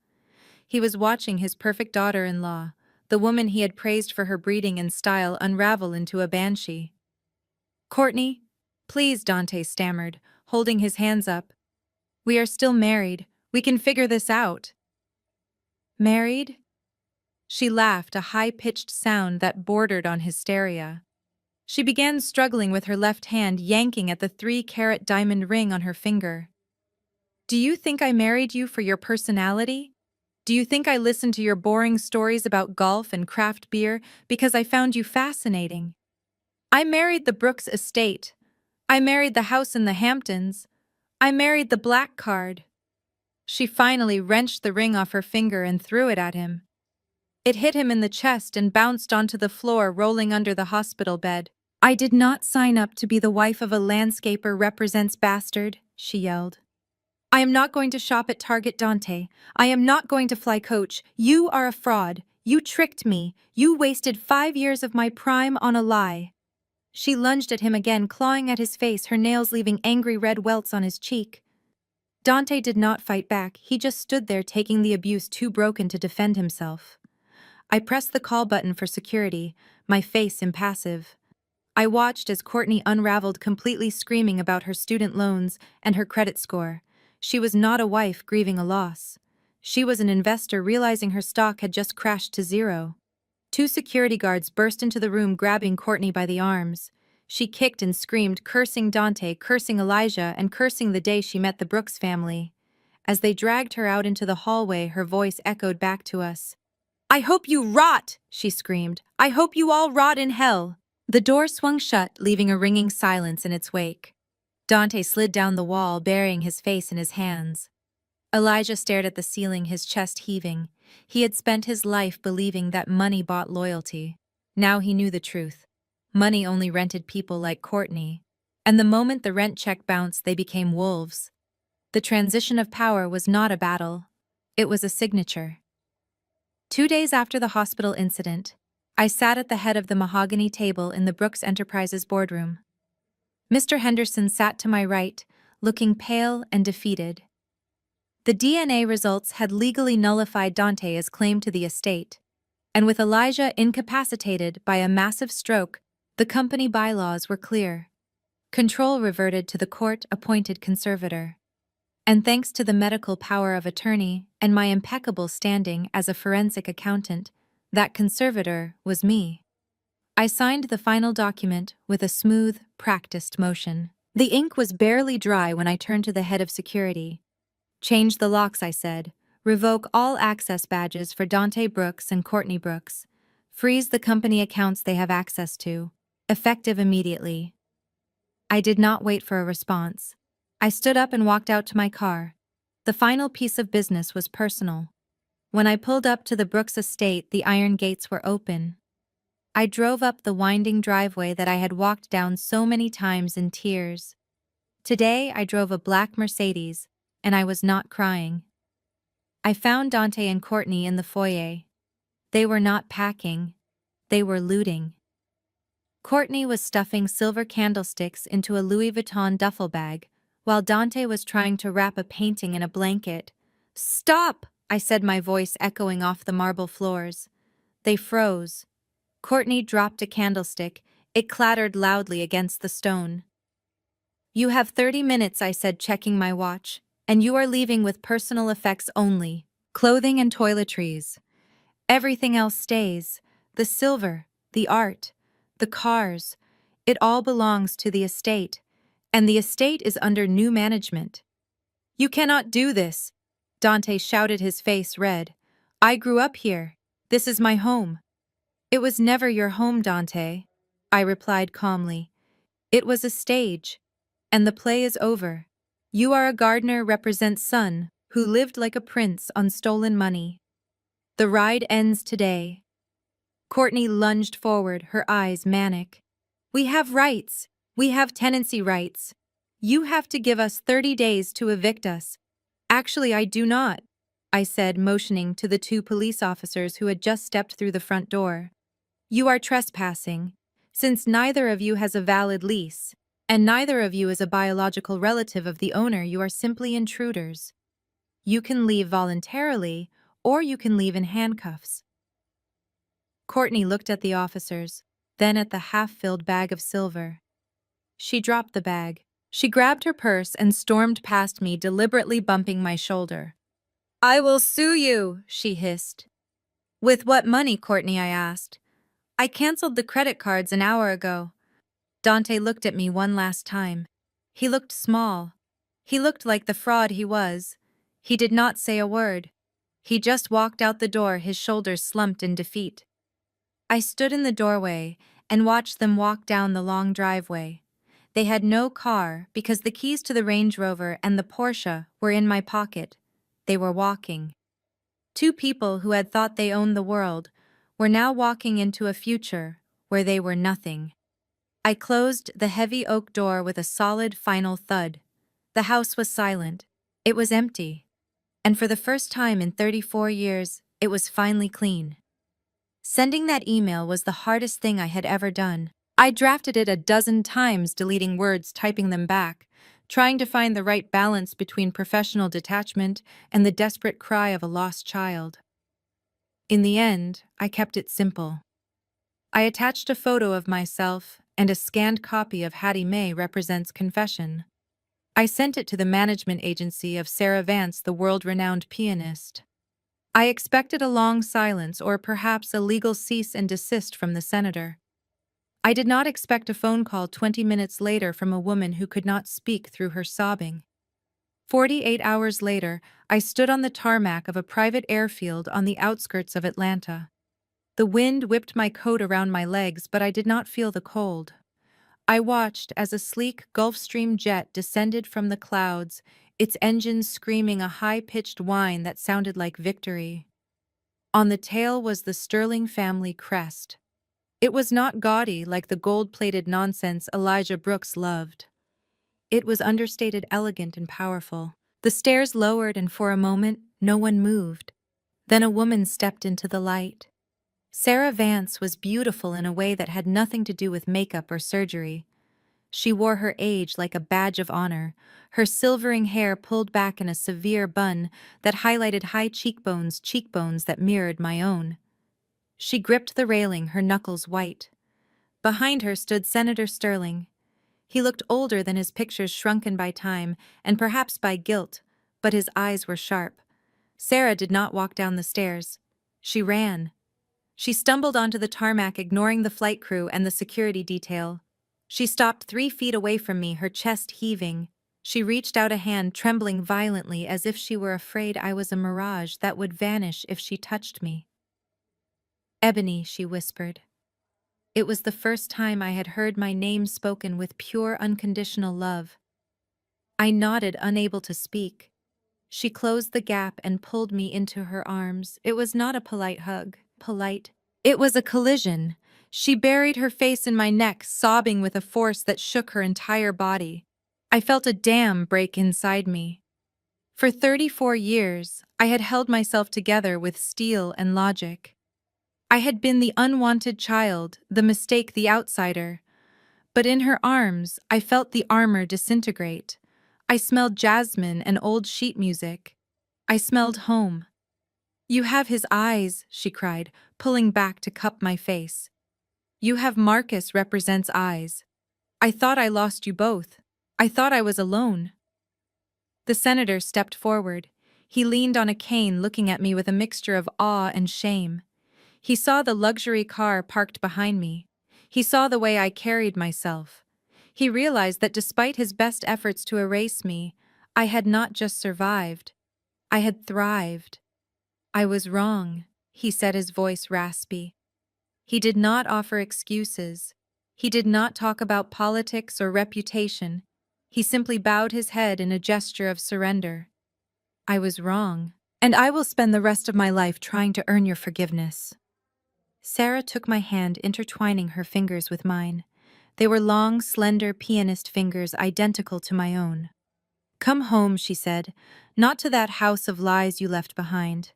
He was watching his perfect daughter-in-law, the woman he had praised for her breeding and style, unravel into a banshee. "Courtney, please," Dante stammered, holding his hands up. "We are still married. We can figure this out." Married? She laughed, a high-pitched sound that bordered on hysteria. She began struggling with her left hand, yanking at the 3-carat diamond ring on her finger. Do you think I married you for your personality? Do you think I listened to your boring stories about golf and craft beer because I found you fascinating? I married the Brooks estate. I married the house in the Hamptons. I married the black card. She finally wrenched the ring off her finger and threw it at him. It hit him in the chest and bounced onto the floor, rolling under the hospital bed. I did not sign up to be the wife of a landscaper represents bastard, she yelled. I am not going to shop at Target, Dante. I am not going to fly coach. You are a fraud. You tricked me. You wasted 5 years of my prime on a lie. She lunged at him again, clawing at his face, her nails leaving angry red welts on his cheek. Dante did not fight back. He just stood there, taking the abuse, too broken to defend himself. I pressed the call button for security, my face impassive. I watched as Courtney unraveled, completely screaming about her student loans and her credit score. She was not a wife grieving a loss. She was an investor realizing her stock had just crashed to zero. 2 security guards burst into the room, grabbing Courtney by the arms. She kicked and screamed, cursing Dante, cursing Elijah, and cursing the day she met the Brooks family. As they dragged her out into the hallway, her voice echoed back to us. I hope you rot, she screamed. I hope you all rot in hell. The door swung shut, leaving a ringing silence in its wake. Dante slid down the wall, burying his face in his hands. Elijah stared at the ceiling, his chest heaving. He had spent his life believing that money bought loyalty. Now he knew the truth. Money only rented people like Courtney. And the moment the rent check bounced, they became wolves. The transition of power was not a battle. It was a signature. 2 days after the hospital incident, I sat at the head of the mahogany table in the Brooks Enterprises boardroom. Mr. Henderson sat to my right, looking pale and defeated. The DNA results had legally nullified Dante's claim to the estate, and with Elijah incapacitated by a massive stroke, the company bylaws were clear. Control reverted to the court-appointed conservator. And thanks to the medical power of attorney and my impeccable standing as a forensic accountant, that conservator was me. I signed the final document with a smooth, practiced motion. The ink was barely dry when I turned to the head of security. Change the locks, I said. Revoke all access badges for Dante Brooks and Courtney Brooks. Freeze the company accounts they have access to. Effective immediately. I did not wait for a response. I stood up and walked out to my car. The final piece of business was personal. When I pulled up to the Brooks estate, the iron gates were open. I drove up the winding driveway that I had walked down so many times in tears. Today, I drove a black Mercedes, and I was not crying. I found Dante and Courtney in the foyer. They were not packing. They were looting. Courtney was stuffing silver candlesticks into a Louis Vuitton duffel bag, while Dante was trying to wrap a painting in a blanket. Stop! I said, my voice echoing off the marble floors. They froze. Courtney dropped a candlestick. It clattered loudly against the stone. You have 30 minutes, I said, checking my watch, and you are leaving with personal effects only, clothing and toiletries. Everything else stays. The silver, the art, the cars. It all belongs to the estate, and the estate is under new management. You cannot do this, Dante shouted, his face red. I grew up here. This is my home. It was never your home, Dante, I replied calmly. It was a stage, and the play is over. You are a gardener represents son who lived like a prince on stolen money. The ride ends today. Courtney lunged forward, her eyes manic. We have rights. We have tenancy rights. You have to give us 30 days to evict us. Actually, I do not, I said, motioning to the 2 police officers who had just stepped through the front door. You are trespassing. Since neither of you has a valid lease, and neither of you is a biological relative of the owner, you are simply intruders. You can leave voluntarily, or you can leave in handcuffs. Courtney looked at the officers, then at the half-filled bag of silver. She dropped the bag. She grabbed her purse and stormed past me, deliberately bumping my shoulder. I will sue you, she hissed. With what money, Courtney? I asked. I canceled the credit cards an hour ago. Dante looked at me one last time. He looked small. He looked like the fraud he was. He did not say a word. He just walked out the door, his shoulders slumped in defeat. I stood in the doorway and watched them walk down the long driveway. They had no car because the keys to the Range Rover and the Porsche were in my pocket. They were walking. Two people who had thought they owned the world were now walking into a future where they were nothing. I closed the heavy oak door with a solid final thud. The house was silent. It was empty. And for the first time in 34 years, it was finally clean. Sending that email was the hardest thing I had ever done. I drafted it a dozen times, deleting words, typing them back, trying to find the right balance between professional detachment and the desperate cry of a lost child. In the end, I kept it simple. I attached a photo of myself, and a scanned copy of Hattie Mae Represents Confession. I sent it to the management agency of Sarah Vance, the world-renowned pianist. I expected a long silence or perhaps a legal cease and desist from the senator. I did not expect a phone call 20 minutes later from a woman who could not speak through her sobbing. 48 hours later, I stood on the tarmac of a private airfield on the outskirts of Atlanta. The wind whipped my coat around my legs, but I did not feel the cold. I watched as a sleek Gulfstream jet descended from the clouds, its engines screaming a high-pitched whine that sounded like victory. On the tail was the Sterling family crest. It was not gaudy like the gold-plated nonsense Elijah Brooks loved. It was understated, elegant, and powerful. The stairs lowered, and for a moment, no one moved. Then a woman stepped into the light. Sarah Vance was beautiful in a way that had nothing to do with makeup or surgery. She wore her age like a badge of honor, her silvering hair pulled back in a severe bun that highlighted high cheekbones that mirrored my own. She gripped the railing, her knuckles white. Behind her stood Senator Sterling. He looked older than his pictures, shrunken by time and perhaps by guilt, but his eyes were sharp. Sarah did not walk down the stairs. She ran. She stumbled onto the tarmac, ignoring the flight crew and the security detail. She stopped 3 feet away from me, her chest heaving. She reached out a hand, trembling violently as if she were afraid I was a mirage that would vanish if she touched me. "Ebony," she whispered. It was the first time I had heard my name spoken with pure, unconditional love. I nodded, unable to speak. She closed the gap and pulled me into her arms. It was not a polite hug. It was a collision. She buried her face in my neck, sobbing with a force that shook her entire body. I felt a dam break inside me. For 34 years, I had held myself together with steel and logic. I had been the unwanted child, the mistake, the outsider. But in her arms, I felt the armor disintegrate. I smelled jasmine and old sheet music. I smelled home. "You have his eyes," she cried, pulling back to cup my face. "You have Marcus Represents eyes. I thought I lost you both. I thought I was alone." The senator stepped forward. He leaned on a cane, looking at me with a mixture of awe and shame. He saw the luxury car parked behind me. He saw the way I carried myself. He realized that despite his best efforts to erase me, I had not just survived. I had thrived. "I was wrong," he said, his voice raspy. He did not offer excuses. He did not talk about politics or reputation. He simply bowed his head in a gesture of surrender. "I was wrong, and I will spend the rest of my life trying to earn your forgiveness." Sarah took my hand, intertwining her fingers with mine. They were long, slender pianist fingers identical to my own. "Come home," she said, "not to that house of lies you left behind.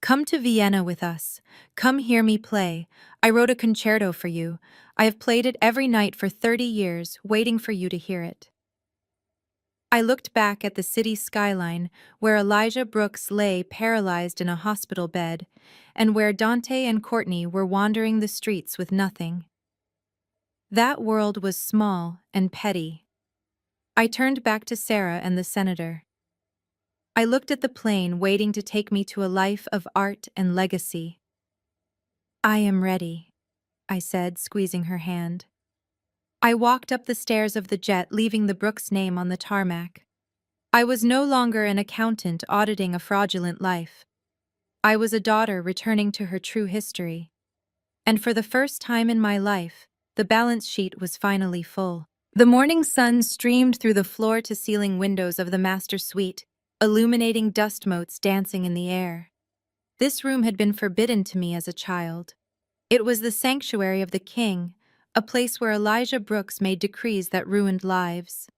Come to Vienna with us. Come hear me play. I wrote a concerto for you. I have played it every night for 30 years, waiting for you to hear it." I looked back at the city skyline, where Elijah Brooks lay paralyzed in a hospital bed, and where Dante and Courtney were wandering the streets with nothing. That world was small and petty. I turned back to Sarah and the senator. I looked at the plane waiting to take me to a life of art and legacy. I am ready, I said, squeezing her hand. I walked up the stairs of the jet, leaving the Brooks name on the tarmac. I was no longer an accountant auditing a fraudulent life. I was a daughter returning to her true history. And for the first time in my life, the balance sheet was finally full. The morning sun streamed through the floor-to-ceiling windows of the master suite, illuminating dust motes dancing in the air. This room had been forbidden to me as a child. It was the sanctuary of the king, a place where Elijah Brooks made decrees that ruined lives.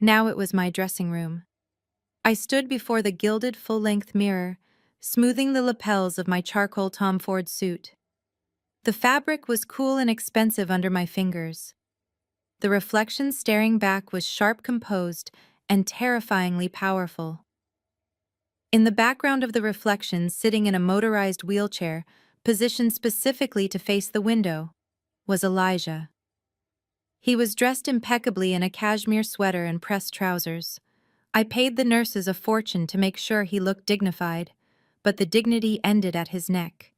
Now it was my dressing room. I stood before the gilded full-length mirror, smoothing the lapels of my charcoal Tom Ford suit. The fabric was cool and expensive under my fingers. The reflection staring back was sharp, composed, and terrifyingly powerful. In the background of the reflection, sitting in a motorized wheelchair, positioned specifically to face the window, was Elijah. He was dressed impeccably in a cashmere sweater and pressed trousers. I paid the nurses a fortune to make sure he looked dignified, but the dignity ended at his neck.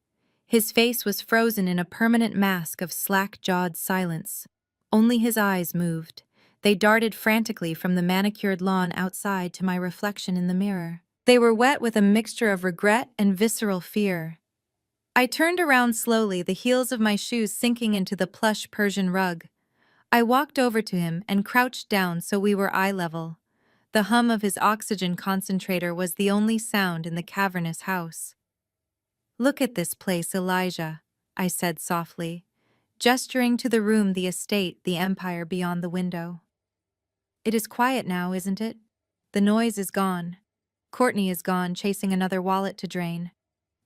His face was frozen in a permanent mask of slack-jawed silence. Only his eyes moved. They darted frantically from the manicured lawn outside to my reflection in the mirror. They were wet with a mixture of regret and visceral fear. I turned around slowly, the heels of my shoes sinking into the plush Persian rug. I walked over to him and crouched down so we were eye level. The hum of his oxygen concentrator was the only sound in the cavernous house. "Look at this place, Elijah," I said softly, gesturing to the room, the estate, the empire beyond the window. "It is quiet now, isn't it? The noise is gone. Courtney is gone, chasing another wallet to drain.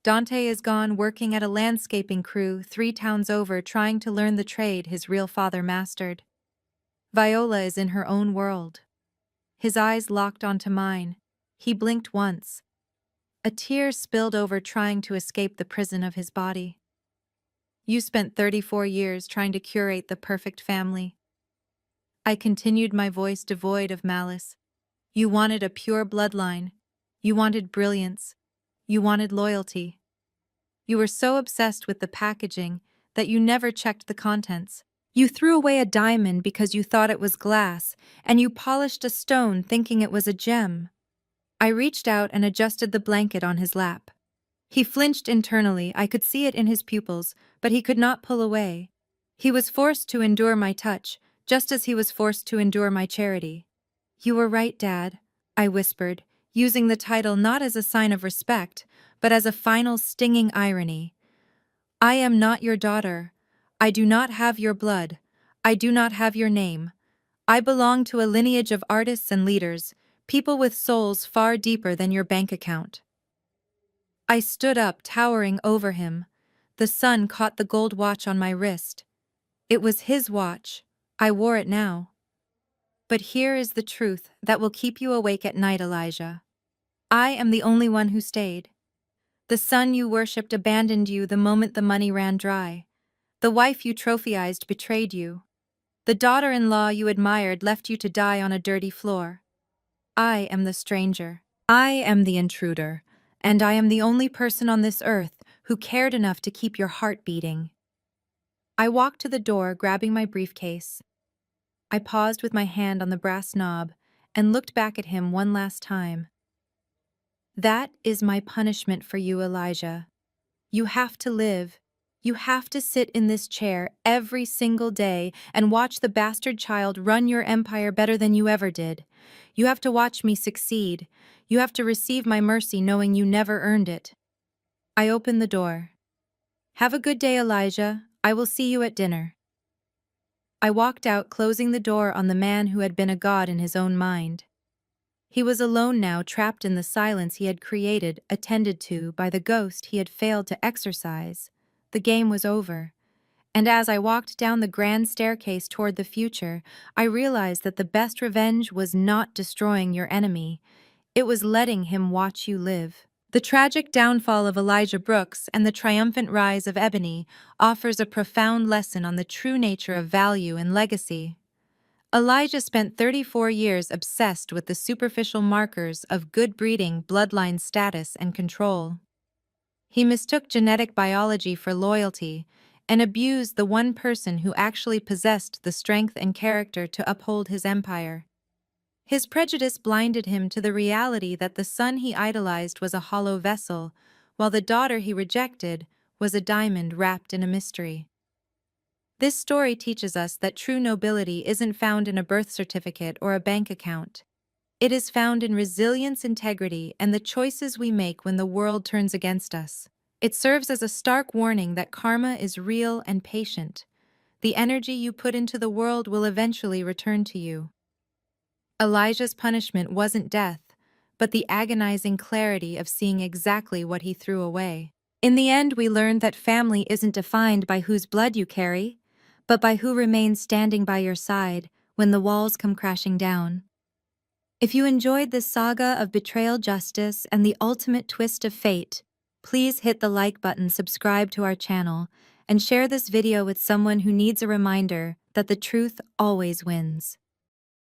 Dante is gone, working at a landscaping crew 3 towns over, trying to learn the trade his real father mastered. Viola is in her own world." His eyes locked onto mine. He blinked once. A tear spilled over, trying to escape the prison of his body. "You spent 34 years trying to curate the perfect family." I continued, my voice devoid of malice. "You wanted a pure bloodline. You wanted brilliance. You wanted loyalty. You were so obsessed with the packaging that you never checked the contents. You threw away a diamond because you thought it was glass, and you polished a stone thinking it was a gem." I reached out and adjusted the blanket on his lap. He flinched internally. I could see it in his pupils, but he could not pull away. He was forced to endure my touch, just as he was forced to endure my charity. "You were right, Dad," I whispered, using the title not as a sign of respect, but as a final stinging irony. "I am not your daughter. I do not have your blood. I do not have your name. I belong to a lineage of artists and leaders, people with souls far deeper than your bank account." I stood up, towering over him. The sun caught the gold watch on my wrist. It was his watch. I wore it now. "But here is the truth that will keep you awake at night, Elijah. I am the only one who stayed. The son you worshipped abandoned you the moment the money ran dry. The wife you trophyized betrayed you. The daughter-in-law you admired left you to die on a dirty floor. I am the stranger. I am the intruder. And I am the only person on this earth who cared enough to keep your heart beating." I walked to the door, grabbing my briefcase. I paused with my hand on the brass knob and looked back at him one last time. "That is my punishment for you, Elijah. You have to live. You have to sit in this chair every single day and watch the bastard child run your empire better than you ever did. You have to watch me succeed. You have to receive my mercy knowing you never earned it." I opened the door. "Have a good day, Elijah. I will see you at dinner." I walked out, closing the door on the man who had been a god in his own mind. He was alone now, trapped in the silence he had created, attended to by the ghost he had failed to exorcise. The game was over. And as I walked down the grand staircase toward the future, I realized that the best revenge was not destroying your enemy. It was letting him watch you live. The tragic downfall of Elijah Brooks and the triumphant rise of Ebony offers a profound lesson on the true nature of value and legacy. Elijah spent 34 years obsessed with the superficial markers of good breeding, bloodline status, and control. He mistook genetic biology for loyalty and abused the one person who actually possessed the strength and character to uphold his empire. His prejudice blinded him to the reality that the son he idolized was a hollow vessel, while the daughter he rejected was a diamond wrapped in a mystery. This story teaches us that true nobility isn't found in a birth certificate or a bank account. It is found in resilience, integrity, and the choices we make when the world turns against us. It serves as a stark warning that karma is real and patient. The energy you put into the world will eventually return to you. Elijah's punishment wasn't death, but the agonizing clarity of seeing exactly what he threw away. In the end, we learned that family isn't defined by whose blood you carry, but by who remains standing by your side when the walls come crashing down. If you enjoyed this saga of betrayal, justice, and the ultimate twist of fate, please hit the like button, subscribe to our channel, and share this video with someone who needs a reminder that the truth always wins.